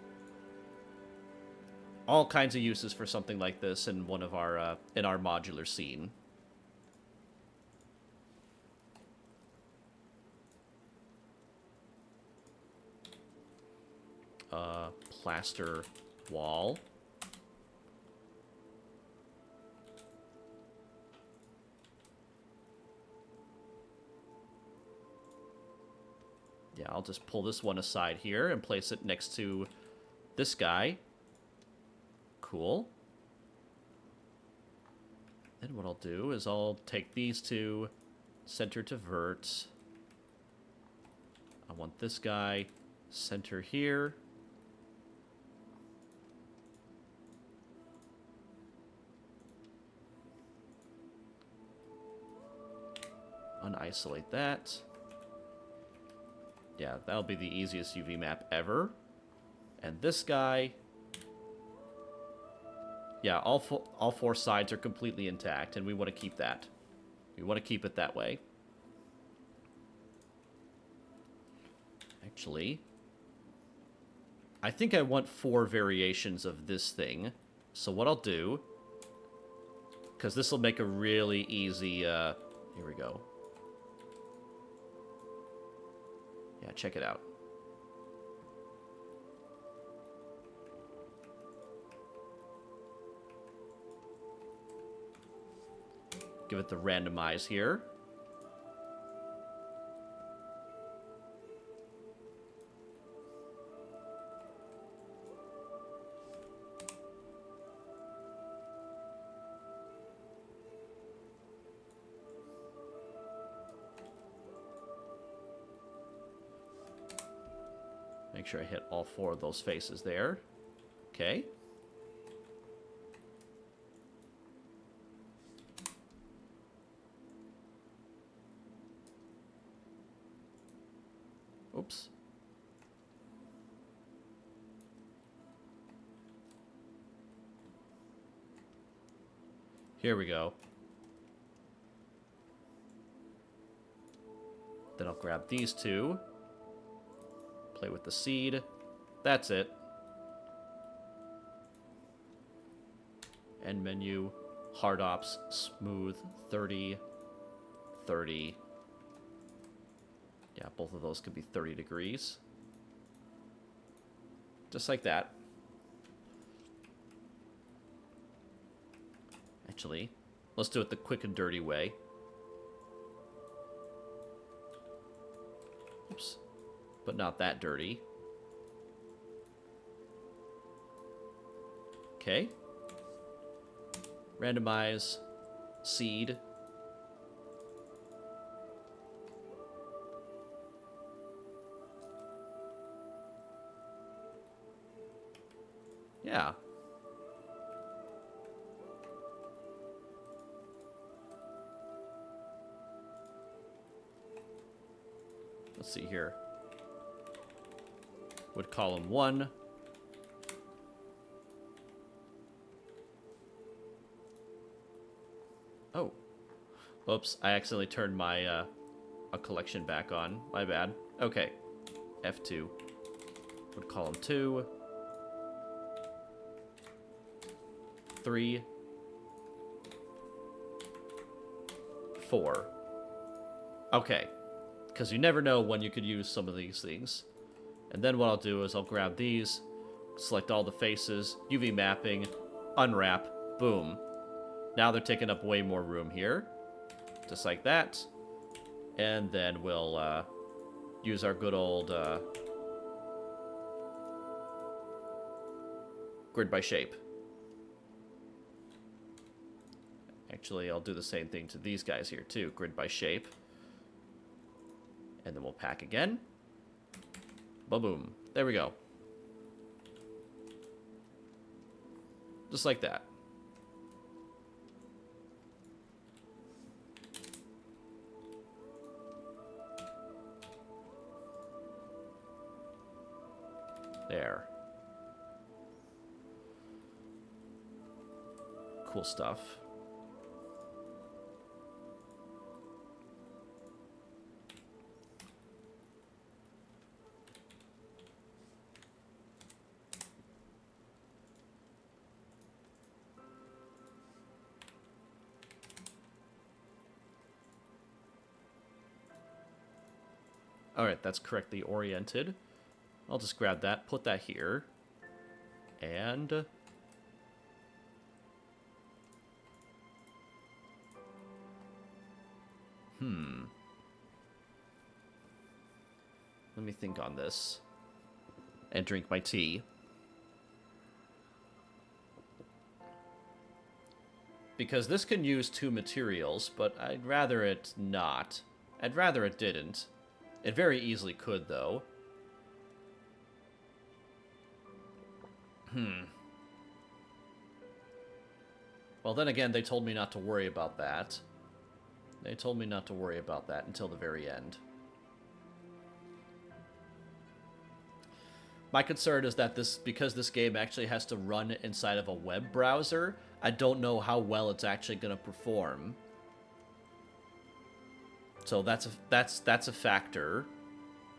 All kinds of uses for something like this in one of our in our modular scene. Plaster wall. Yeah, I'll just pull this one aside here and place it next to this guy. Cool. Then what I'll do is I'll take these two, center to vert. I want this guy center here. Unisolate that. Yeah, that'll be the easiest UV map ever. And this guy... Yeah, all four sides are completely intact, and we want to keep that. We want to keep it that way. Actually, I think I want 4 variations of this thing. So what I'll do, because this will make a really easy... here we go. Yeah, check it out. Give it the randomize here. Make sure I hit all 4 of those faces there. Okay. Oops. Here we go. Then I'll grab these two. Play with the seed. That's it. End menu. Hard ops. Smooth. 30. 30. Yeah, both of those could be 30 degrees. Just like that. Actually, let's do it the quick and dirty way. Oops. But not that dirty. Okay. Randomize. Seed. Yeah. Let's see here. Would column 1. Oh. Oops, I accidentally turned my a collection back on. My bad. Okay. F2. Would column 2. 3. 4. Okay. Because you never know when you could use some of these things. And then what I'll do is I'll grab these, select all the faces, UV mapping, unwrap, boom. Now they're taking up way more room here. Just like that. And then we'll use our good old grid by shape. Actually, I'll do the same thing to these guys here too, grid by shape. And then we'll pack again. Boom. There we go. Just like that. There. Cool stuff. Alright, that's correctly oriented. I'll just grab that, put that here, and... Let Let me think on this. And drink my tea. Because this can use 2 materials, but I'd rather it not. I'd rather it didn't. It very easily could, though. Well, then again, they told me not to worry about that. They told me not to worry about that until the very end. My concern is that because this game actually has to run inside of a web browser, I don't know how well it's actually going to perform. So that's a factor.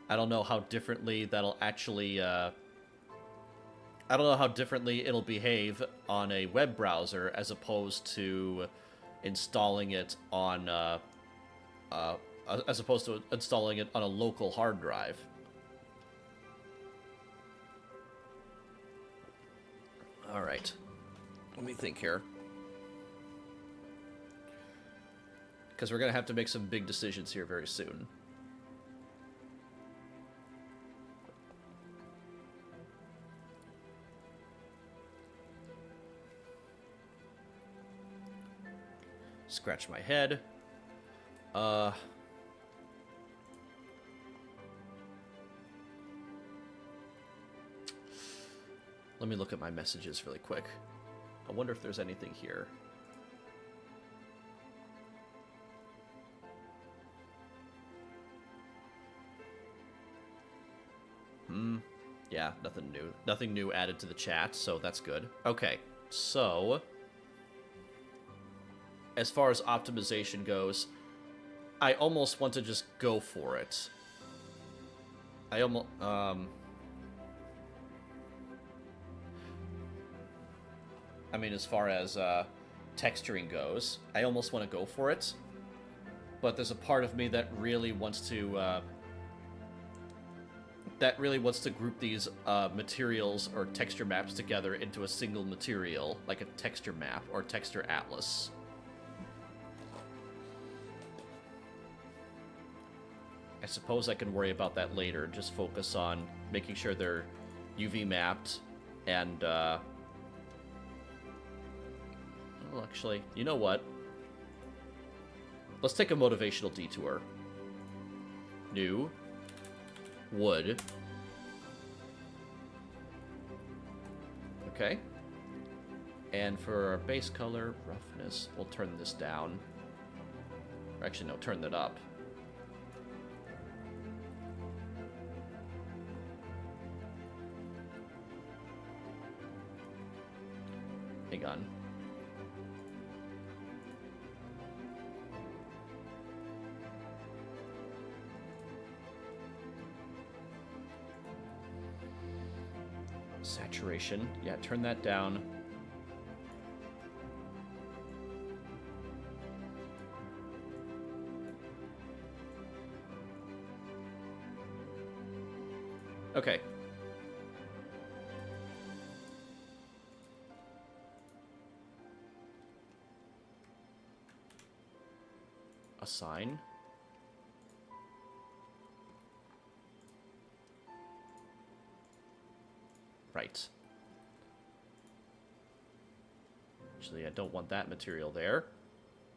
I don't know how differently that'll actually I don't know how differently it'll behave on a web browser as opposed to installing it on as opposed to installing it on a local hard drive. All right. Let me think here. Because we're going to have to make some big decisions here very soon. Scratch my head. Let me look at my messages really quick. I wonder if there's anything here. Yeah, nothing new. Nothing new added to the chat, so that's good. Okay, so as far as optimization goes, I almost want to just go for it. I almost I mean, as far as texturing goes, I almost want to go for it. But there's a part of me that really wants to group these materials or texture maps together into a single material, like a texture map or texture atlas. I suppose I can worry about that later and just focus on making sure they're UV mapped and well, actually, you know what? Let's take a motivational detour. New. Wood. Okay. And for our base color, roughness, we'll turn this down. Or actually, no, turn that up. Hang on. Saturation. Yeah, turn that down. Okay. Assign. Right. Actually, I don't want that material there.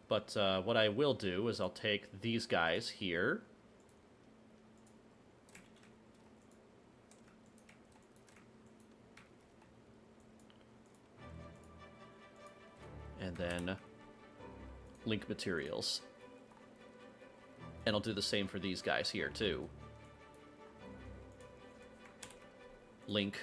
But what I will do is I'll take these guys here. And then link materials. And I'll do the same for these guys here, too. Link.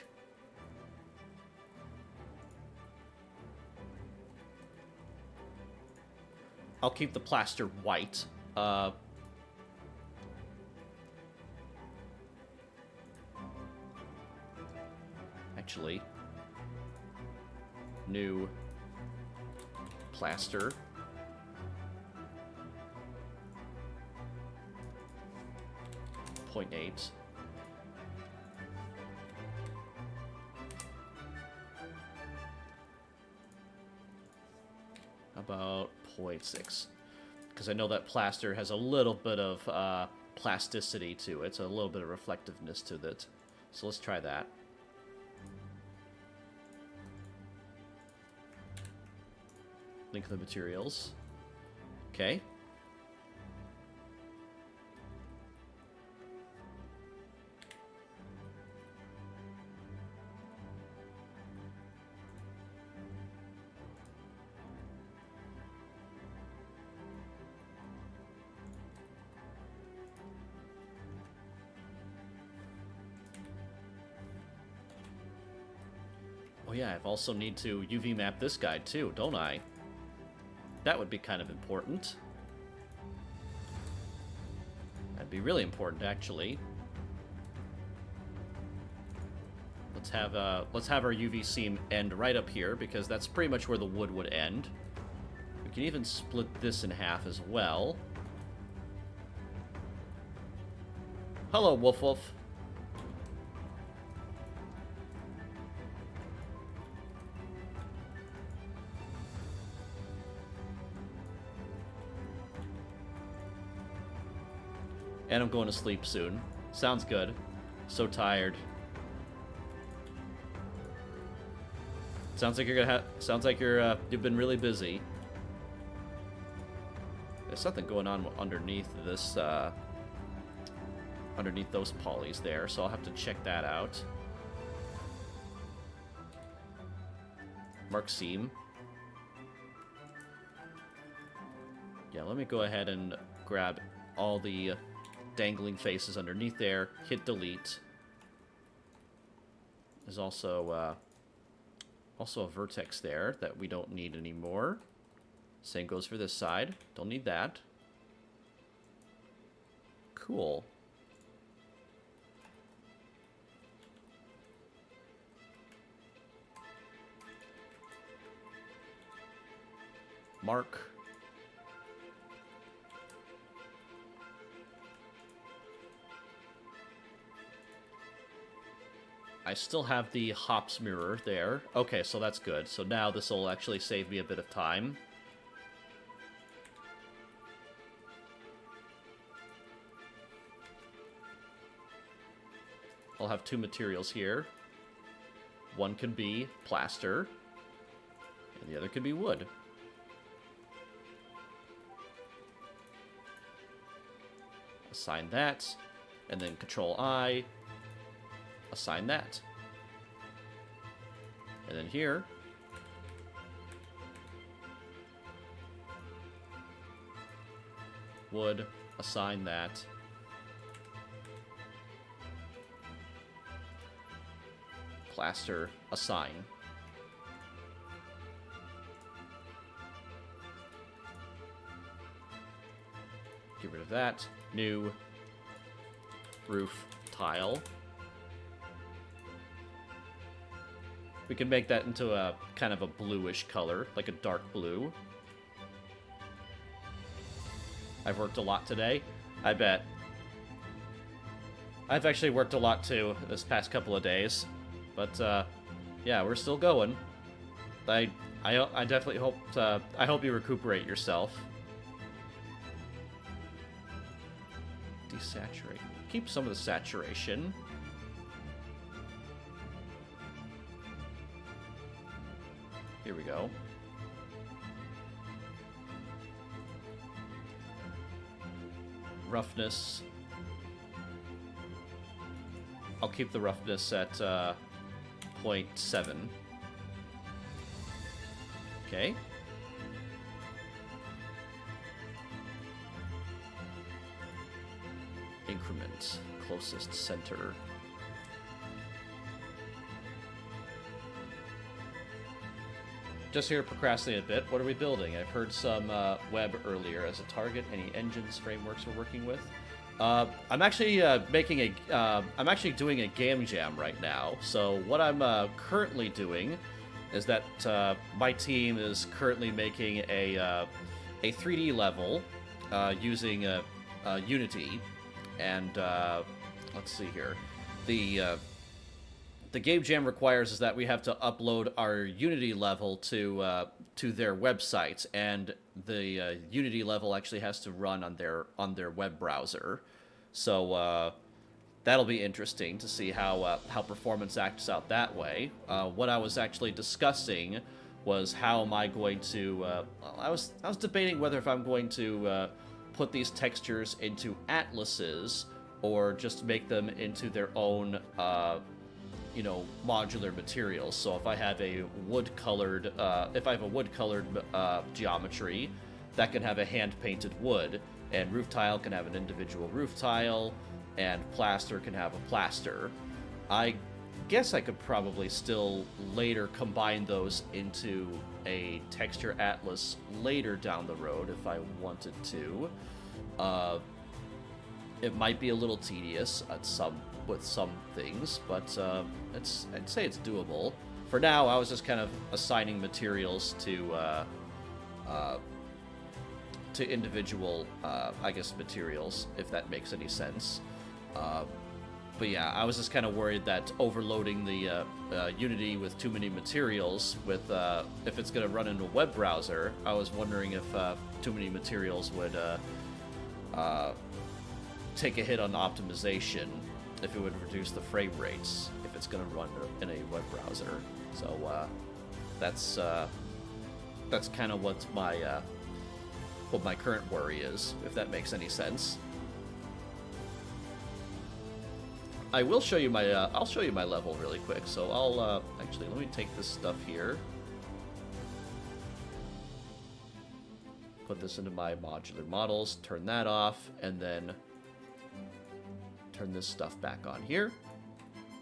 I'll keep the plaster white. Actually, new plaster. .8. About 0.6. Because I know that plaster has a little bit of plasticity to it, so a little bit of reflectiveness to it. So let's try that. Link the materials. Okay. Oh yeah, I also need to UV map this guy too, don't I? That would be kind of important. That'd be really important, actually. Let's have our UV seam end right up here, because that's pretty much where the wood would end. We can even split this in half as well. Hello, Wolf Wolf. And I'm going to sleep soon. Sounds good. So tired. Sounds like you're gonna have. Sounds like you've been really busy. There's something going on underneath this. Underneath those polys there, so I'll have to check that out. Mark seam. Yeah, let me go ahead and grab all the dangling faces underneath there, hit delete. There's also a vertex there that we don't need anymore. Same goes for this side. Don't need that. Cool. Mark. I still have the hops mirror there. Okay, so that's good. So now this will actually save me a bit of time. I'll have two materials here. One can be plaster, and the other can be wood. Assign that, and then Control-I. Assign that. And then here, wood, assign that. Plaster, assign. Get rid of that. New roof tile. We can make that into a kind of a bluish color, like a dark blue. I've worked a lot today, I bet. I've actually worked a lot too this past couple of days, but yeah, we're still going. I definitely hope I hope you recuperate yourself. Desaturate. Keep some of the saturation. Here we go. Roughness. I'll keep the roughness at 0.7. Okay. Increment. Closest center. Just here to procrastinate a bit. What are we building? I've heard some web earlier as a target. Any engines, frameworks we're working with? I'm actually I'm actually doing a game jam right now. So what I'm currently doing is that my team is currently making a 3D level using Unity, and let's see here. The game jam requires is that we have to upload our Unity level to their website, and the Unity level actually has to run on their web browser. So that'll be interesting to see how performance acts out that way. What I was actually discussing was how am I going to. Well, I was debating whether if I'm going to put these textures into atlases or just make them into their own modular materials. So if I have a wood-colored geometry, that can have a hand-painted wood, and roof tile can have an individual roof tile, and plaster can have a plaster. I guess I could probably still later combine those into a texture atlas later down the road if I wanted to. It might be a little tedious with some things, but I'd say it's doable. For now, I was just kind of assigning materials to individual, materials, if that makes any sense. But yeah, I was just kind of worried that overloading the Unity with too many materials, if it's going to run into a web browser, I was wondering if too many materials would take a hit on optimization, if it would reduce the frame rates if it's going to run in a web browser. So that's kind of what my current worry is, if that makes any sense. I will show you my I'll show you my level really quick. So I'll actually, let me take this stuff here, put this into my modular models, turn that off, and then turn this stuff back on here.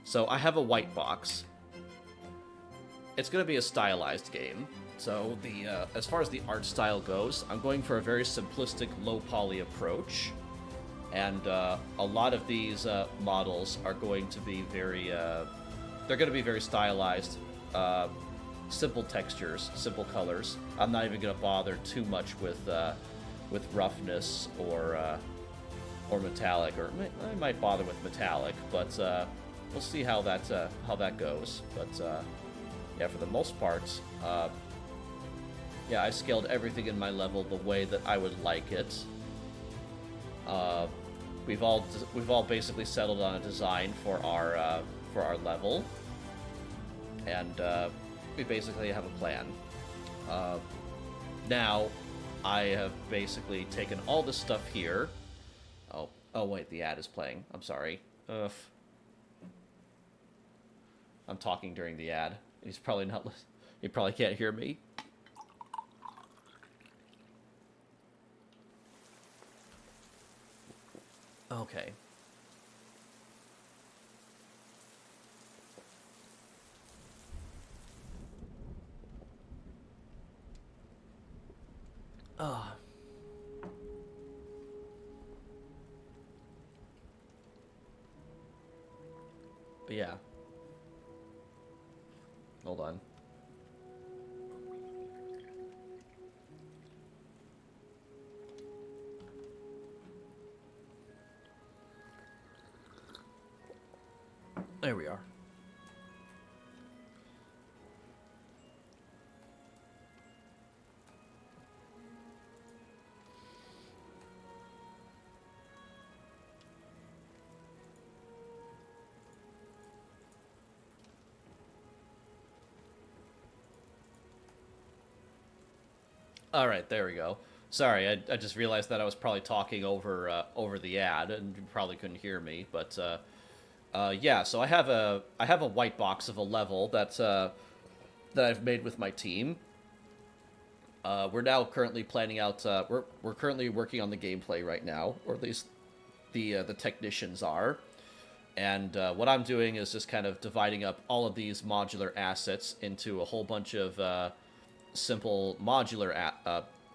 So I have a white box. It's going to be a stylized game. So as far as the art style goes, I'm going for a very simplistic low poly approach. And a lot of these models are going to be they're going to be very stylized, simple textures, simple colors. I'm not even going to bother too much with roughness or metallic, or I might bother with metallic, but we'll see how that goes. But yeah, for the most part, yeah, I scaled everything in my level the way that I would like it. We've all basically settled on a design for our level, and we basically have a plan. Now, I have basically taken all this stuff here. Oh wait, the ad is playing. I'm sorry. I'm talking during the ad. He's probably not listening. He probably can't hear me. Okay. Ah. But yeah. Hold on. There we are. All right, there we go. Sorry, I just realized that I was probably talking over the ad, and you probably couldn't hear me. But yeah, so I have a white box of a level that I've made with my team. We're now currently planning out. We're currently working on the gameplay right now, or at least the technicians are. And what I'm doing is just kind of dividing up all of these modular assets into a whole bunch of simple modular.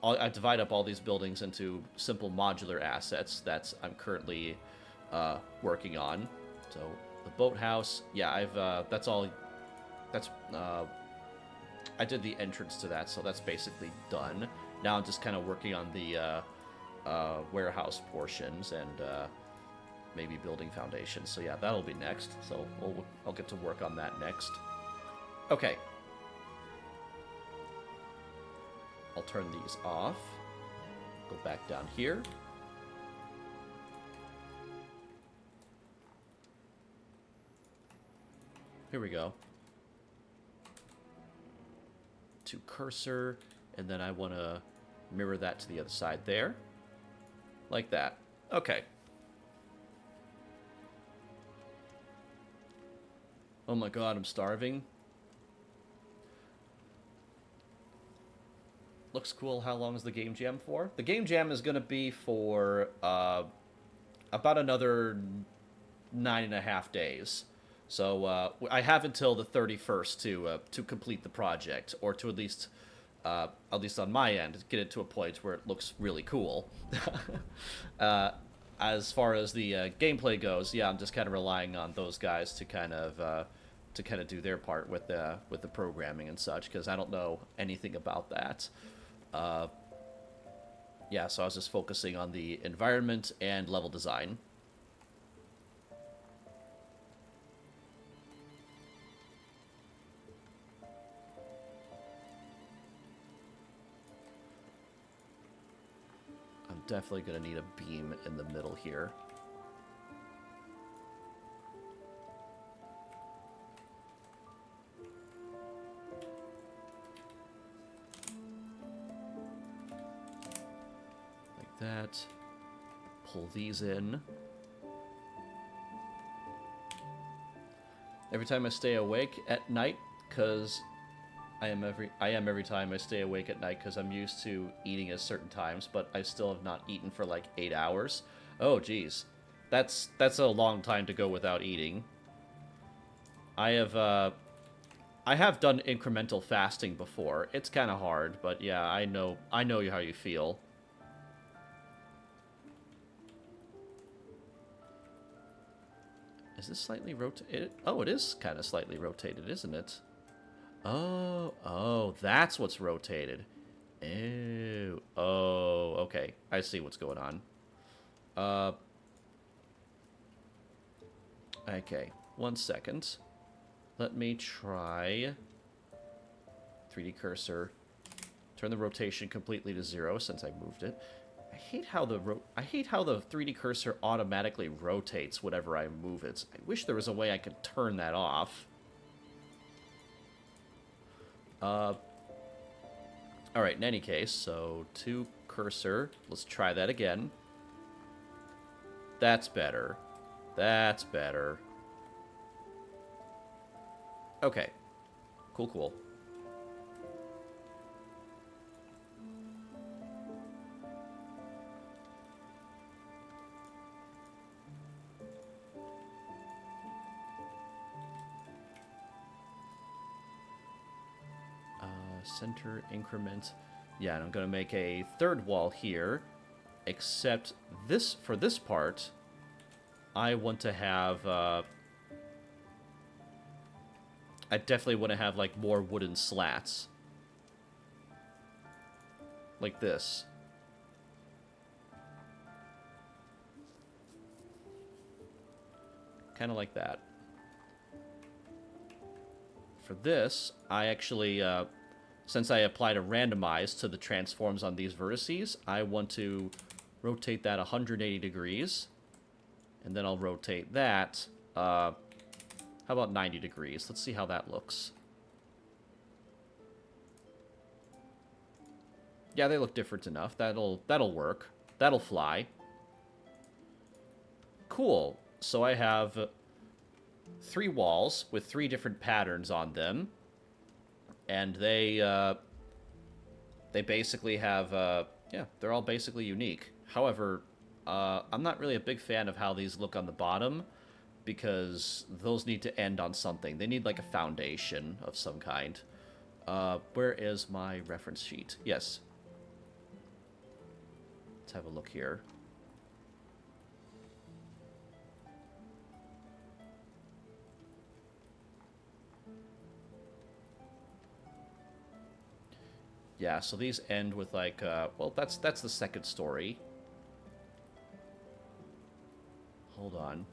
I divide up all these buildings into simple modular assets that I'm currently working on. So the boathouse, yeah, that's all. That's I did the entrance to that, so that's basically done. Now I'm just kind of working on the warehouse portions and maybe building foundations. So yeah, that'll be next. So I'll get to work on that next. Okay. I'll turn these off. Go back down here. here we go. To cursor, and then I want to mirror that to the other side there. Like that. Okay. Oh my god, I'm starving. Looks cool. How long is the game jam for? The game jam is going to be for about another 9.5 days. So I have until the 31st to complete the project, or to at least on my end, get it to a point where it looks really cool. As far as the gameplay goes, yeah, I'm just kind of relying on those guys to kind of do their part with the programming and such, because I don't know anything about that. Yeah, so I was just focusing on the environment and level design. I'm definitely going to need a beam in the middle here. That. Pull these in. Every time I stay awake at night, because I am every time I stay awake at night, because I'm used to eating at certain times, but I still have not eaten for like 8 hours. Oh, geez. That's a long time to go without eating. I have done incremental fasting before. It's kind of hard, but yeah, I know how you feel. Is this slightly rotated? Oh, it is kind of slightly rotated, isn't it? Oh, that's what's rotated. Ew. Oh, okay. I see what's going on. Okay, 1 second. Let me try 3D cursor. Turn the rotation completely to 0 since I moved it. I hate how the 3D cursor automatically rotates whenever I move it. I wish there was a way I could turn that off. Alright, in any case, so 2 cursor. Let's try that again. That's better. That's better. Okay. Cool. Center increment. Yeah, and I'm going to make a third wall here, except this, for this part, I want to have, I definitely want to have, like, more wooden slats. Like this. Kind of like that. For this, I actually, since I applied a randomize to the transforms on these vertices, I want to rotate that 180 degrees. And then I'll rotate that, how about 90 degrees? Let's see how that looks. Yeah, they look different enough. That'll work. That'll fly. Cool. So I have 3 walls with 3 different patterns on them. And they basically have, yeah, they're all basically unique. However, I'm not really a big fan of how these look on the bottom, because those need to end on something. They need, like, a foundation of some kind. Where is my reference sheet? Yes. Let's have a look here. Yeah, so these end with, like, well, that's the second story. Hold on.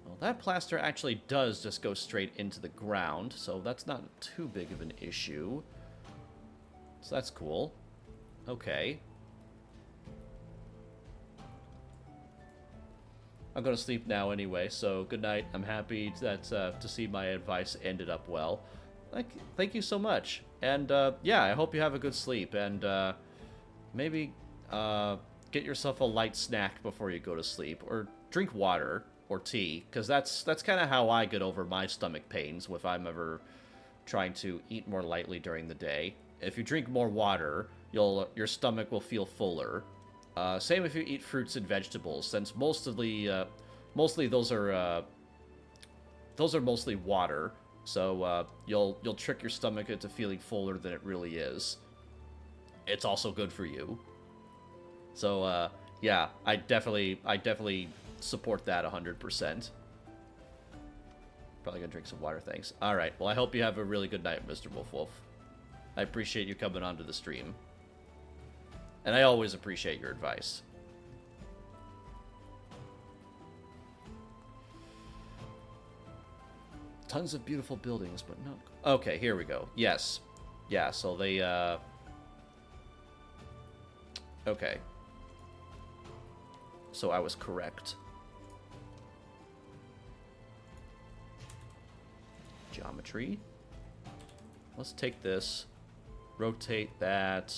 Well, that plaster actually does just go straight into the ground, so that's not too big of an issue. So that's cool. Okay. I'm going to sleep now anyway, so good night. I'm happy that to see my advice ended up well. Thank you so much. And yeah, I hope you have a good sleep. And maybe get yourself a light snack before you go to sleep. Or drink water or tea, because that's kind of how I get over my stomach pains if I'm ever trying to eat more lightly during the day. If you drink more water, your stomach will feel fuller. Same if you eat fruits and vegetables, since mostly those are mostly water. So you'll trick your stomach into feeling fuller than it really is. It's also good for you. So yeah, I definitely support that 100%. Probably gonna drink some water, thanks. All right, well I hope you have a really good night, Mr. Wolf Wolf. I appreciate you coming onto the stream. And I always appreciate your advice. Tons of beautiful buildings, but no... Okay, here we go. Yes. Yeah, so they, Okay. So I was correct. Geometry. Let's take this. Rotate that...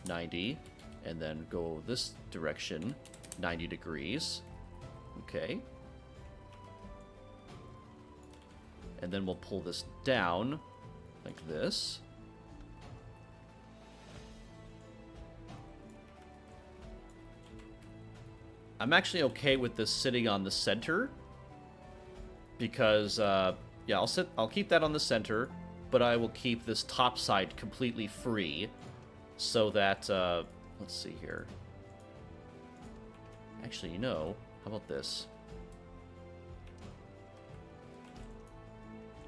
90, and then go this direction 90 degrees. Okay. And then we'll pull this down like this. I'm actually okay with this sitting on the center because yeah, I'll keep that on the center, but I will keep this top side completely free. So that, let's see here. Actually, how about this?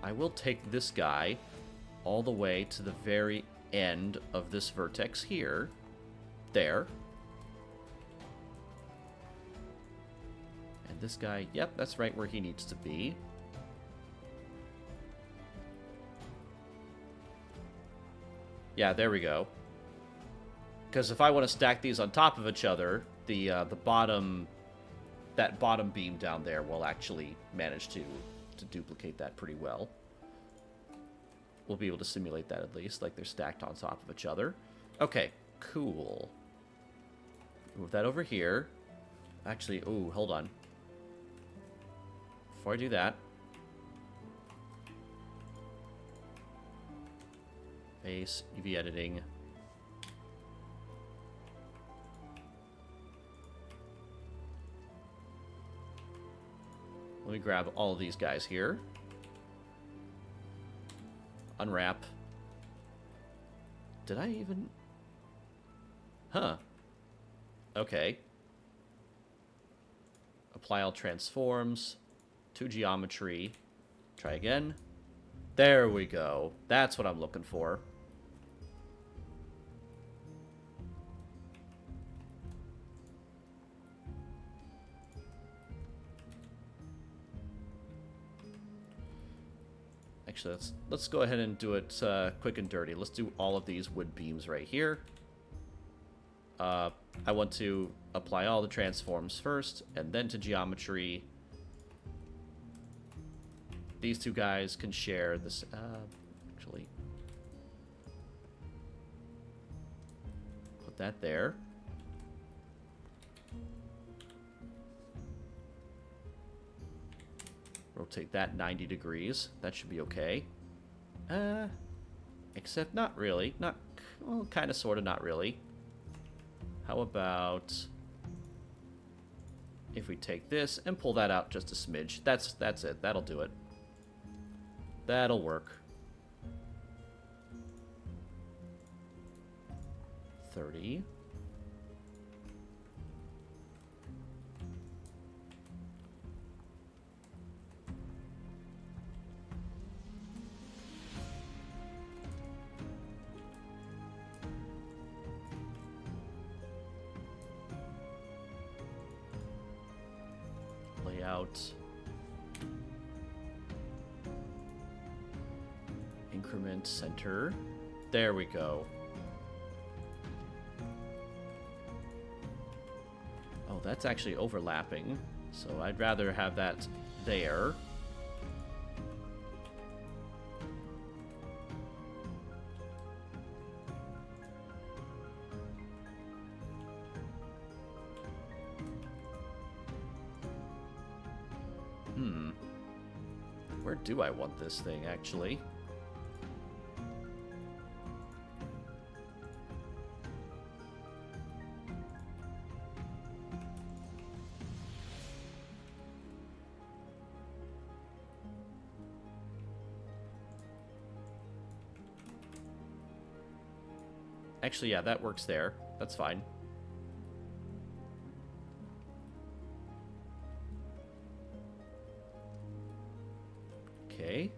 I will take this guy all the way to the very end of this vertex here. There. And this guy, yep, that's right where he needs to be. Yeah, there we go. Because if I want to stack these on top of each other, that bottom beam down there will actually manage to duplicate that pretty well. We'll be able to simulate that at least, like they're stacked on top of each other. Okay, cool. Move that over here. Actually, ooh, hold on. Before I do that, face, UV editing. Let me grab all of these guys here. Unwrap. Did I even... Huh. Okay. Apply all transforms. To geometry. Try again. There we go. That's what I'm looking for. Actually, let's go ahead and do it quick and dirty. Let's do all of these wood beams right here. I want to apply all the transforms first, and then to geometry. These two guys can share this. Actually, put that there. Rotate that 90 degrees. That should be okay. Except not really. Not, well, kind of, sort of, not really. How about if we take this and pull that out just a smidge? That's it. That'll do it. That'll work. 30. Layout. Increment center. There we go. Oh, that's actually overlapping. So I'd rather have that there. Where do I want this thing, actually? Actually, yeah, that works there. That's fine. Okay.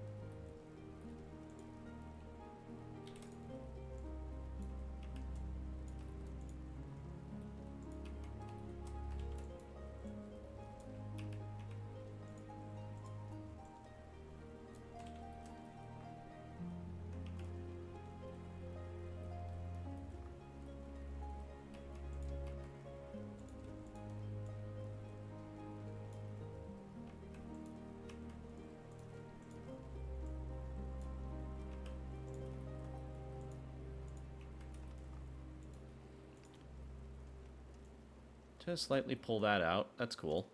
Just slightly pull that out. That's cool.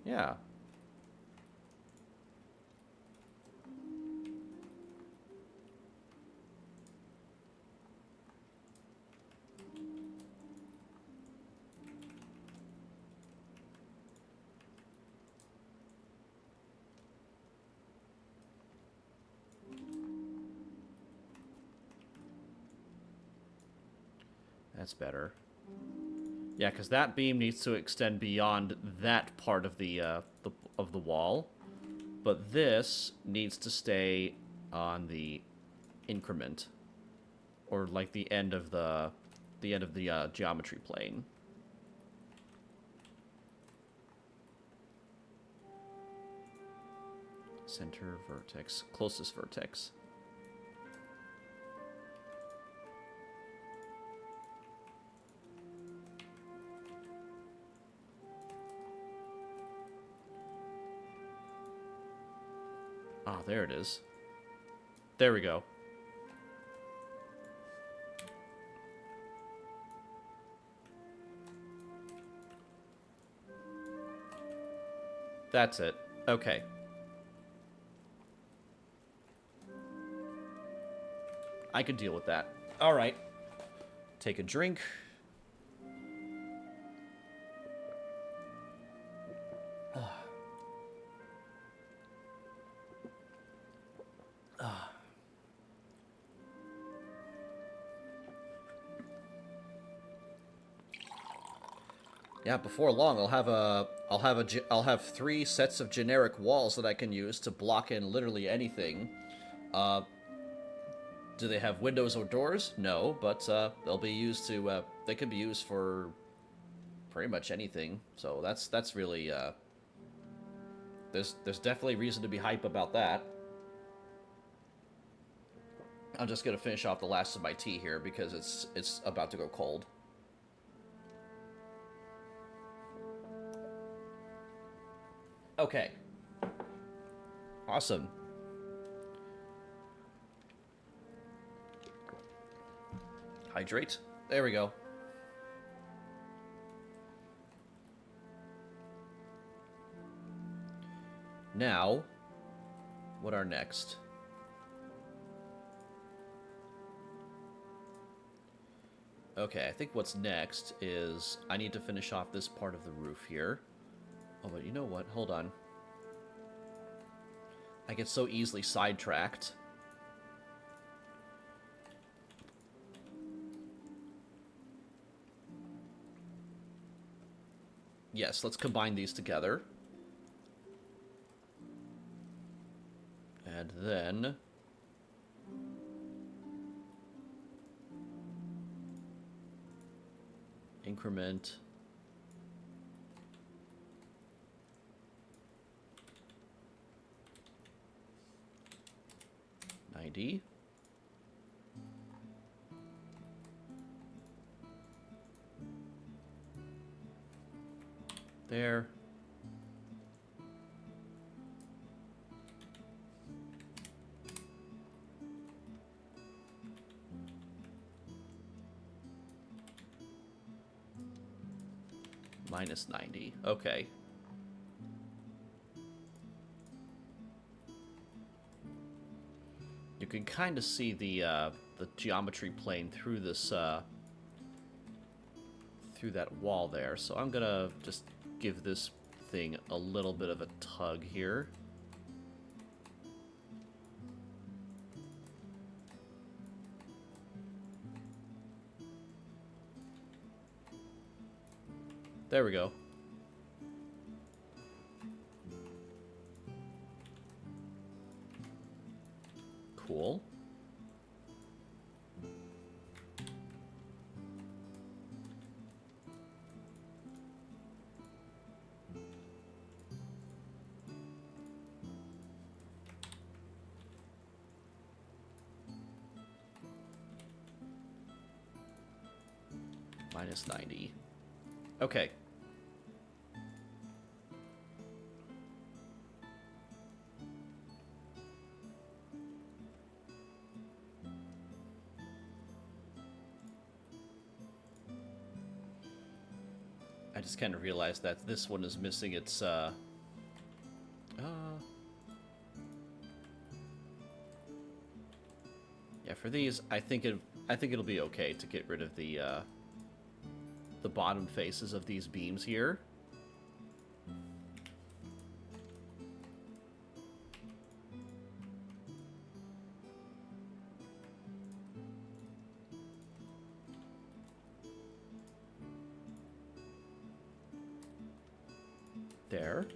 Yeah. That's better. Yeah, because that beam needs to extend beyond that part of the wall, but this needs to stay on the increment, or like the end of the geometry plane. Center vertex, closest vertex. Ah, there it is. There we go. That's it. Okay. I could deal with that. All right. Take a drink. Yeah, before long, I'll have 3 sets of generic walls that I can use to block in literally anything. Do they have windows or doors? No, but they'll be used to. They can be used for pretty much anything. So that's really. There's definitely reason to be hype about that. I'm just gonna finish off the last of my tea here because it's about to go cold. Okay. Awesome. Hydrate. There we go. Now, what are next? Okay, I think what's next is I need to finish off this part of the roof here. Oh, but you know what? Hold on. I get so easily sidetracked. Yes, let's combine these together. And then... increment... 90. there. Minus 90. Okay. You can kind of see the geometry plane through this through that wall there. So I'm gonna just give this thing a little bit of a tug here. There we go. Cool. Minus 90. Okay. I just kind of realized that this one is missing its, yeah, for these, I think it'll be okay to get rid of the bottom faces of these beams here. There.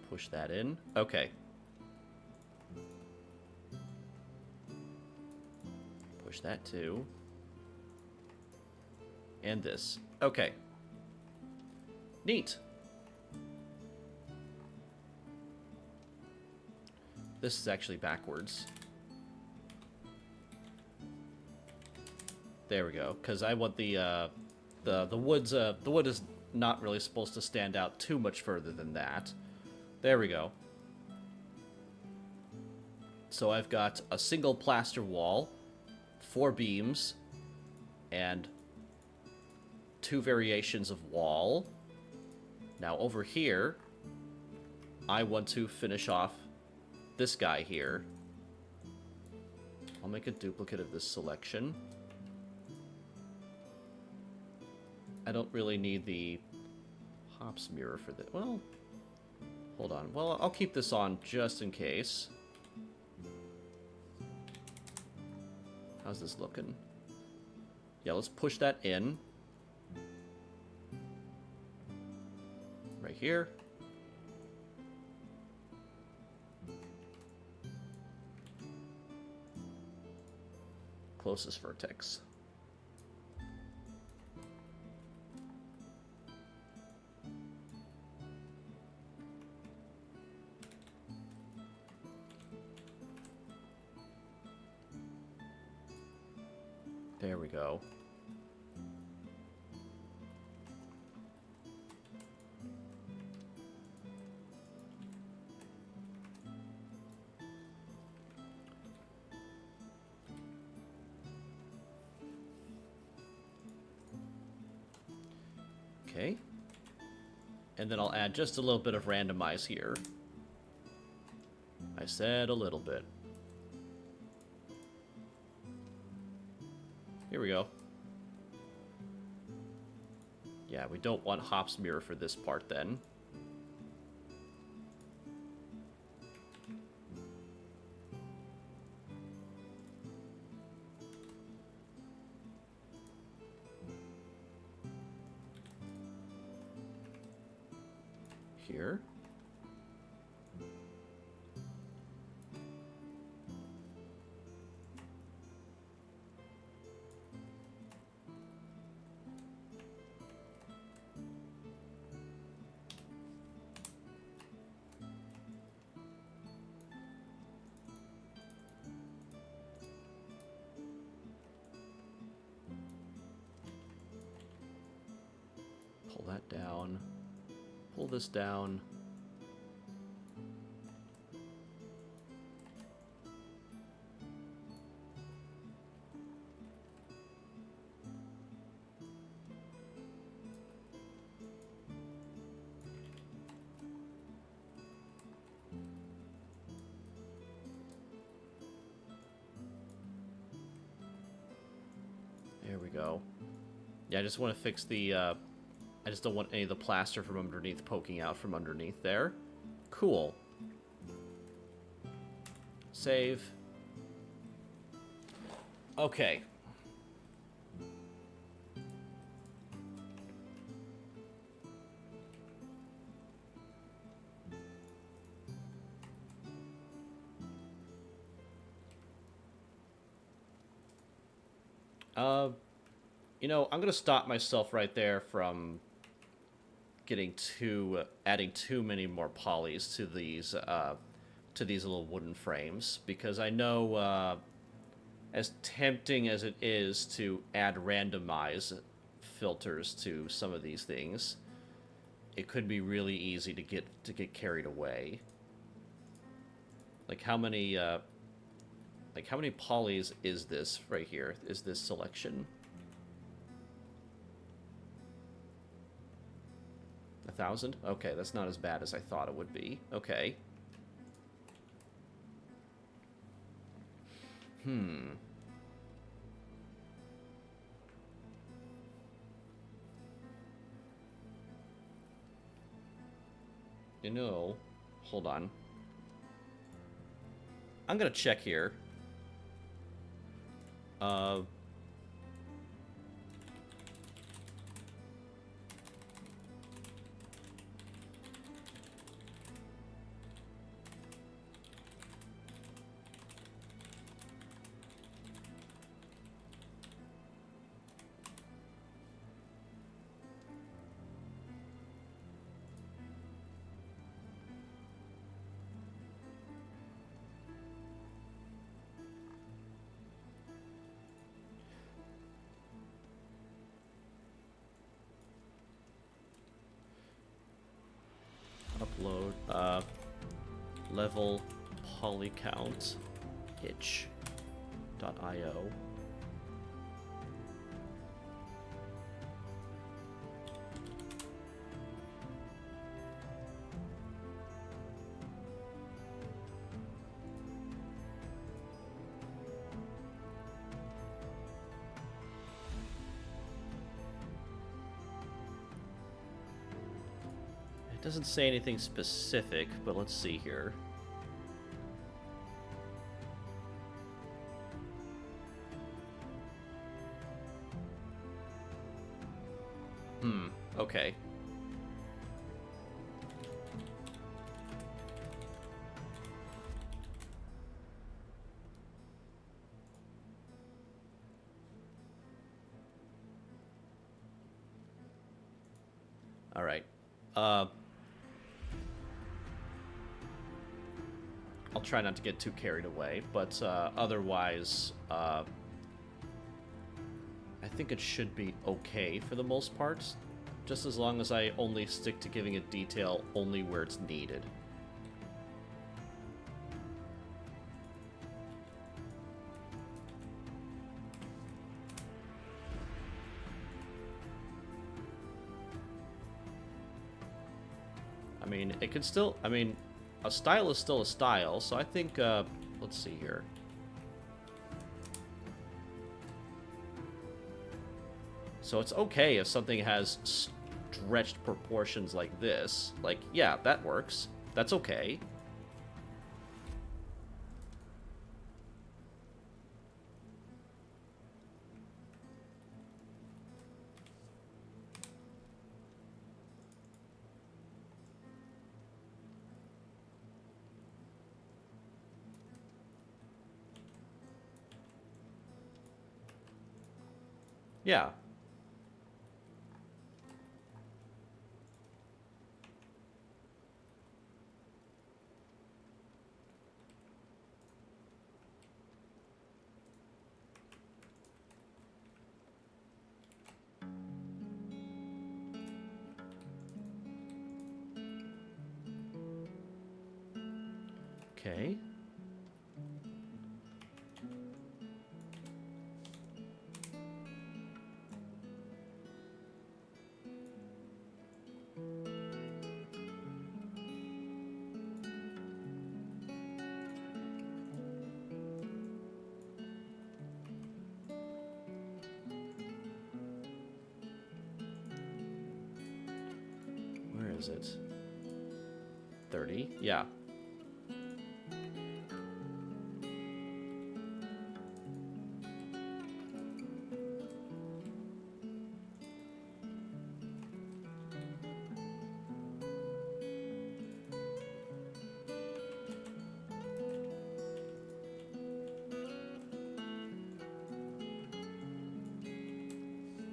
Push that in. Okay. Push that too. And this. Okay. Neat. This is actually backwards. There we go. Because I want the woods. The wood is not really supposed to stand out too much further than that. There we go. So I've got a single plaster wall, 4 beams, and 2 variations of wall. Now over here, I want to finish off this guy here. I'll make a duplicate of this selection. I don't really need the hops mirror for this. Well, hold on. Well, I'll keep this on just in case. How's this looking? Yeah, let's push that in. Right here. Closest vertex. There we go. Okay. And then I'll add just a little bit of randomize here. I said a little bit. Here we go. Yeah, we don't want hops mirror for this part then. Here. Pull that down. Pull this down. There we go. Yeah, I just want to fix the, I just don't want any of the plaster from underneath poking out from underneath there. Cool. Save. Okay. You know, I'm gonna stop myself right there from adding too many more polys to these little wooden frames, because I know, as tempting as it is to add randomize filters to some of these things, it could be really easy to get carried away. Like how many polys is this right here? Is this selection? 1,000? Okay, that's not as bad as I thought it would be. Okay. You know, hold on. I'm gonna check here. Upload, level poly count itch.io. It doesn't say anything specific, but let's see here. Okay. All right. I'll try not to get too carried away, but otherwise, I think it should be okay for the most part, just as long as I only stick to giving it detail only where it's needed. I mean, it could still, I mean, a style is still a style, so I think, let's see here. So it's okay if something has stretched proportions like this. Like, yeah, that works. That's okay. Yeah. Okay. Where is it? 30? Yeah.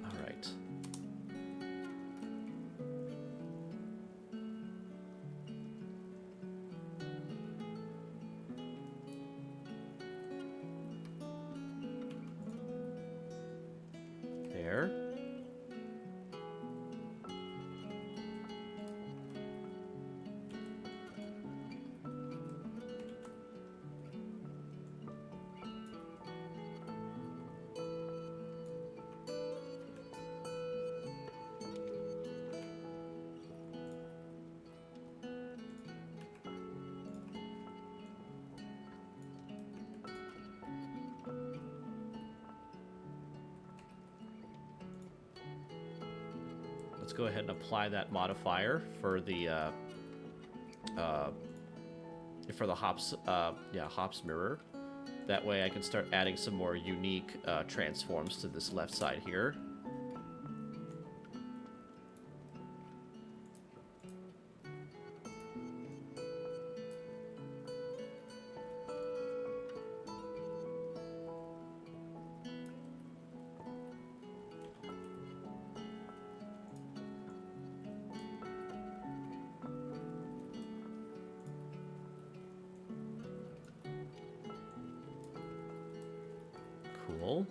All right. There. Let's go ahead and apply that modifier for the hops hops mirror. That way I can start adding some more unique transforms to this left side here. Cool.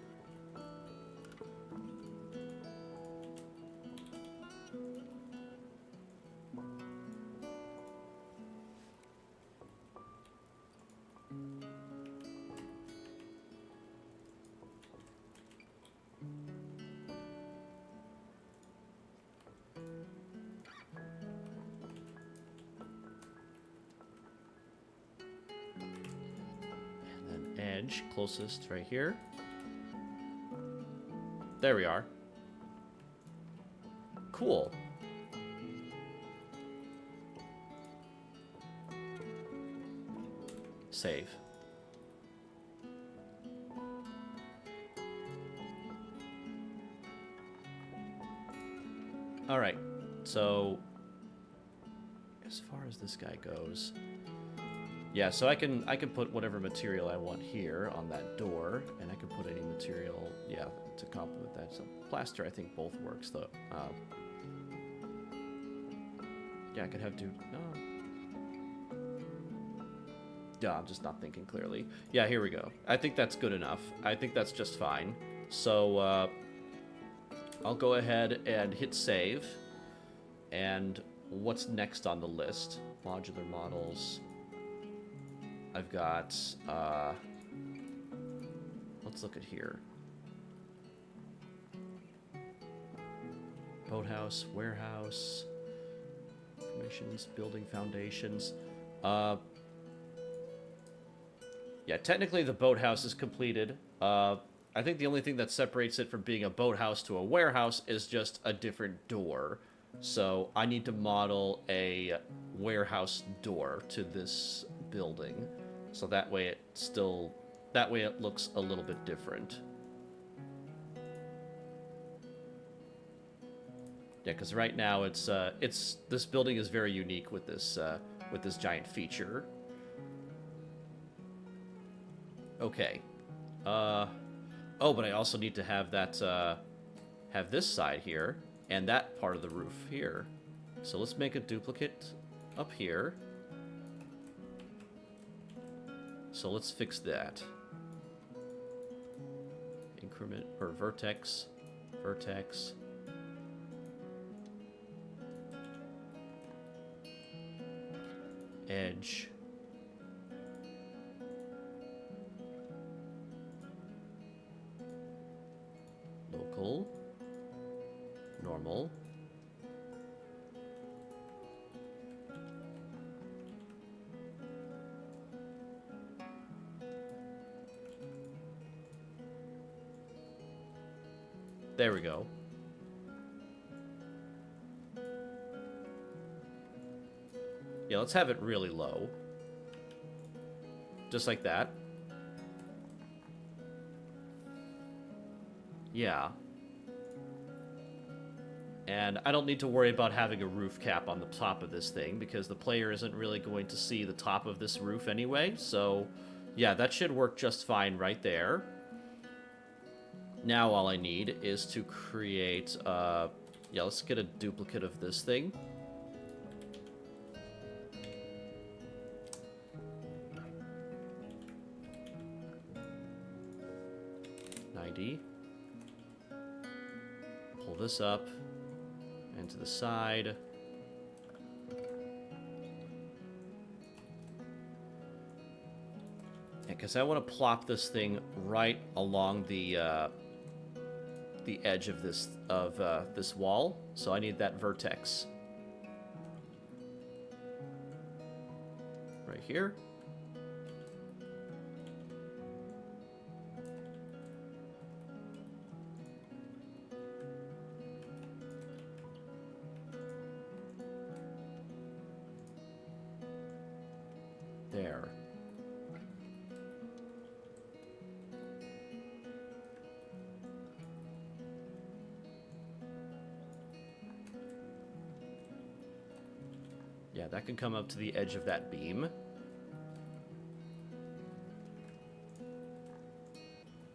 And then edge closest right here. There we are. Cool. Save. All right. So as far as this guy goes, yeah, so I can put whatever material I want here on that door, and I can put any material, yeah, to complement that. So plaster, I think both works though. Yeah, I could have no. Yeah, I'm just not thinking clearly. Yeah, here we go. I think that's good enough. I think that's just fine. So I'll go ahead and hit save. And what's next on the list? Modular models. I've got, let's look at here. Boathouse, warehouse, formations, building foundations. Yeah, technically the boathouse is completed. I think the only thing that separates it from being a boathouse to a warehouse is just a different door. So I need to model a warehouse door to this building. So that way it looks a little bit different. Yeah, because right now it's this building is very unique with this giant feature. Okay. Oh, but I also need to have that have this side here and that part of the roof here. So let's make a duplicate up here. So let's fix that. Increment or vertex, vertex. Edge. vertical, normal. There we go. Yeah, let's have it really low. Just like that. Yeah. And I don't need to worry about having a roof cap on the top of this thing, because the player isn't really going to see the top of this roof anyway. So, yeah, that should work just fine right there. Now all I need is to create, yeah, let's get a duplicate of this thing. Pull this up and to the side. Yeah, because I want to plop this thing right along the edge of this wall, so I need that vertex right here. There. Yeah, that can come up to the edge of that beam.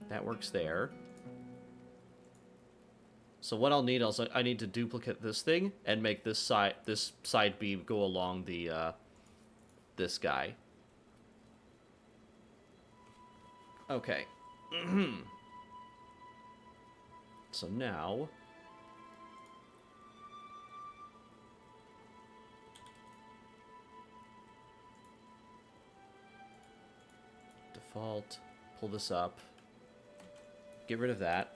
That works there. So what I'll need is I need to duplicate this thing and make this side beam go along the this guy. Okay. So now default, pull this up, get rid of that.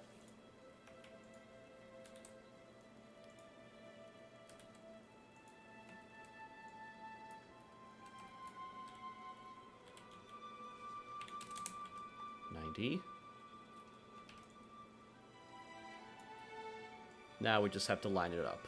Now we just have to line it up.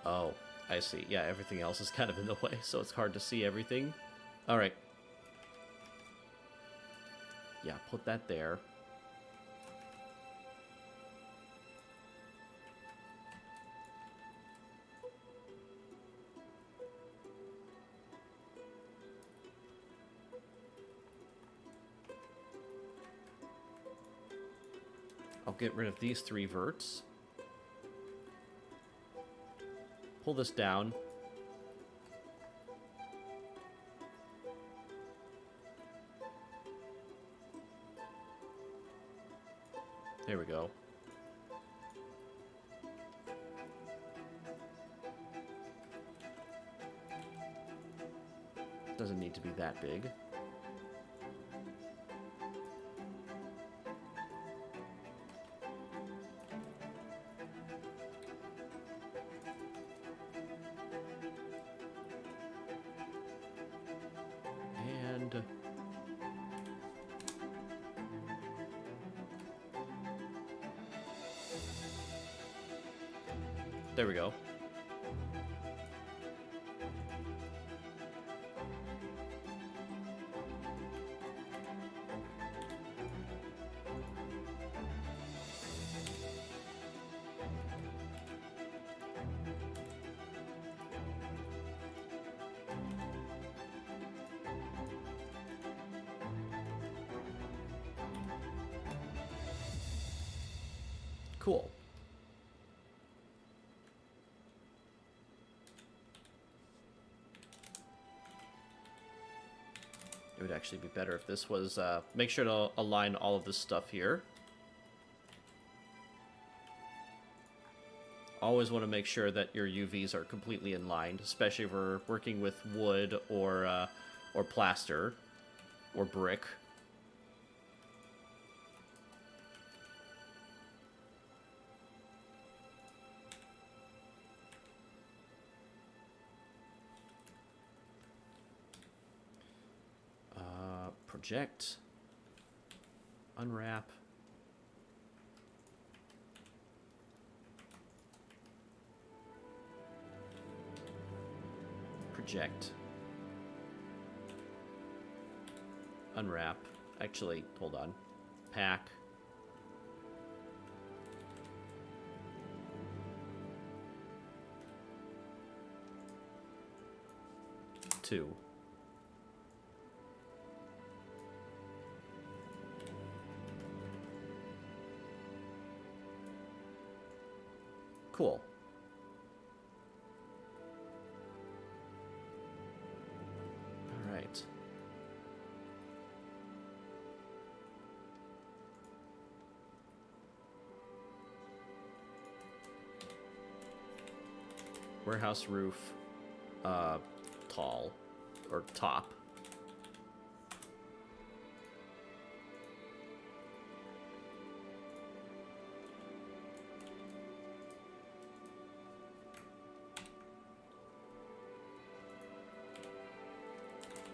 Oh, I see. Yeah, everything else is kind of in the way, so it's hard to see everything. All right. Yeah, put that there. I'll get rid of these 3 verts. Pull this down. There we go. Doesn't need to be that big. And there we go. Cool. It would actually be better if this was, make sure to align all of this stuff here. Always want to make sure that your UVs are completely in line, especially if we're working with wood or plaster or brick. Project. Unwrap. Project. Unwrap. Actually, hold on. Pack. Two. Cool. All right. Warehouse roof, tall, or top.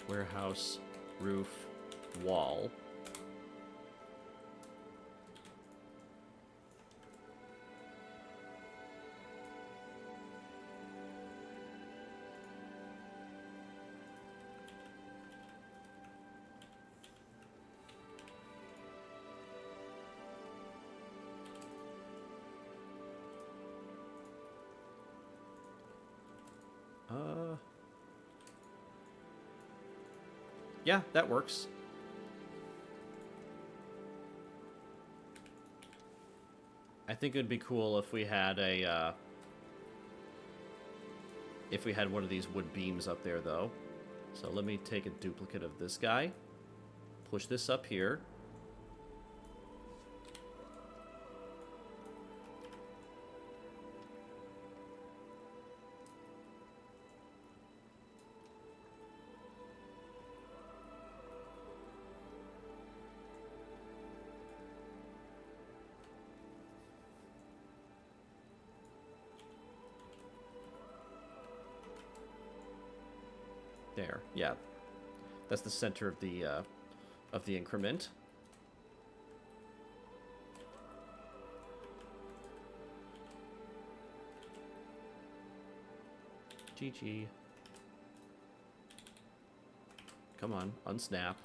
Warehouse roof wall. Yeah, that works. I think it'd be cool if we had a, if we had one of these wood beams up there, though. So let me take a duplicate of this guy, push this up here. There, yeah. That's the center of the increment. GG. Come on, unsnap.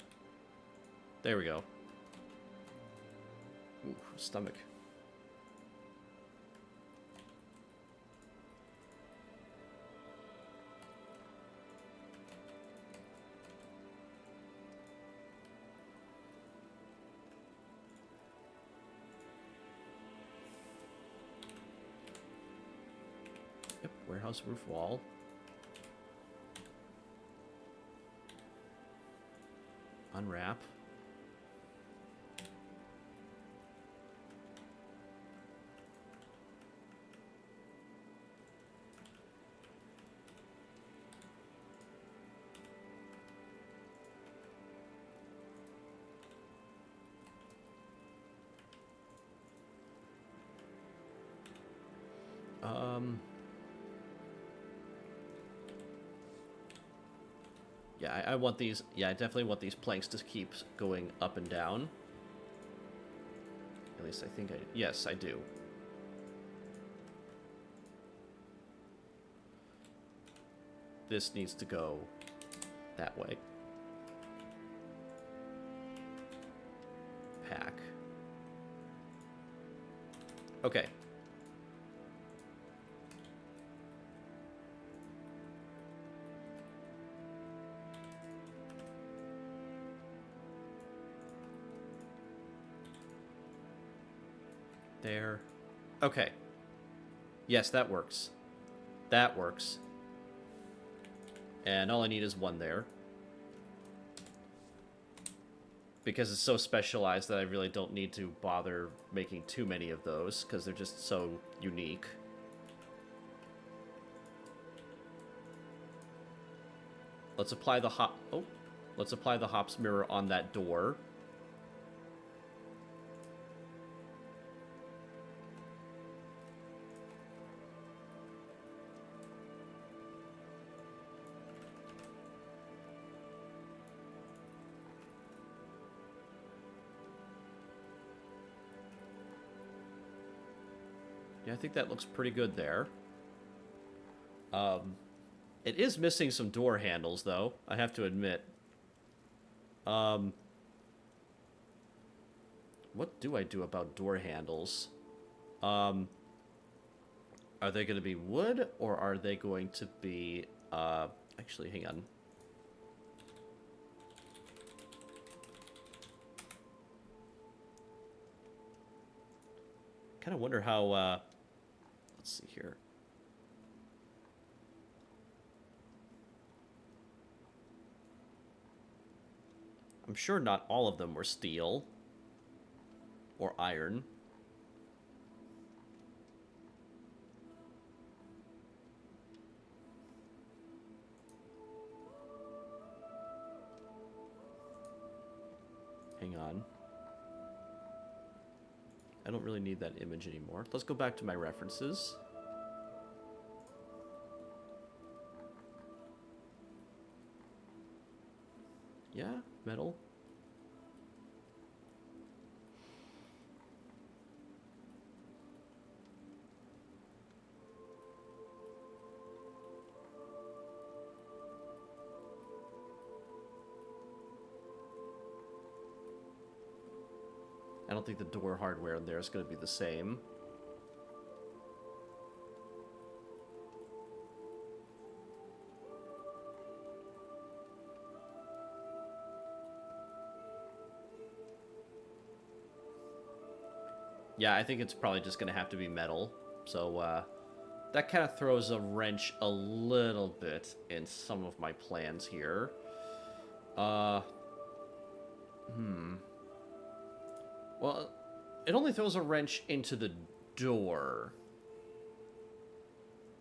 There we go. Ooh, stomach. Yep, warehouse roof wall. Unwrap. Yeah, I want these. Yeah, I definitely want these planks to keep going up and down. At least I think I. Yes, I do. This needs to go that way. Pack. Okay. There. Okay. Yes, that works. That works. And all I need is one there. because it's so specialized that I really don't need to bother making too many of those, because they're just so unique. Let's apply the let's apply the hops mirror on that door. Yeah, I think that looks pretty good there. It is missing some door handles, though, I have to admit. What do I do about door handles? Are they going to be wood, or are they going to be... actually, hang on. Kind of wonder how... let's see here. I'm sure not all of them were steel or iron. Hang on. I don't really need that image anymore. Let's go back to my references. Yeah, metal. I don't think the door hardware in there is going to be the same. Yeah, I think it's probably just going to have to be metal. So, that kind of throws a wrench a little bit in some of my plans here. Well, it only throws a wrench into the door.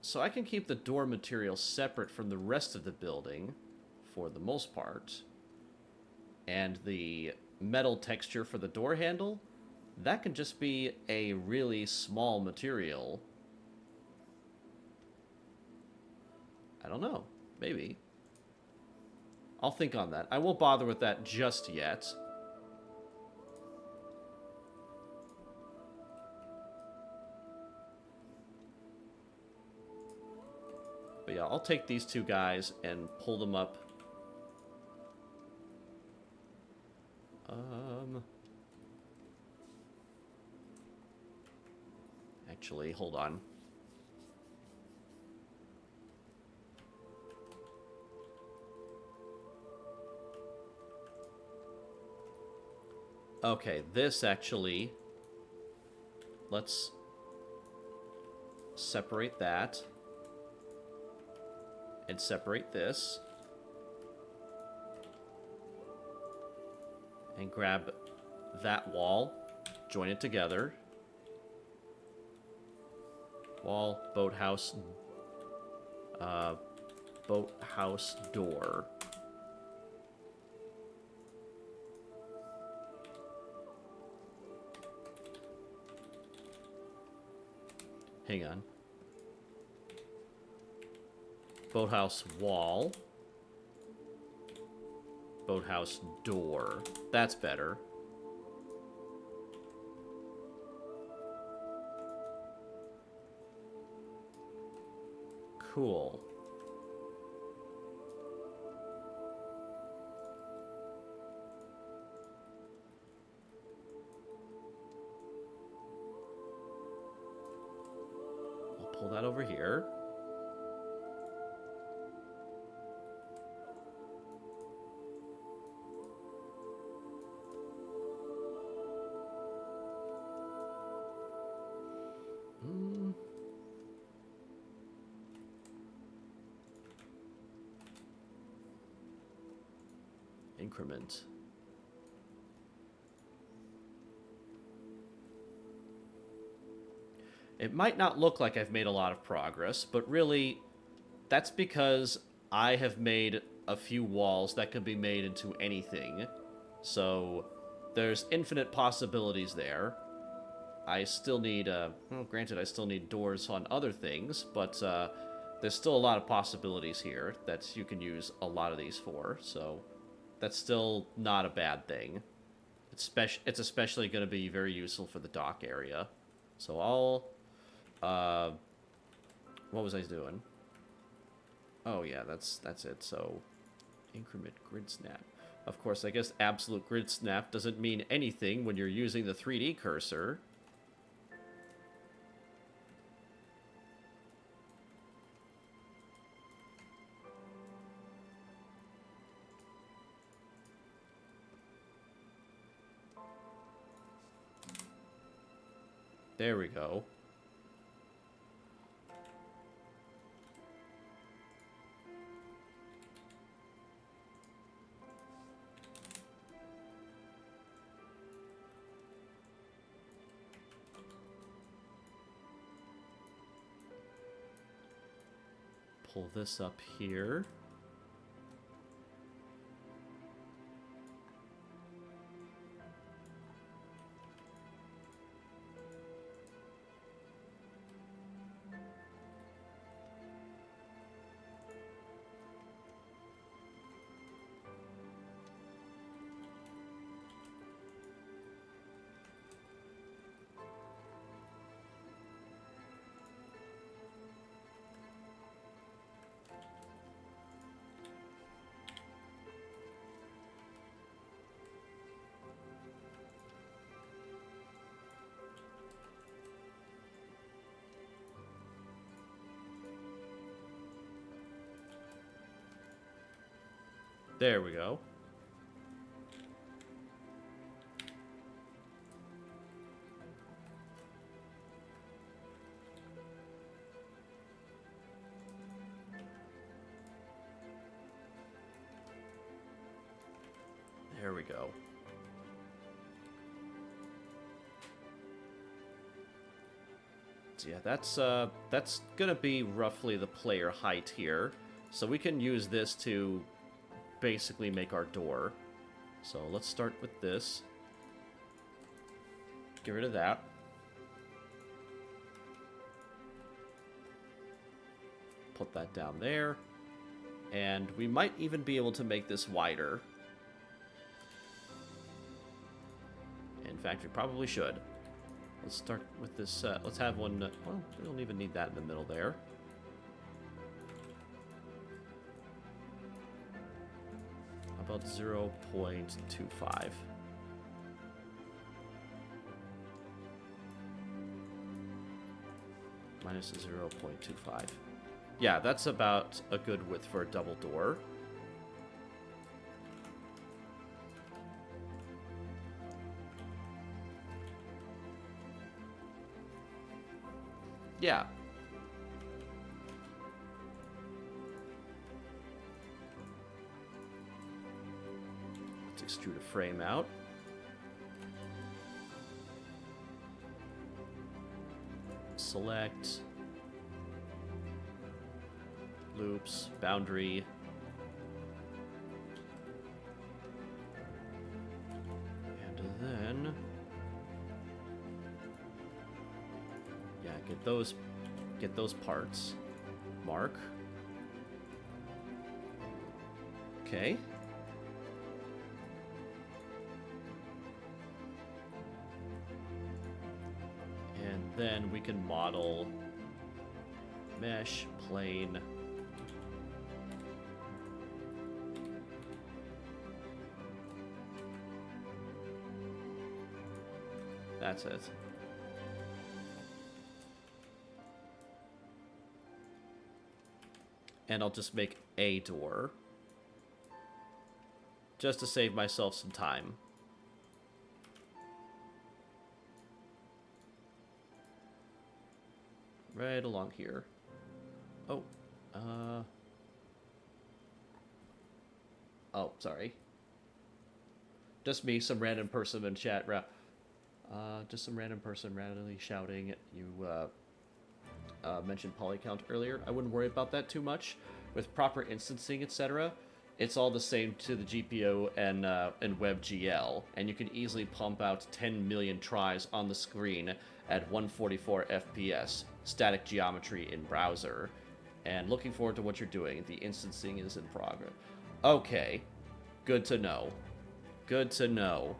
So I can keep the door material separate from the rest of the building, for the most part. And the metal texture for the door handle, that can just be a really small material. I don't know. Maybe. I'll think on that. I won't bother with that just yet. But yeah, I'll take these two guys and pull them up. Actually, hold on. Okay, this actually... Let's separate that. And separate this. And grab that wall. Join it together. Wall, boathouse, boathouse door. Hang on. Boathouse wall. Boathouse door. That's better. Cool. I'll pull that over here. Increment. It might not look like I've made a lot of progress, but really, that's because I have made a few walls that could be made into anything. So there's infinite possibilities there. I still need, well, granted, I still need doors on other things, but there's still a lot of possibilities here that you can use a lot of these for, so that's still not a bad thing. It's especially going to be very useful for the dock area. So what was I doing? Oh yeah, that's it. So increment grid snap. Of course, I guess absolute grid snap doesn't mean anything when you're using the 3D cursor. There we go. Pull this up here. There we go. There we go. So yeah, that's gonna be roughly the player height here. So we can use this to basically make our door. So let's start with this. Get rid of that. Put that down there. And we might even be able to make this wider. In fact, we probably should. Let's start with this, let's have one, well, we don't even need that in the middle there. About 0.25. Minus 0.25. Yeah, that's about a good width for a double door. Yeah. Let's extrude a frame out. Select. Loops, boundary. And then... yeah, get those parts. Mark. Okay. And then we can model mesh, plane. That's it. And I'll just make a door. Just to save myself some time. Right along here. Oh. Oh, sorry. Just me, some random person in chat. Just some random person randomly shouting. You mentioned polycount earlier. I wouldn't worry about that too much. With proper instancing, etc., it's all the same to the GPU and WebGL, and you can easily pump out 10 million tries on the screen at 144 FPS, static geometry in browser. And looking forward to what you're doing. The instancing is in progress. Okay, good to know. Good to know.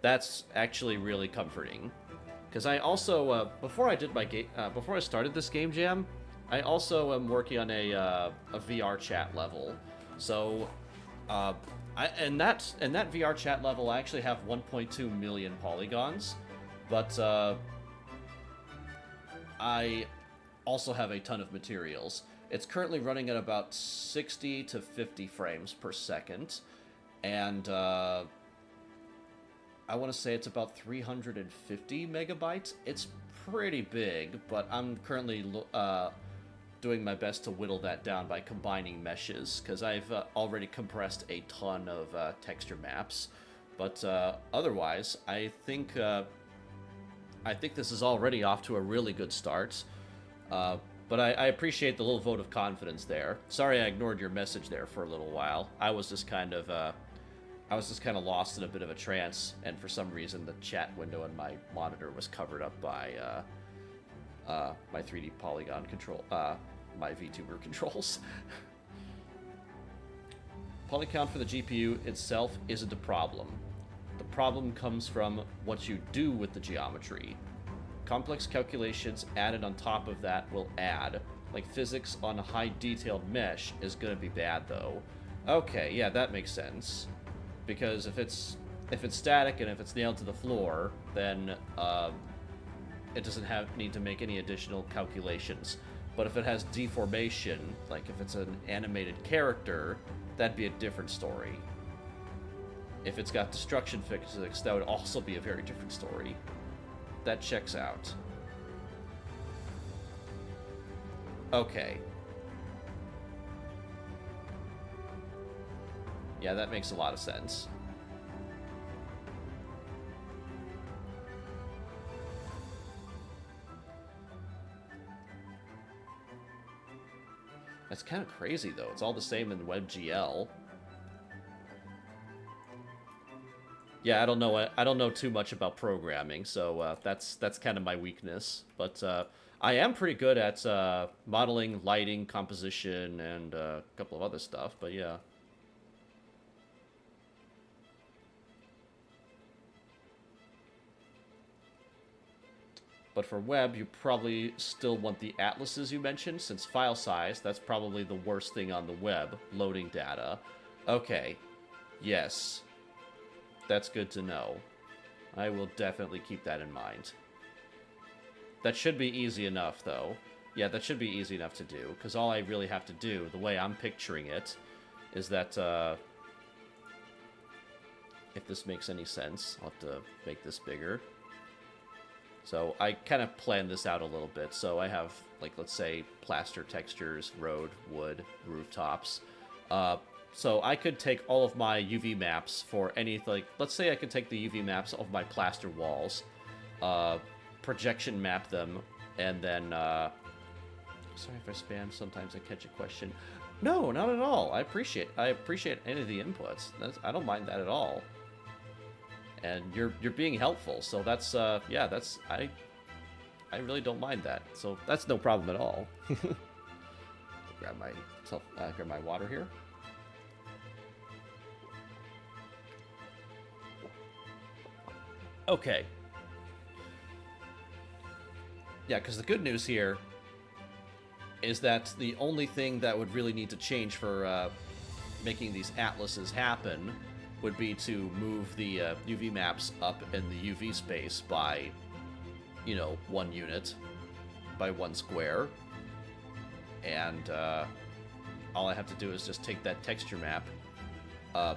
That's actually really comforting. Because I also, before I started this game jam, I also am working on a VR chat level. So, in that VR chat level, I actually have 1.2 million polygons, but I also have a ton of materials. It's currently running at about 60 to 50 frames per second, and I want to say it's about 350 megabytes. It's pretty big, but I'm currently doing my best to whittle that down by combining meshes, because I've already compressed a ton of texture maps. But otherwise, I think this is already off to a really good start. But I appreciate the little vote of confidence there. Sorry I ignored your message there for a little while. I was just kind of lost in a bit of a trance, and for some reason the chat window on my monitor was covered up by my 3D polygon control, my VTuber controls. Polycount for the GPU itself isn't a problem. The problem comes from what you do with the geometry. Complex calculations added on top of that will add. Like physics on a high detailed mesh is gonna be bad though. Okay, yeah, that makes sense. Because if it's static and if it's nailed to the floor, then it doesn't need to make any additional calculations. But if it has deformation, like if it's an animated character, that'd be a different story. If it's got destruction physics, that would also be a very different story. That checks out. Okay. Yeah, that makes a lot of sense. That's kind of crazy, though. It's all the same in WebGL. Yeah, I don't know too much about programming, so that's kind of my weakness. But I am pretty good at modeling, lighting, composition, and a couple of other stuff. But yeah. But for web, you probably still want the atlases you mentioned, since file size, that's probably the worst thing on the web, loading data. Okay. Yes. That's good to know. I will definitely keep that in mind. That should be easy enough, though. Yeah, that should be easy enough to do, because all I really have to do, the way I'm picturing it, is that, if this makes any sense, I'll have to make this bigger. So I kind of planned this out a little bit. So I have, like, let's say, plaster textures, road, wood, rooftops. So I could take all of my UV maps for any, like, let's say I could take the UV maps of my plaster walls, projection map them, and then, sorry if I spam, sometimes I catch a question. No, not at all. I appreciate any of the inputs. I don't mind that at all. And you're being helpful, so that's, yeah, that's, I really don't mind that. So that's no problem at all. grab my water here. Okay. Yeah, because the good news here is that the only thing that would really need to change for making these atlases happen would be to move the UV maps up in the UV space by, 1 unit, by 1 square. And all I have to do is just take that texture map,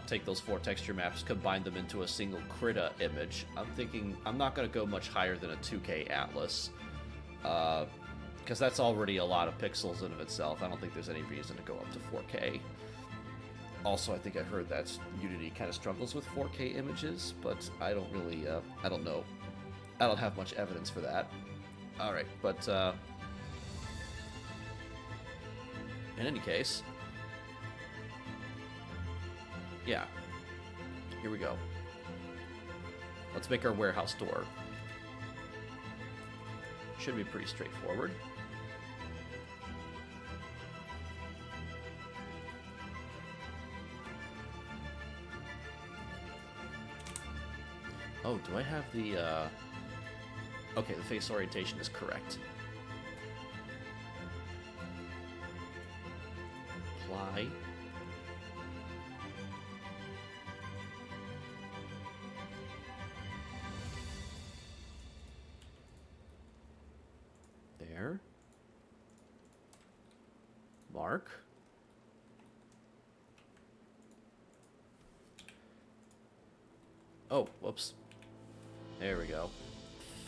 take those 4 texture maps, combine them into a single Krita image. I'm thinking I'm not going to go much higher than a 2K Atlas, because that's already a lot of pixels in of itself. I don't think there's any reason to go up to 4K. Also, I think I heard that Unity kind of struggles with 4K images, but I don't really, I don't know. I don't have much evidence for that. Alright, but, In any case, yeah, here we go. Let's make our warehouse door. Should be pretty straightforward. Oh, do I have the, okay, the face orientation is correct. Apply. There. Mark. Oh, whoops. There we go.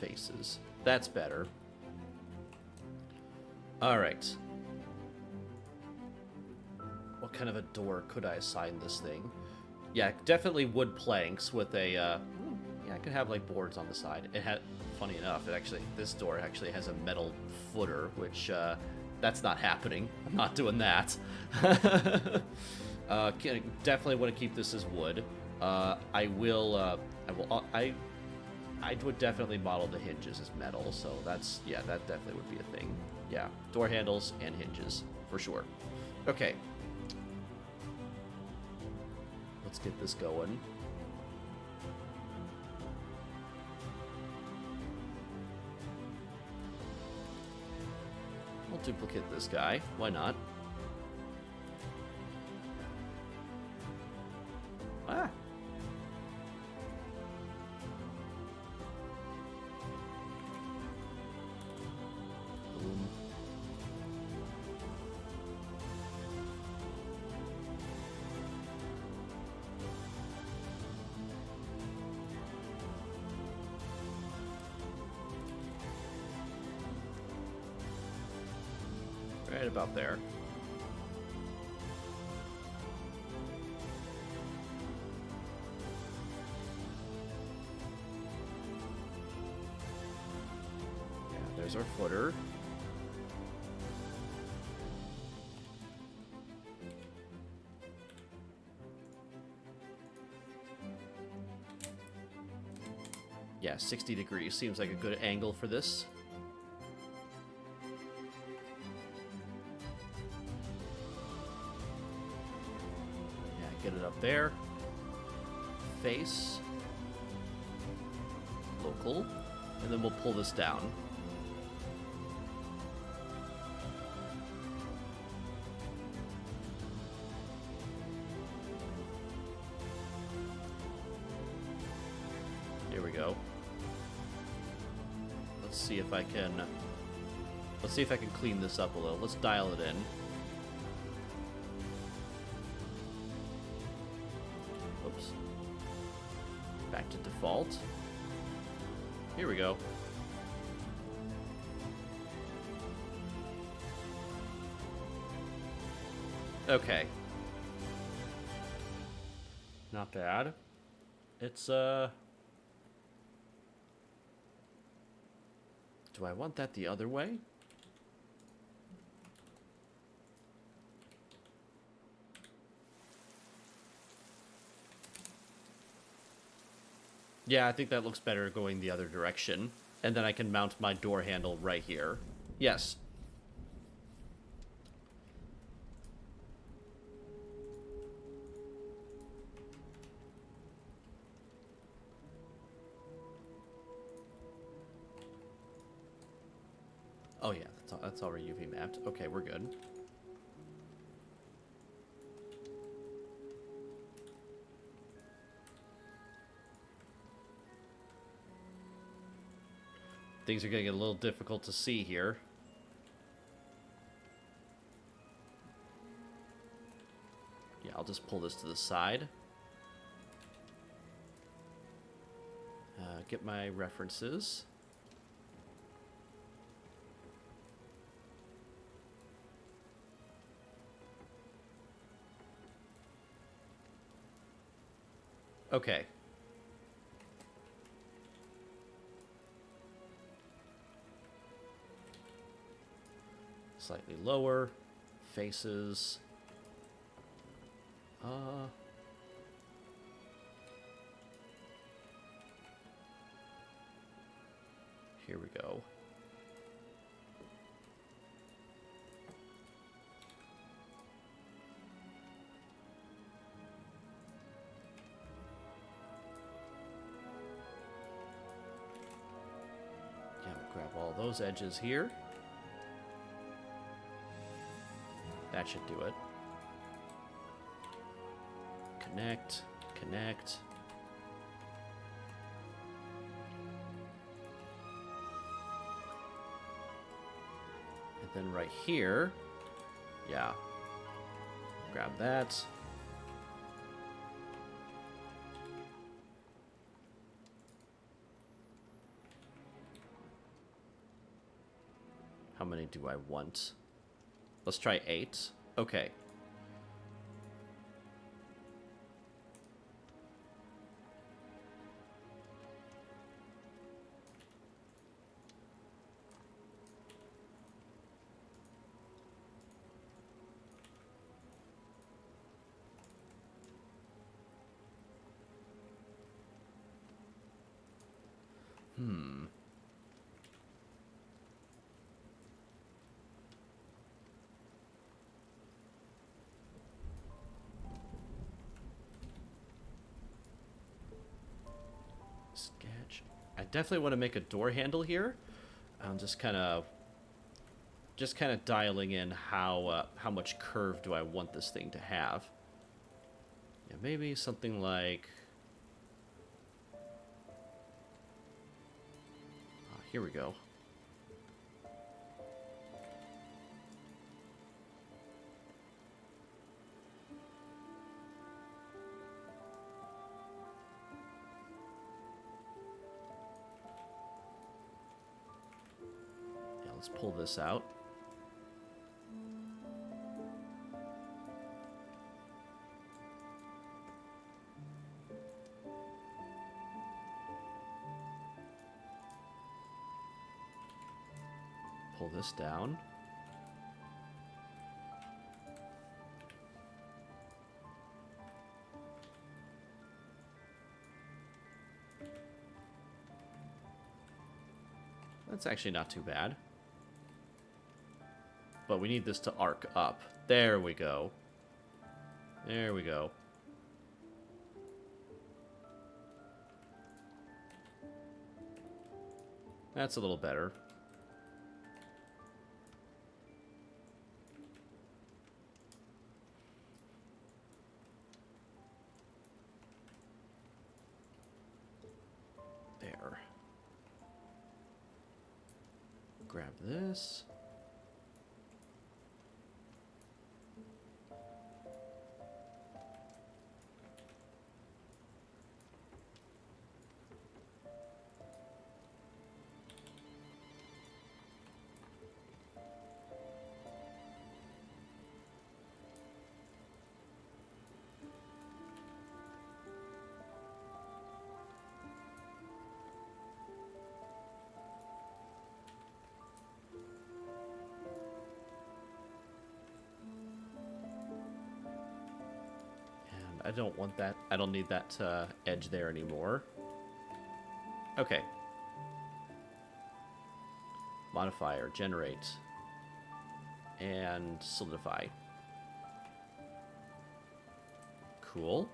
Faces. That's better. Alright. What kind of a door could I assign this thing? Yeah, definitely wood planks with a, yeah, I could have, like, boards on the side. It had, funny enough, this door actually has a metal footer, which, that's not happening. I'm not doing that. Definitely want to keep this as wood. I would definitely model the hinges as metal, so that's, yeah, that definitely would be a thing. Yeah, door handles and hinges, for sure. Okay. Let's get this going. We'll duplicate this guy. Why not? Ah! Boom. Right about there. Yeah, there's our footer. Yeah, 60 degrees seems like a good angle for this. Get it up there. Face. Local. And then we'll pull this down. Here we go. Let's see if I can clean this up a little. Let's dial it in. Back to default. Here we go. Okay. Not bad. It's, do I want that the other way? Yeah, I think that looks better going the other direction. And then I can mount my door handle right here. Yes. Oh yeah, that's already UV mapped. Okay, we're good. Things are getting a little difficult to see here. Yeah, I'll just pull this to the side. Get my references. Okay. Slightly lower. faces. Here we go. Yeah, we'll grab all those edges here. That should do it. Connect, connect. And then right here, yeah, grab that. How many do I want? Let's try 8. Okay. Sketch. I definitely want to make a door handle here. I'm just kind of dialing in how much curve do I want this thing to have. Yeah, maybe something like. Oh, here we go. Yeah, let's pull this out. Pull this down. That's actually not too bad. But we need this to arc up. There we go. There we go. That's a little better. There. Grab this. I don't want that. I don't need that edge there anymore. Okay. Modifier, generate, and solidify. Cool.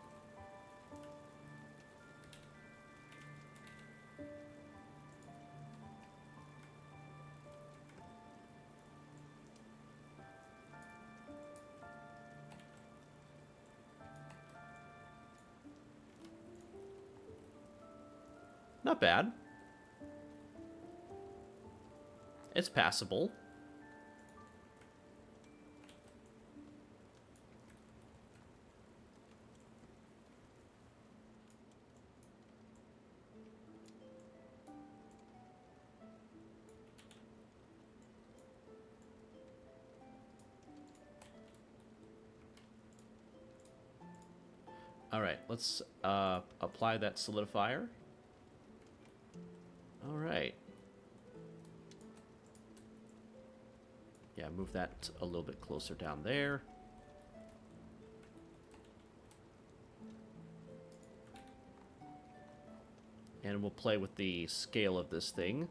Not bad. It's passable. All right, let's apply that solidifier. All right. Yeah, move that a little bit closer down there. And we'll play with the scale of this thing.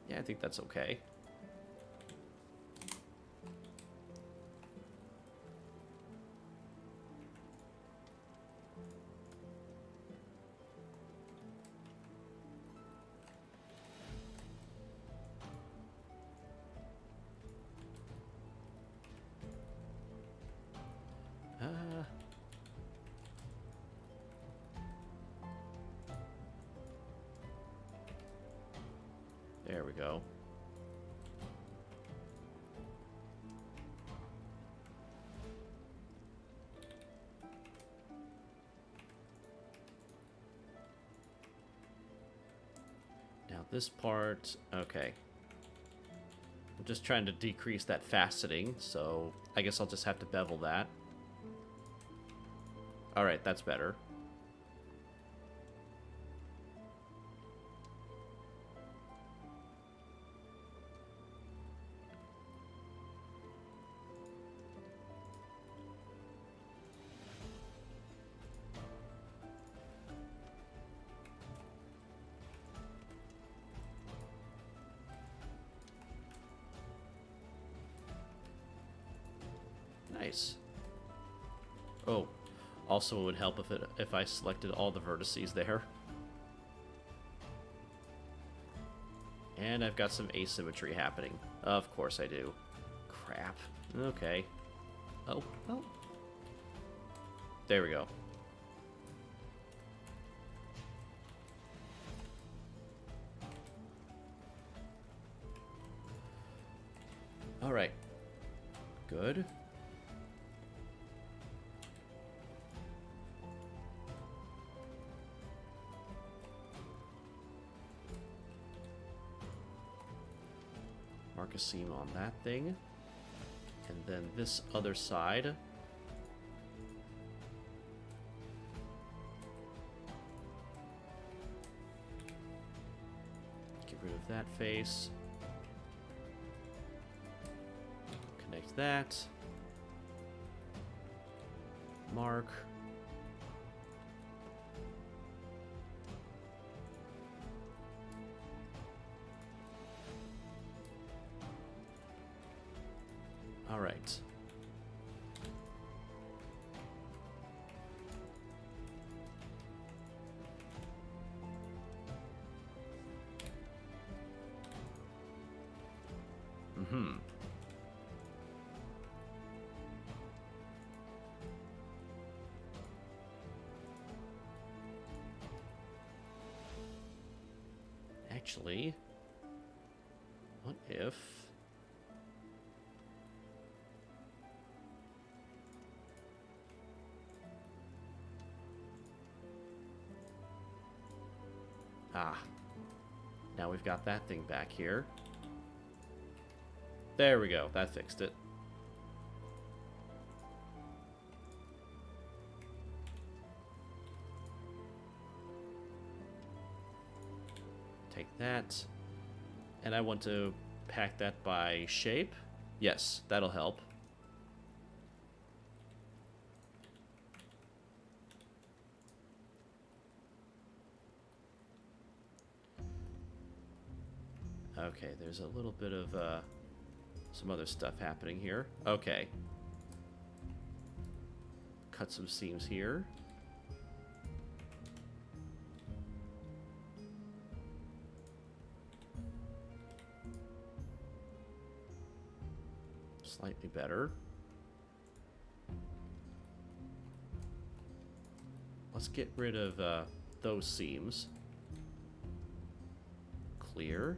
Yeah, I think that's okay. There we go. Now this part, okay. I'm just trying to decrease that faceting, so I guess I'll just have to bevel that. Alright, that's better. Nice. Oh, also it would help if I selected all the vertices there. And I've got some asymmetry happening. Of course I do. Crap. Okay. Oh, well. There we go. Alright. Good. Mark a seam on that thing. And then this other side. Get rid of that face. Connect that. Mark. All right. Mm-hmm. Actually, what if... Ah, now we've got that thing back here. There we go, that fixed it. Take that, and I want to pack that by shape. Yes, that'll help. Okay, there's a little bit of some other stuff happening here. Okay. Cut some seams here. Slightly better. Let's get rid of those seams. Clear.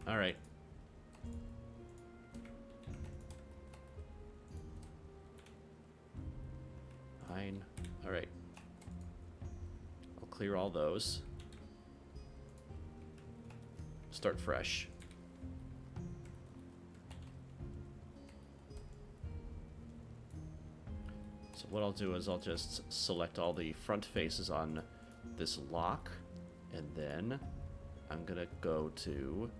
All right. clear all those. Start fresh. So what I'll do is I'll just select all the front faces on this lock, and then I'm gonna go to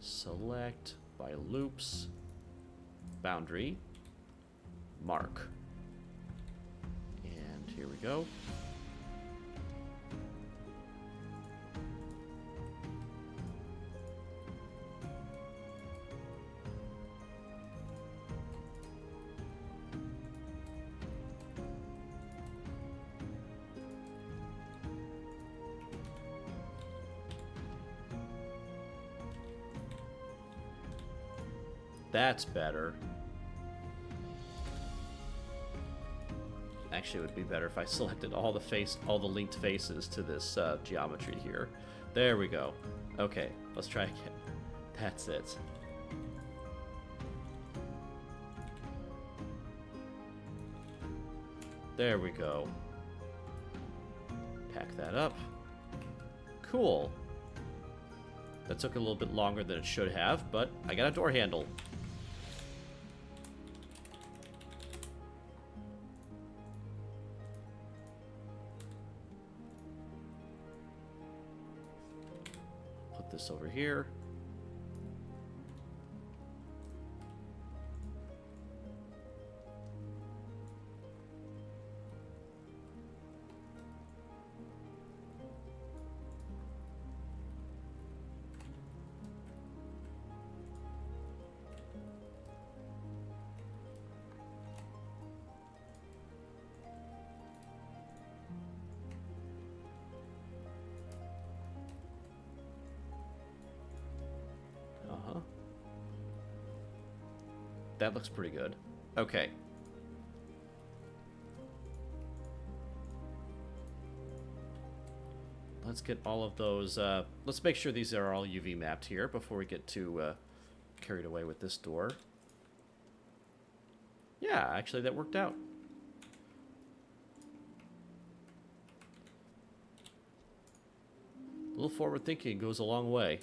select by loops, boundary, mark. And here we go. That's better. Actually, it would be better if I selected all the linked faces to this geometry here. There we go. Okay, let's try again. That's it. There we go. Pack that up. Cool. That took a little bit longer than it should have, but I got a door handle. Put this over here. That looks pretty good. Okay. Let's get all of those, let's make sure these are all UV mapped here before we get too carried away with this door. Yeah, actually that worked out. A little forward thinking goes a long way.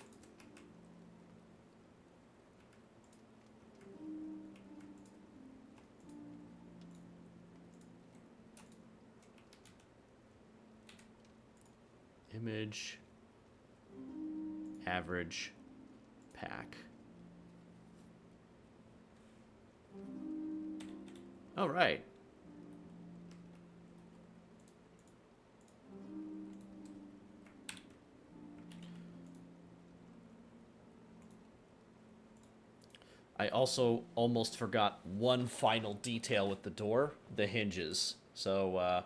Image, average, pack. All right. I also almost forgot one final detail with the door, the hinges. So,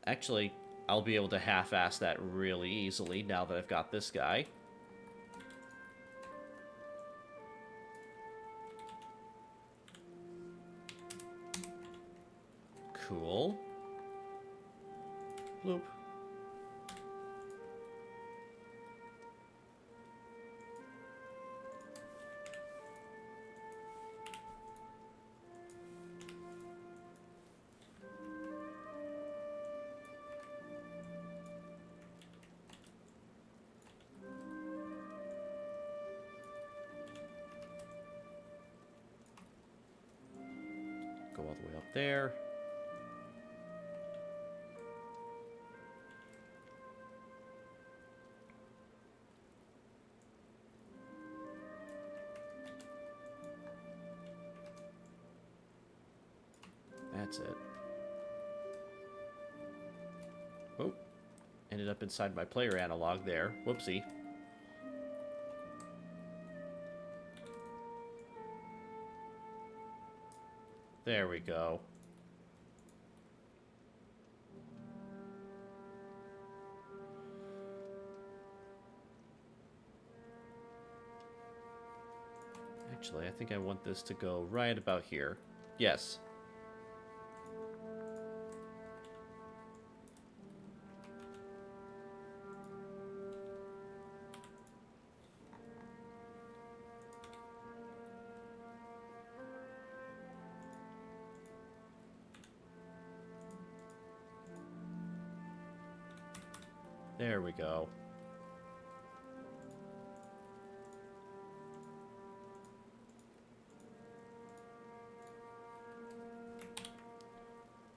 actually, I'll be able to half-ass that really easily now that I've got this guy. Cool. Bloop. Go all the way up there. That's it. Oh, ended up inside my player analog there. Whoopsie. There we go. Actually, I think I want this to go right about here. Yes. There we go.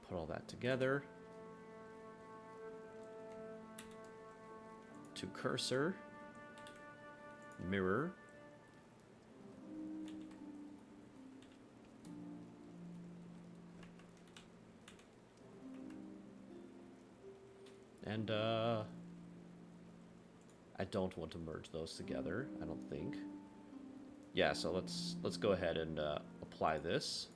Put all that together. To cursor. Mirror. And, I don't want to merge those together, I don't think. Yeah, so let's go ahead and apply this.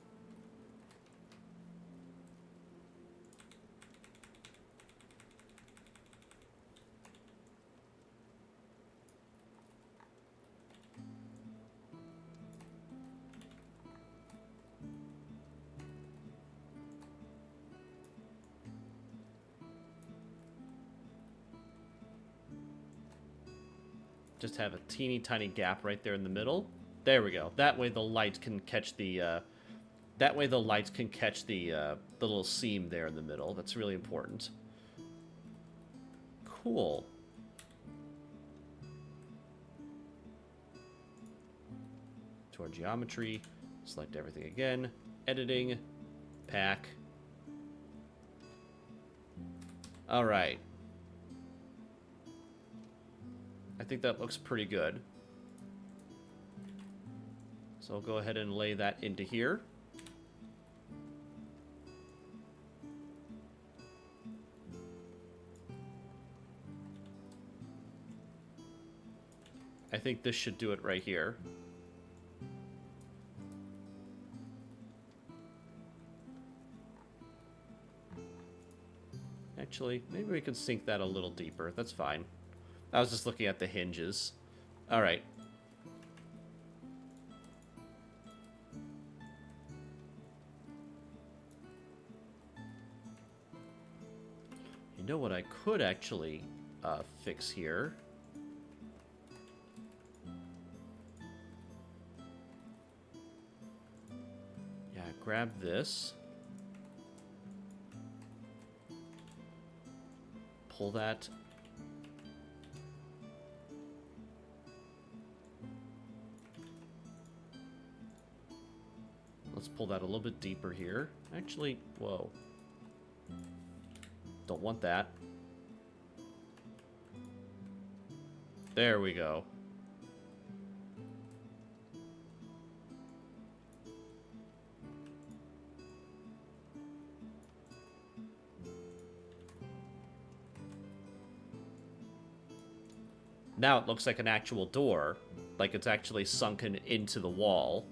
Just have a teeny tiny gap right there in the middle. There we go. That way the light can catch the the little seam there in the middle. That's really important. Cool. To our geometry, select everything again. Editing, pack. All right. I think that looks pretty good. So I'll go ahead and lay that into here. I think this should do it right here. Actually, maybe we can sink that a little deeper. That's fine. I was just looking at the hinges. All right. You know what I could actually fix here? Yeah, grab this. Pull that. Let's pull that a little bit deeper here. Actually, whoa. Don't want that. There we go. Now it looks like an actual door, like it's actually sunken into the wall.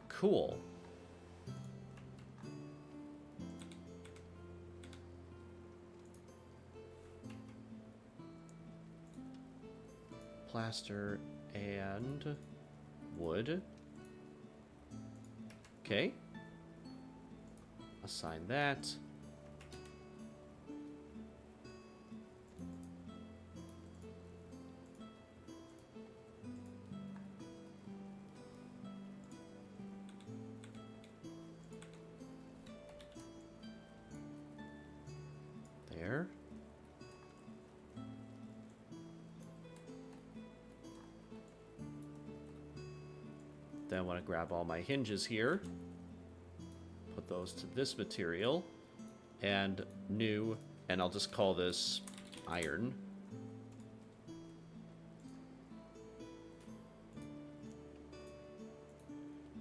Cool. Plaster and wood. Okay. Assign that. There. Then I want to grab all my hinges here. Put those to this material. And new, and I'll just call this iron.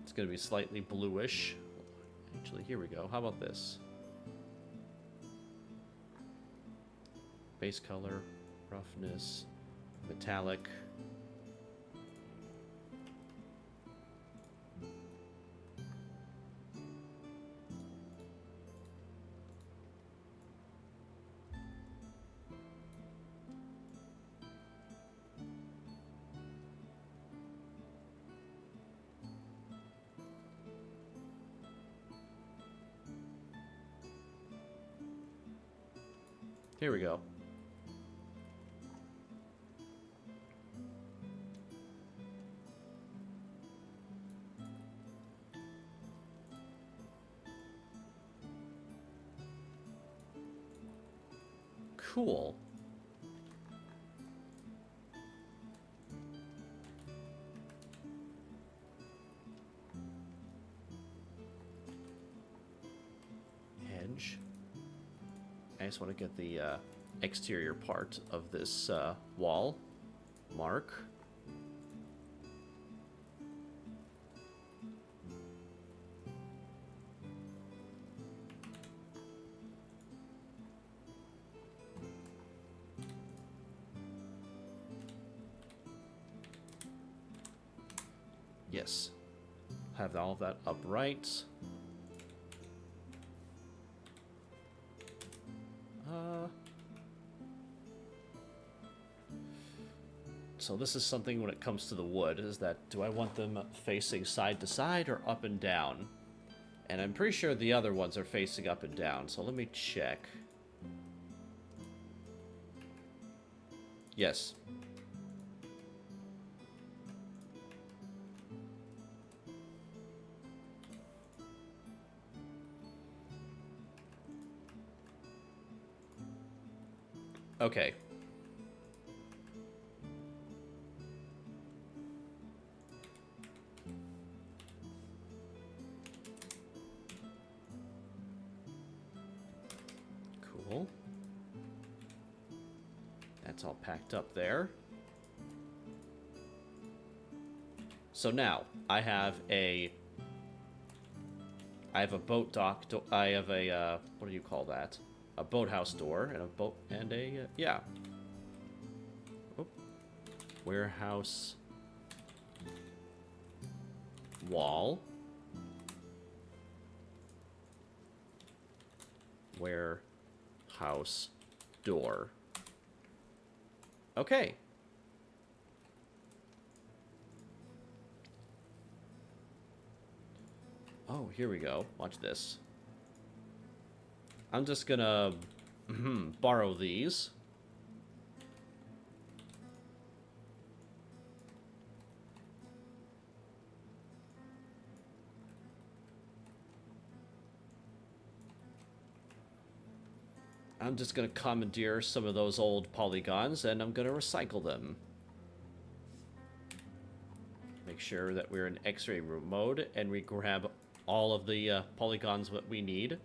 It's going to be slightly bluish. Actually, here we go. How about this? Base color, roughness, metallic. Here we go. Cool. Edge. I just want to get the exterior part of this wall. Mark. Yes. Have all of that upright. So this is something when it comes to the wood, is that do I want them facing side to side or up and down? And I'm pretty sure the other ones are facing up and down, so let me check. Yes. Okay. Cool. That's all packed up there. So now I have a boat dock. I have a what do you call that? A boathouse door and a boat and a yeah. Oh. Warehouse wall. Warehouse door. Okay. Oh, here we go. Watch this. I'm just gonna borrow these. I'm just gonna commandeer some of those old polygons and I'm gonna recycle them. Make sure that we're in X-ray room mode and we grab all of the polygons that we need.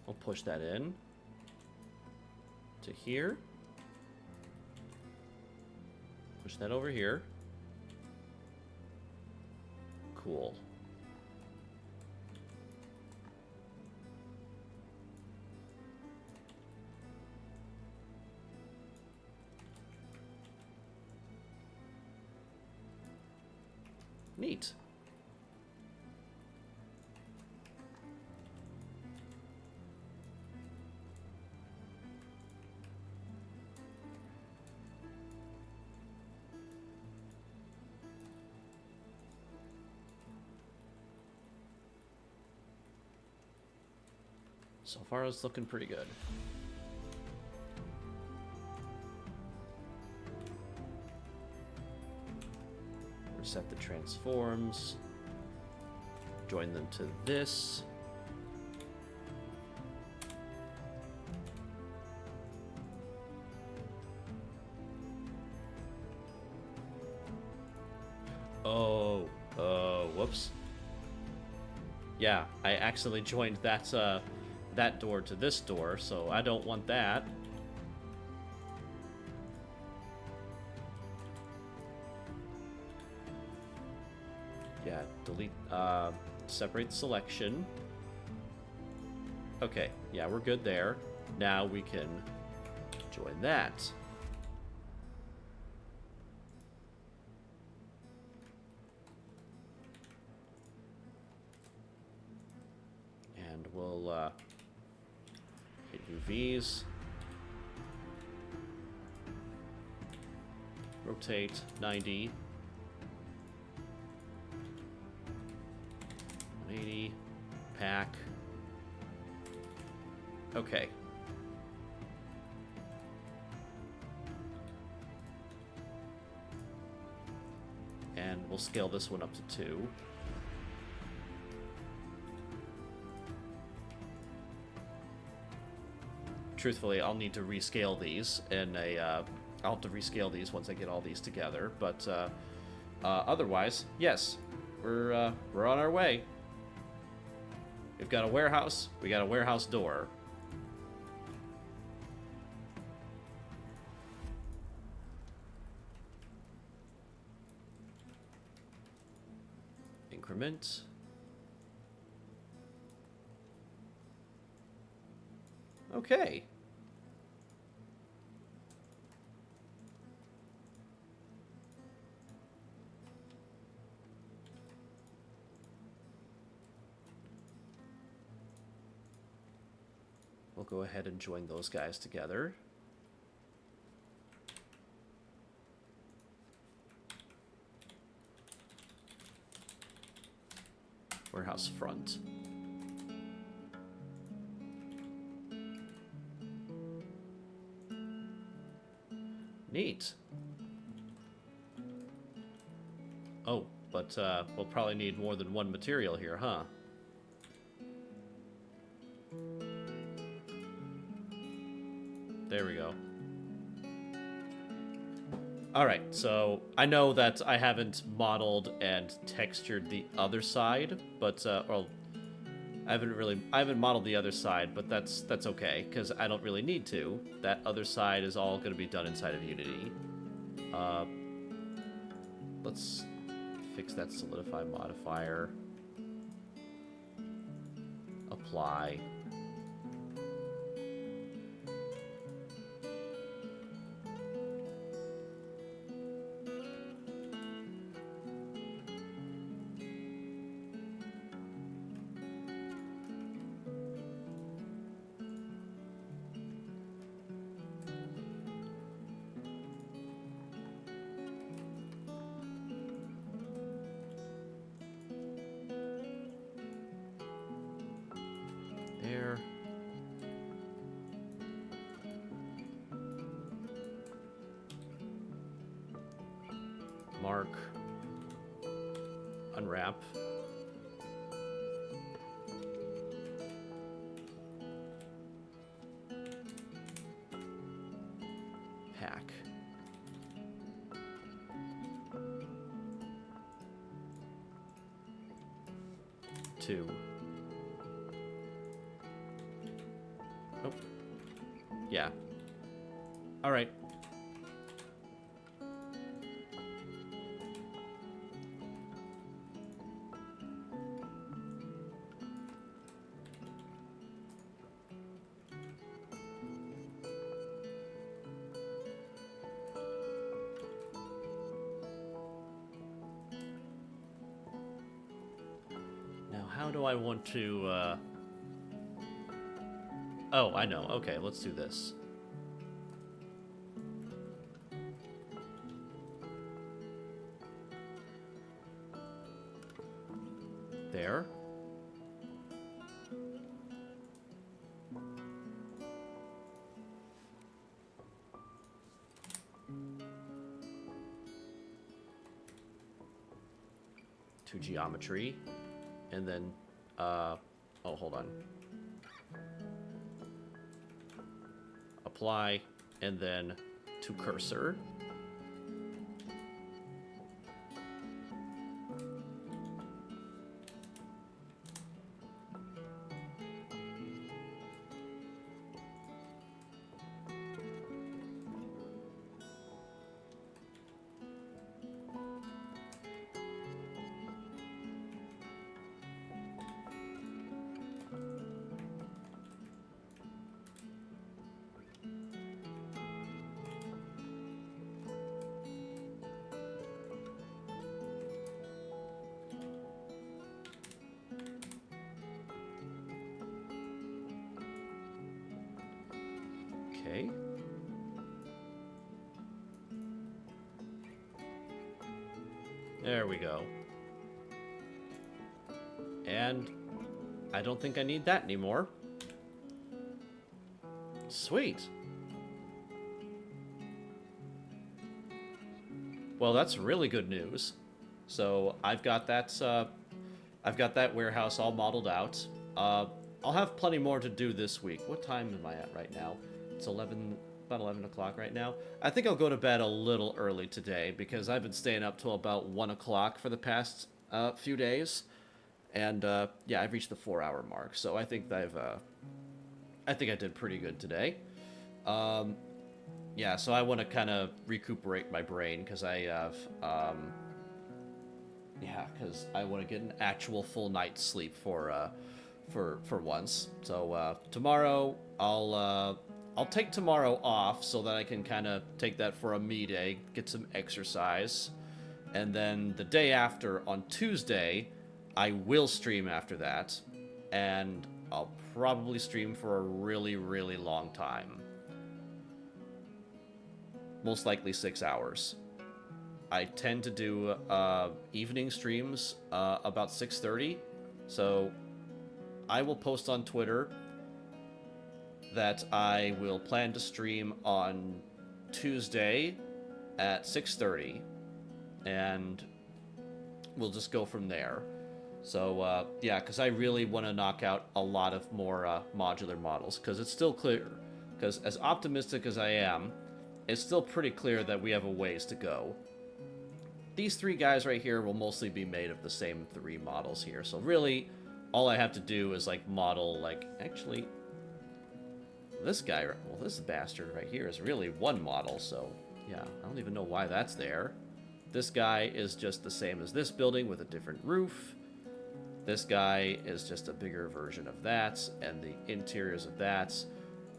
I'll push that in to here. Push that over here. Cool. Neat. So far, it's looking pretty good. Reset the transforms. Join them to this. Oh, whoops. Yeah, I accidentally joined that door to this door, so I don't want that. Yeah, delete, separate selection. Okay, yeah, we're good there. Now we can join that. And we'll, hit UVs. Rotate 90. 180. Pack. Okay. And we'll scale this one up to 2. truthfully, I'll need to rescale these in a. I'll have to rescale these once I get all these together. But otherwise, yes, we're on our way. We've got a warehouse. We got a warehouse door. Increment. Okay. We'll go ahead and join those guys together. Warehouse front. Neat. Oh, but we'll probably need more than one material here, huh? There we go. Alright, so I know that I haven't modeled and textured the other side, but, well, I haven't modeled the other side, but that's okay, because I don't really need to. That other side is all going to be done inside of Unity. Let's fix that solidify modifier. Apply. There. Mark. Unwrap. Pack. Two. Oh. Yeah. All right. Now, how do I want to, Oh, I know. Okay, let's do this. There. To geometry. And then, oh, hold on. Apply, and then to cursor. Okay. There we go. And I don't think I need that anymore. Sweet. Well, that's really good news. So I've got that warehouse all modeled out. I'll have plenty more to do this week. What time am I at right now? It's 11, about 11 o'clock right now. I think I'll go to bed a little early today because I've been staying up till about 1 o'clock for the past few days. And yeah, I've reached the 4-hour mark. So I think I think I did pretty good today. Yeah, so I want to kind of recuperate my brain because I have, yeah, because I want to get an actual full night's sleep for once. So tomorrow I'll take tomorrow off so that I can kind of take that for a me day, get some exercise, and then the day after on Tuesday, I will stream after that, and I'll probably stream for a really, really long time. Most likely 6 hours. I tend to do evening streams about 6:30, so I will post on Twitter that I will plan to stream on Tuesday at 6:30, and we'll just go from there. So yeah, because I really want to knock out a lot of more modular models, because it's still clear, because as optimistic as I am, it's still pretty clear that we have a ways to go. These 3 guys right here will mostly be made of the same 3 models here, so really all I have to do is like model, like, actually this guy, well, this bastard right here is really 1 model, so yeah, I don't even know why that's there. This guy is just the same as this building with a different roof. This guy is just a bigger version of that, and the interiors of that.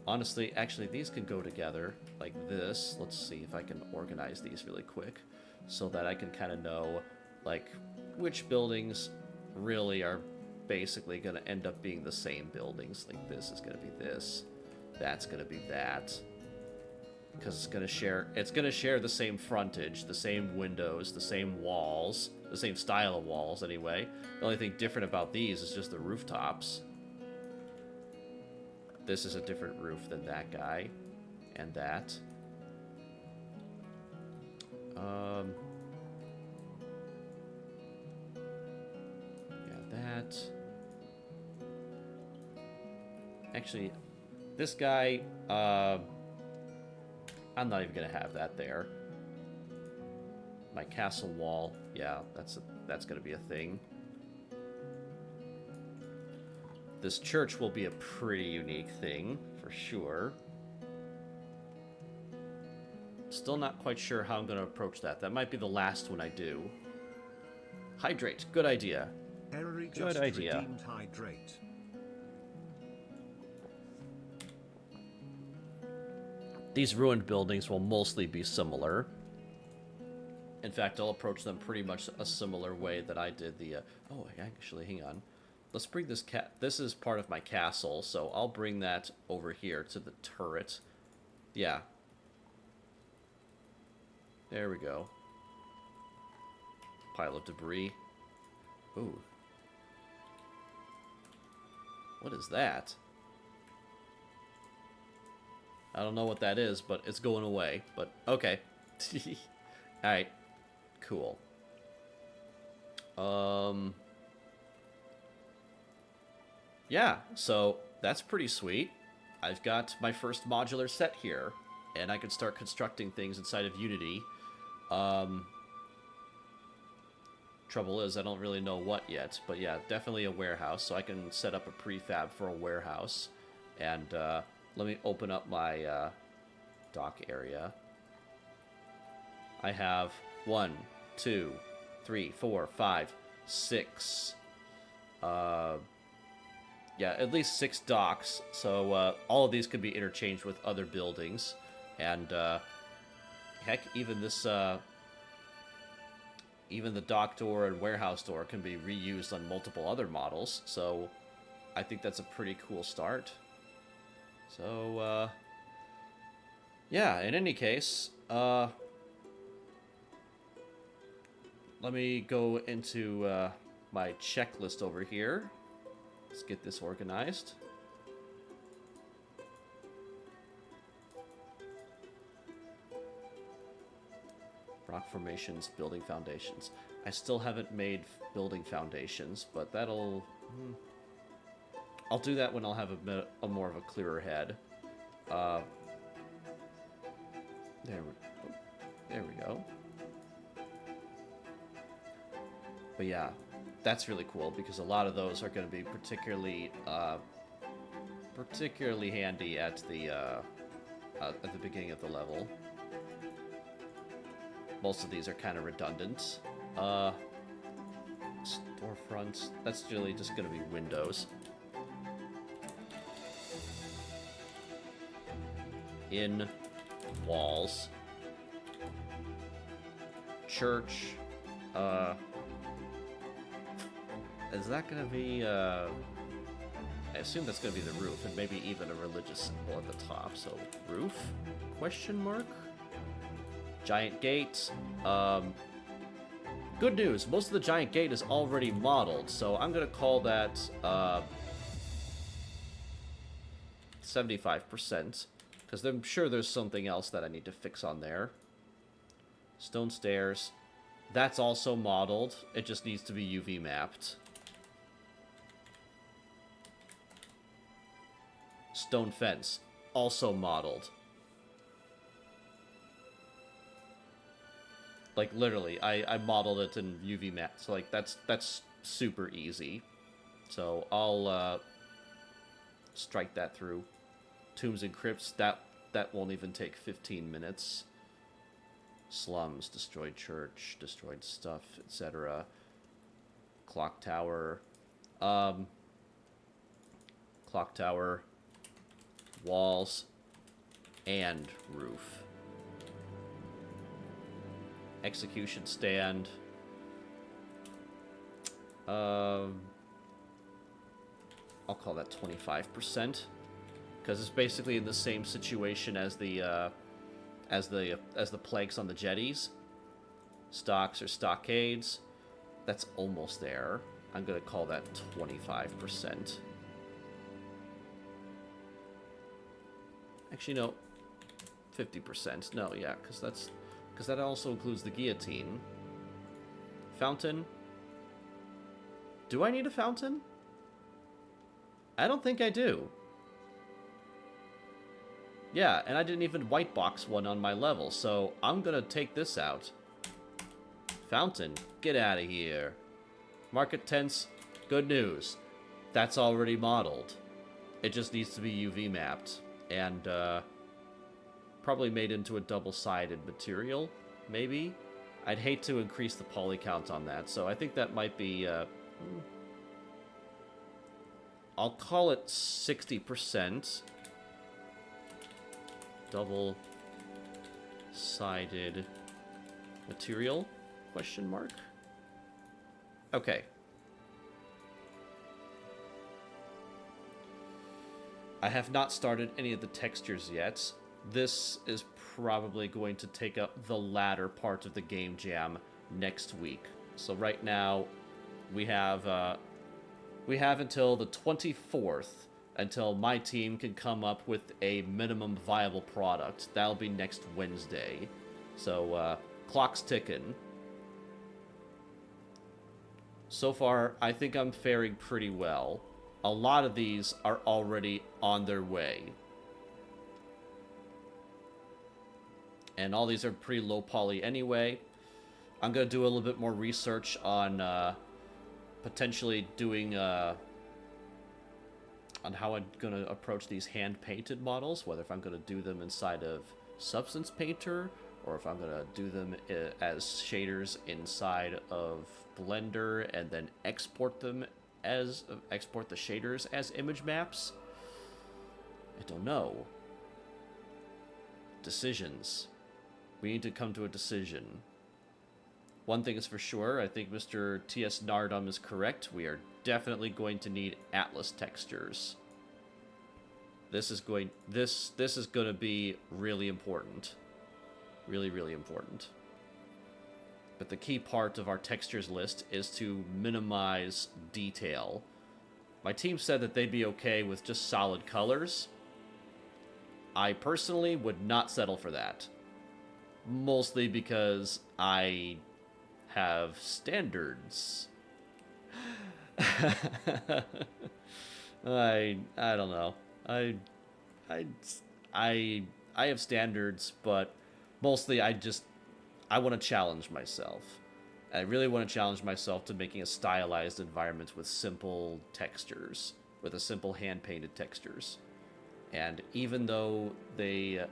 Honestly, actually, these can go together like this. Let's see if I can organize these really quick so that I can kind of know, like, which buildings really are basically going to end up being the same buildings. Like, this is going to be this. That's going to be that. Because it's going to share the same frontage, the same windows, the same walls, the same style of walls anyway. The only thing different about these is just the rooftops. This is a different roof than that guy, and that. Yeah, that. Actually, this guy, I'm not even gonna have that there. My castle wall, yeah, that's gonna be a thing. This church will be a pretty unique thing, for sure. Still not quite sure how I'm going to approach that. That might be the last one I do. Hydrate. Good idea. Good idea. Hydrate. These ruined buildings will mostly be similar. In fact, I'll approach them pretty much a similar way that I did the... oh, actually, hang on. Let's bring this this is part of my castle, so I'll bring that over here to the turret. Yeah. There we go. Pile of debris. Ooh. What is that? I don't know what that is, but it's going away. But, okay. Alright. Cool. Yeah, so that's pretty sweet. I've got my first modular set here, and I can start constructing things inside of Unity. Trouble is, I don't really know what yet, but yeah, definitely a warehouse, so I can set up a prefab for a warehouse. And let me open up my dock area. I have 1, 2, 3, 4, 5, 6... yeah, at least 6 docks, so all of these can be interchanged with other buildings, and heck, even this, even the dock door and warehouse door can be reused on multiple other models, so I think that's a pretty cool start. So, yeah, in any case, let me go into my checklist over here. Let's get this organized. Rock formations, building foundations. I still haven't made building foundations, but that'll... I'll do that when I'll have a more of a clearer head. There we go. But yeah, that's really cool because a lot of those are going to be particularly handy at the beginning of the level. Most of these are kind of redundant. Storefronts. That's really just going to be windows. In walls. Church. Is that going to be, I assume that's going to be the roof, and maybe even a religious symbol at the top. So, roof? Question mark? Giant gate. Good news, most of the giant gate is already modeled, so I'm going to call that 75%, because I'm sure there's something else that I need to fix on there. Stone stairs. That's also modeled. It just needs to be UV mapped. Stone fence. Also modeled. Like, literally, I modeled it in UV map. So, like, that's super easy. So, I'll strike that through. Tombs and crypts, that won't even take 15 minutes. Slums, destroyed church, destroyed stuff, etc. Clock tower. Clock tower. Walls. And roof. Execution stand. I'll call that 25%, because it's basically in the same situation as the planks on the jetties. Stocks or stockades. That's almost there. I'm gonna call that 25%. Actually, no. 50%. No, yeah, because that also includes the guillotine. Fountain. Do I need a fountain? I don't think I do. Yeah, and I didn't even white box one on my level, so I'm gonna take this out. Fountain, get out of here. Market tents, good news. That's already modeled. It just needs to be UV mapped. And, probably made into a double-sided material, maybe? I'd hate to increase the poly count on that, so I think that might be, I'll call it 60%. Double-sided material? Question mark? Okay. I have not started any of the textures yet. This is probably going to take up the latter part of the game jam next week. So right now, we have until the 24th until my team can come up with a minimum viable product. That'll be next Wednesday. So, clock's ticking. So far, I think I'm faring pretty well. A lot of these are already on their way. And all these are pretty low poly anyway. I'm going to do a little bit more research on potentially doing on how I'm going to approach these hand-painted models, whether if I'm going to do them inside of Substance Painter, or if I'm going to do them as shaders inside of Blender, and then export the shaders as image maps. I don't know. Decisions. We need to come to a decision. One thing is for sure, I think Mr. T.S. Nardum is correct. We are definitely going to need Atlas textures. This is going to be really important. Really, really important. But the key part of our textures list is to minimize detail. My team said that they'd be okay with just solid colors. I personally would not settle for that. Mostly because I have standards. I don't know. I I I have standards, but mostly I want to challenge myself. I really want to challenge myself to making a stylized environment with simple textures, with a simple hand-painted textures. And even though they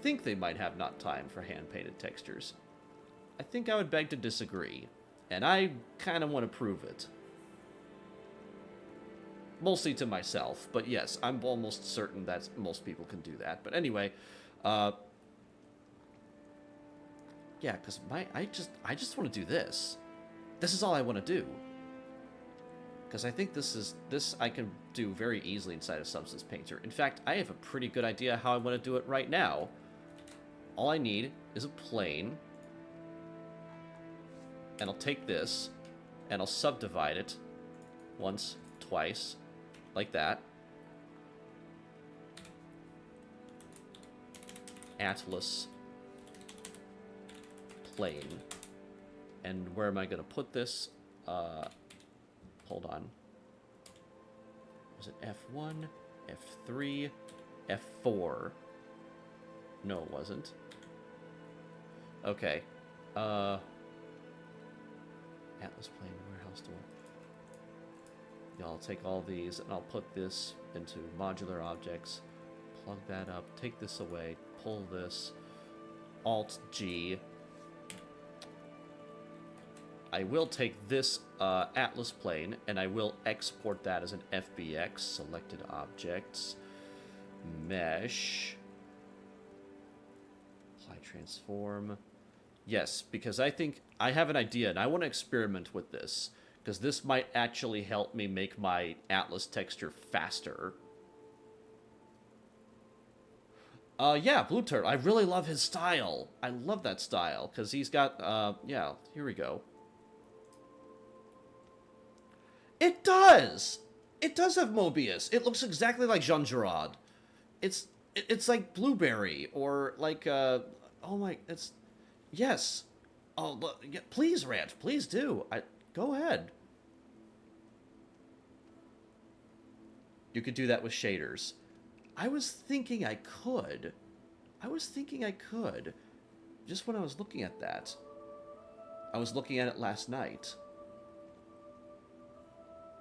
think they might have not time for hand-painted textures, I think I would beg to disagree. And I kind of want to prove it. Mostly to myself, but yes, I'm almost certain that most people can do that. But anyway, yeah, because I just want to do this. This is all I want to do. Because I think this I can do very easily inside of Substance Painter. In fact, I have a pretty good idea how I want to do it right now. All I need is a plane. And I'll take this, and I'll subdivide it once, twice, like that. Atlas plane. And where am I going to put this? Hold on. Was it F1, F3, F4? No, it wasn't. Okay. Atlas plane, warehouse door. Yeah, I'll take all these and I'll put this into modular objects. Plug that up. Take this away. Pull this. Alt G. I will take this Atlas plane and I will export that as an FBX. Selected objects. Mesh. Apply transform. Yes, because I think I have an idea and I want to experiment with this. Because this might actually help me make my Atlas texture faster. Yeah, Blue Turtle. I really love his style. I love that style. Because he's got, yeah, here we go. It does! It does have Mobius. It looks exactly like Jean Giraud. It's like Blueberry, or like, oh my, it's, yes. Oh, look, yeah, please, Rant, please do. Go ahead. You could do that with shaders. I was thinking I could. Just when I was looking at that. I was looking at it last night.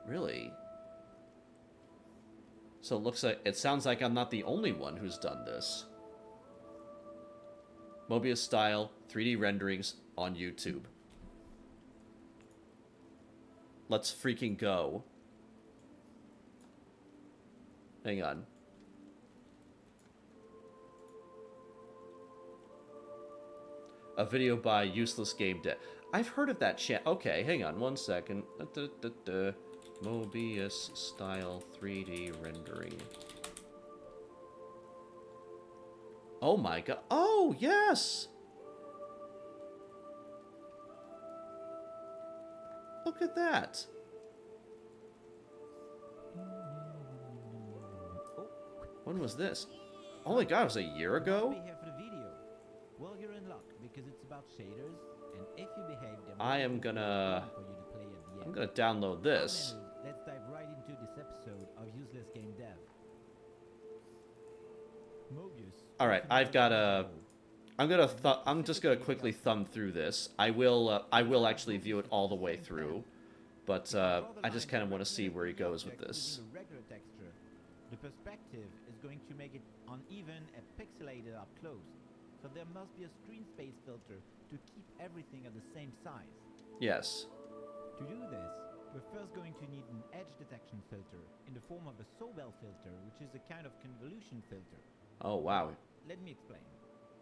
Really? So it sounds like I'm not the only one who's done this. Mobius style 3D renderings on YouTube. Let's freaking go. Hang on. A video by Useless Game Dev. I've heard of that channel. Okay, hang on one second. Mobius style 3D rendering. Oh my god. Oh, yes! Look at that. When was this? Oh my god, it was a year ago? Be here for the video. Well, you're in luck because it's about shaders, and if you behave, there I might am be gonna... for you to play at the end. I'm gonna download this. Well, then, let's dive right into this episode of Useless Game Dev. Mobius. All right, I've got a. I'm just gonna quickly thumb through this. I will actually view it all the way through, but I just kind of want to see where he goes with this. Regular texture. The perspective is going to make it uneven and pixelated up close, so there must be a screen space filter to keep everything at the same size. Yes. To do this, we're first going to need an edge detection filter in the form of a Sobel filter, which is a kind of convolution filter. Oh wow. Let me explain.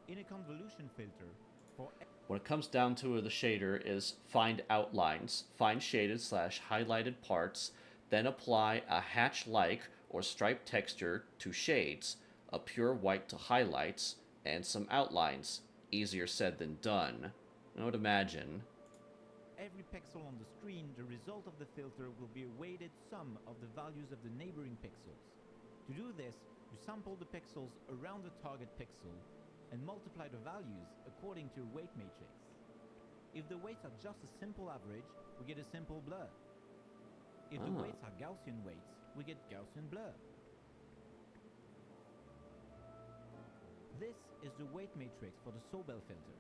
In a convolution filter, for When it comes down to the shader is find outlines, find shaded / highlighted parts, then apply a hatch-like or striped texture to shades, a pure white to highlights, and some outlines. Easier said than done. I would imagine. every pixel on the screen, the result of the filter will be a weighted sum of the values of the neighboring pixels. To do this, you sample the pixels around the target pixel and multiply the values according to a weight matrix. If the weights are just a simple average, we get a simple blur. If the Ah. weights are Gaussian weights, we get Gaussian blur. This is the weight matrix for the Sobel filter.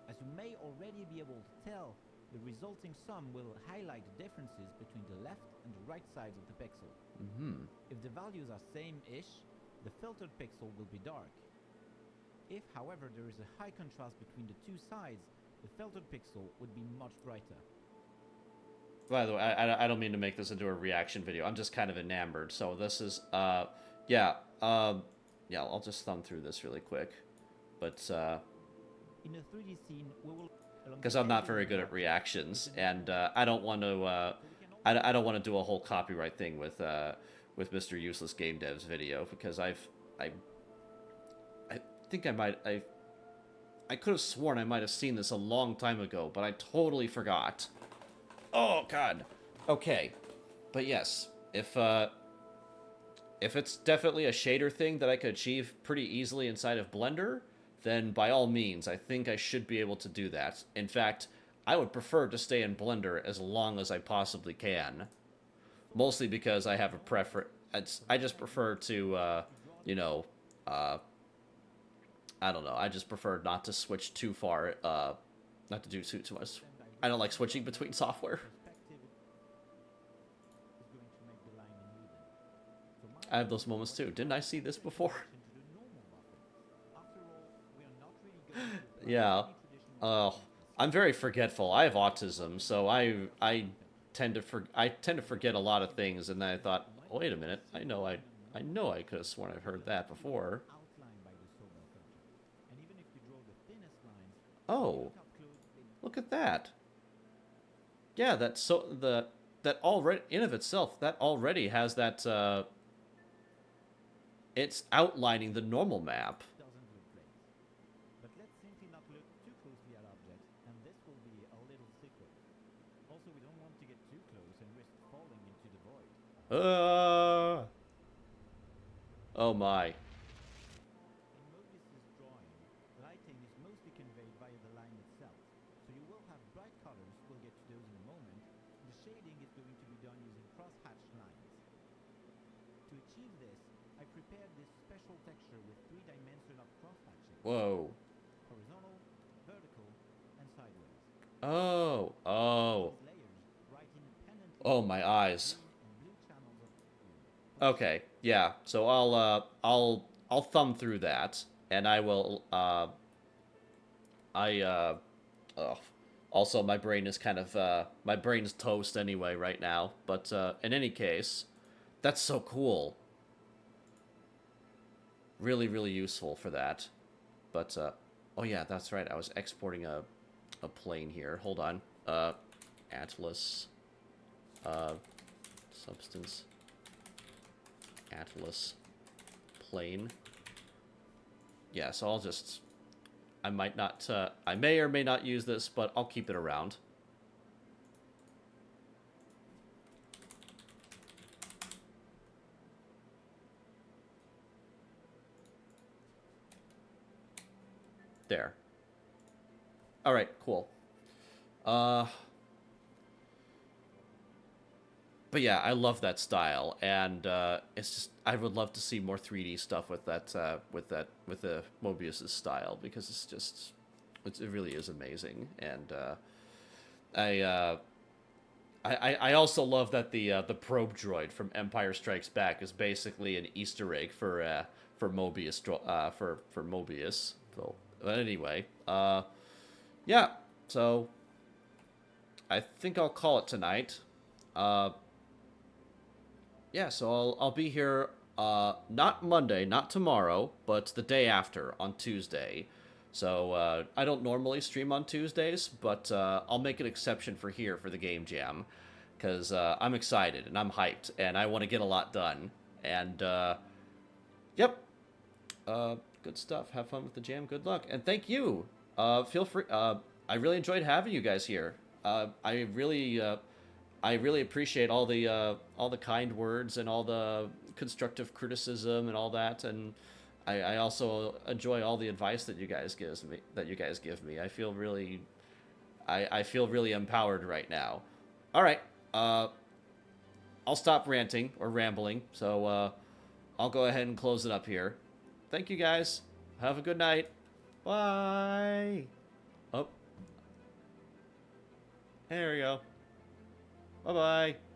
As you may already be able to tell, the resulting sum will highlight the differences between the left and the right sides of the pixel. Mm-hmm. If the values are same-ish, the filtered pixel will be dark. If, however, there is a high contrast between the two sides, the filtered pixel would be much brighter. By the way, I don't mean to make this into a reaction video. I'm just kind of enamored. So this is, yeah, yeah, I'll just thumb through this really quick. But, In a 3D scene, we will... because I'm not very good at reactions, and I don't want to, I don't want to do a whole copyright thing with Mr. Useless Game Dev's video, because I think I could have sworn I might have seen this a long time ago, but I totally forgot. Oh God. Okay, but yes, if it's definitely a shader thing that I could achieve pretty easily inside of Blender, then by all means, I think I should be able to do that. In fact, I would prefer to stay in Blender as long as I possibly can. Mostly because I have a preference. I just prefer to, you know, I don't know. I just prefer not to switch too far, not to do too much. I don't like switching between software. I have those moments too. Didn't I see this before? Yeah. I'm very forgetful. I have autism, so I tend to forget a lot of things, and then I thought, oh, wait a minute, I know I could have sworn I've heard that before. Oh, look at that. Yeah, that already in of itself, that already has that it's outlining the normal map. Doesn't look great. But let's simply not look too closely at objects, and this will be a little secret. Also, we don't want to get too close and risk falling into the void. Oh my. In Mobius's drawing, lighting is mostly conveyed via the line itself, so you will have bright colors, we'll get to those in a moment. The shading is going to be done using cross-hatched lines. To achieve this, I prepared this special texture with 3 dimensions of cross-hatching. Whoa. Horizontal, vertical, and sideways. Oh. These layers write independently Oh, my eyes. green and blue channels of hue. Okay. Yeah. So I'll thumb through that, and I will also my brain is kind of my brain's toast anyway right now, but in any case, that's so cool. Really, really useful for that. But oh yeah, that's right. I was exporting a plane here. Hold on. Atlas substance Atlas plane. Yeah, so I'll just I might not I may or may not use this, but I'll keep it around. There. All right, cool. But yeah, I love that style, and it's just I would love to see more 3D stuff with that with the Mobius's style, because it's just it really is amazing, and I also love that the probe droid from Empire Strikes Back is basically an Easter egg for Mobius for Mobius. So, but anyway, yeah. So I think I'll call it tonight. Yeah, so I'll be here not Monday, not tomorrow, but the day after on Tuesday. So I don't normally stream on Tuesdays, but I'll make an exception for here for the Game Jam, because I'm excited and I'm hyped and I want to get a lot done. And yep, good stuff. Have fun with the jam. Good luck, and thank you. Feel free. I really enjoyed having you guys here. I really appreciate all the kind words and all the constructive criticism and all that, and I also enjoy all the advice that you guys give me. I feel really, I feel really empowered right now. All right, I'll stop ranting or rambling. So I'll go ahead and close it up here. Thank you guys. Have a good night. Bye. Oh. There we go. Bye-bye.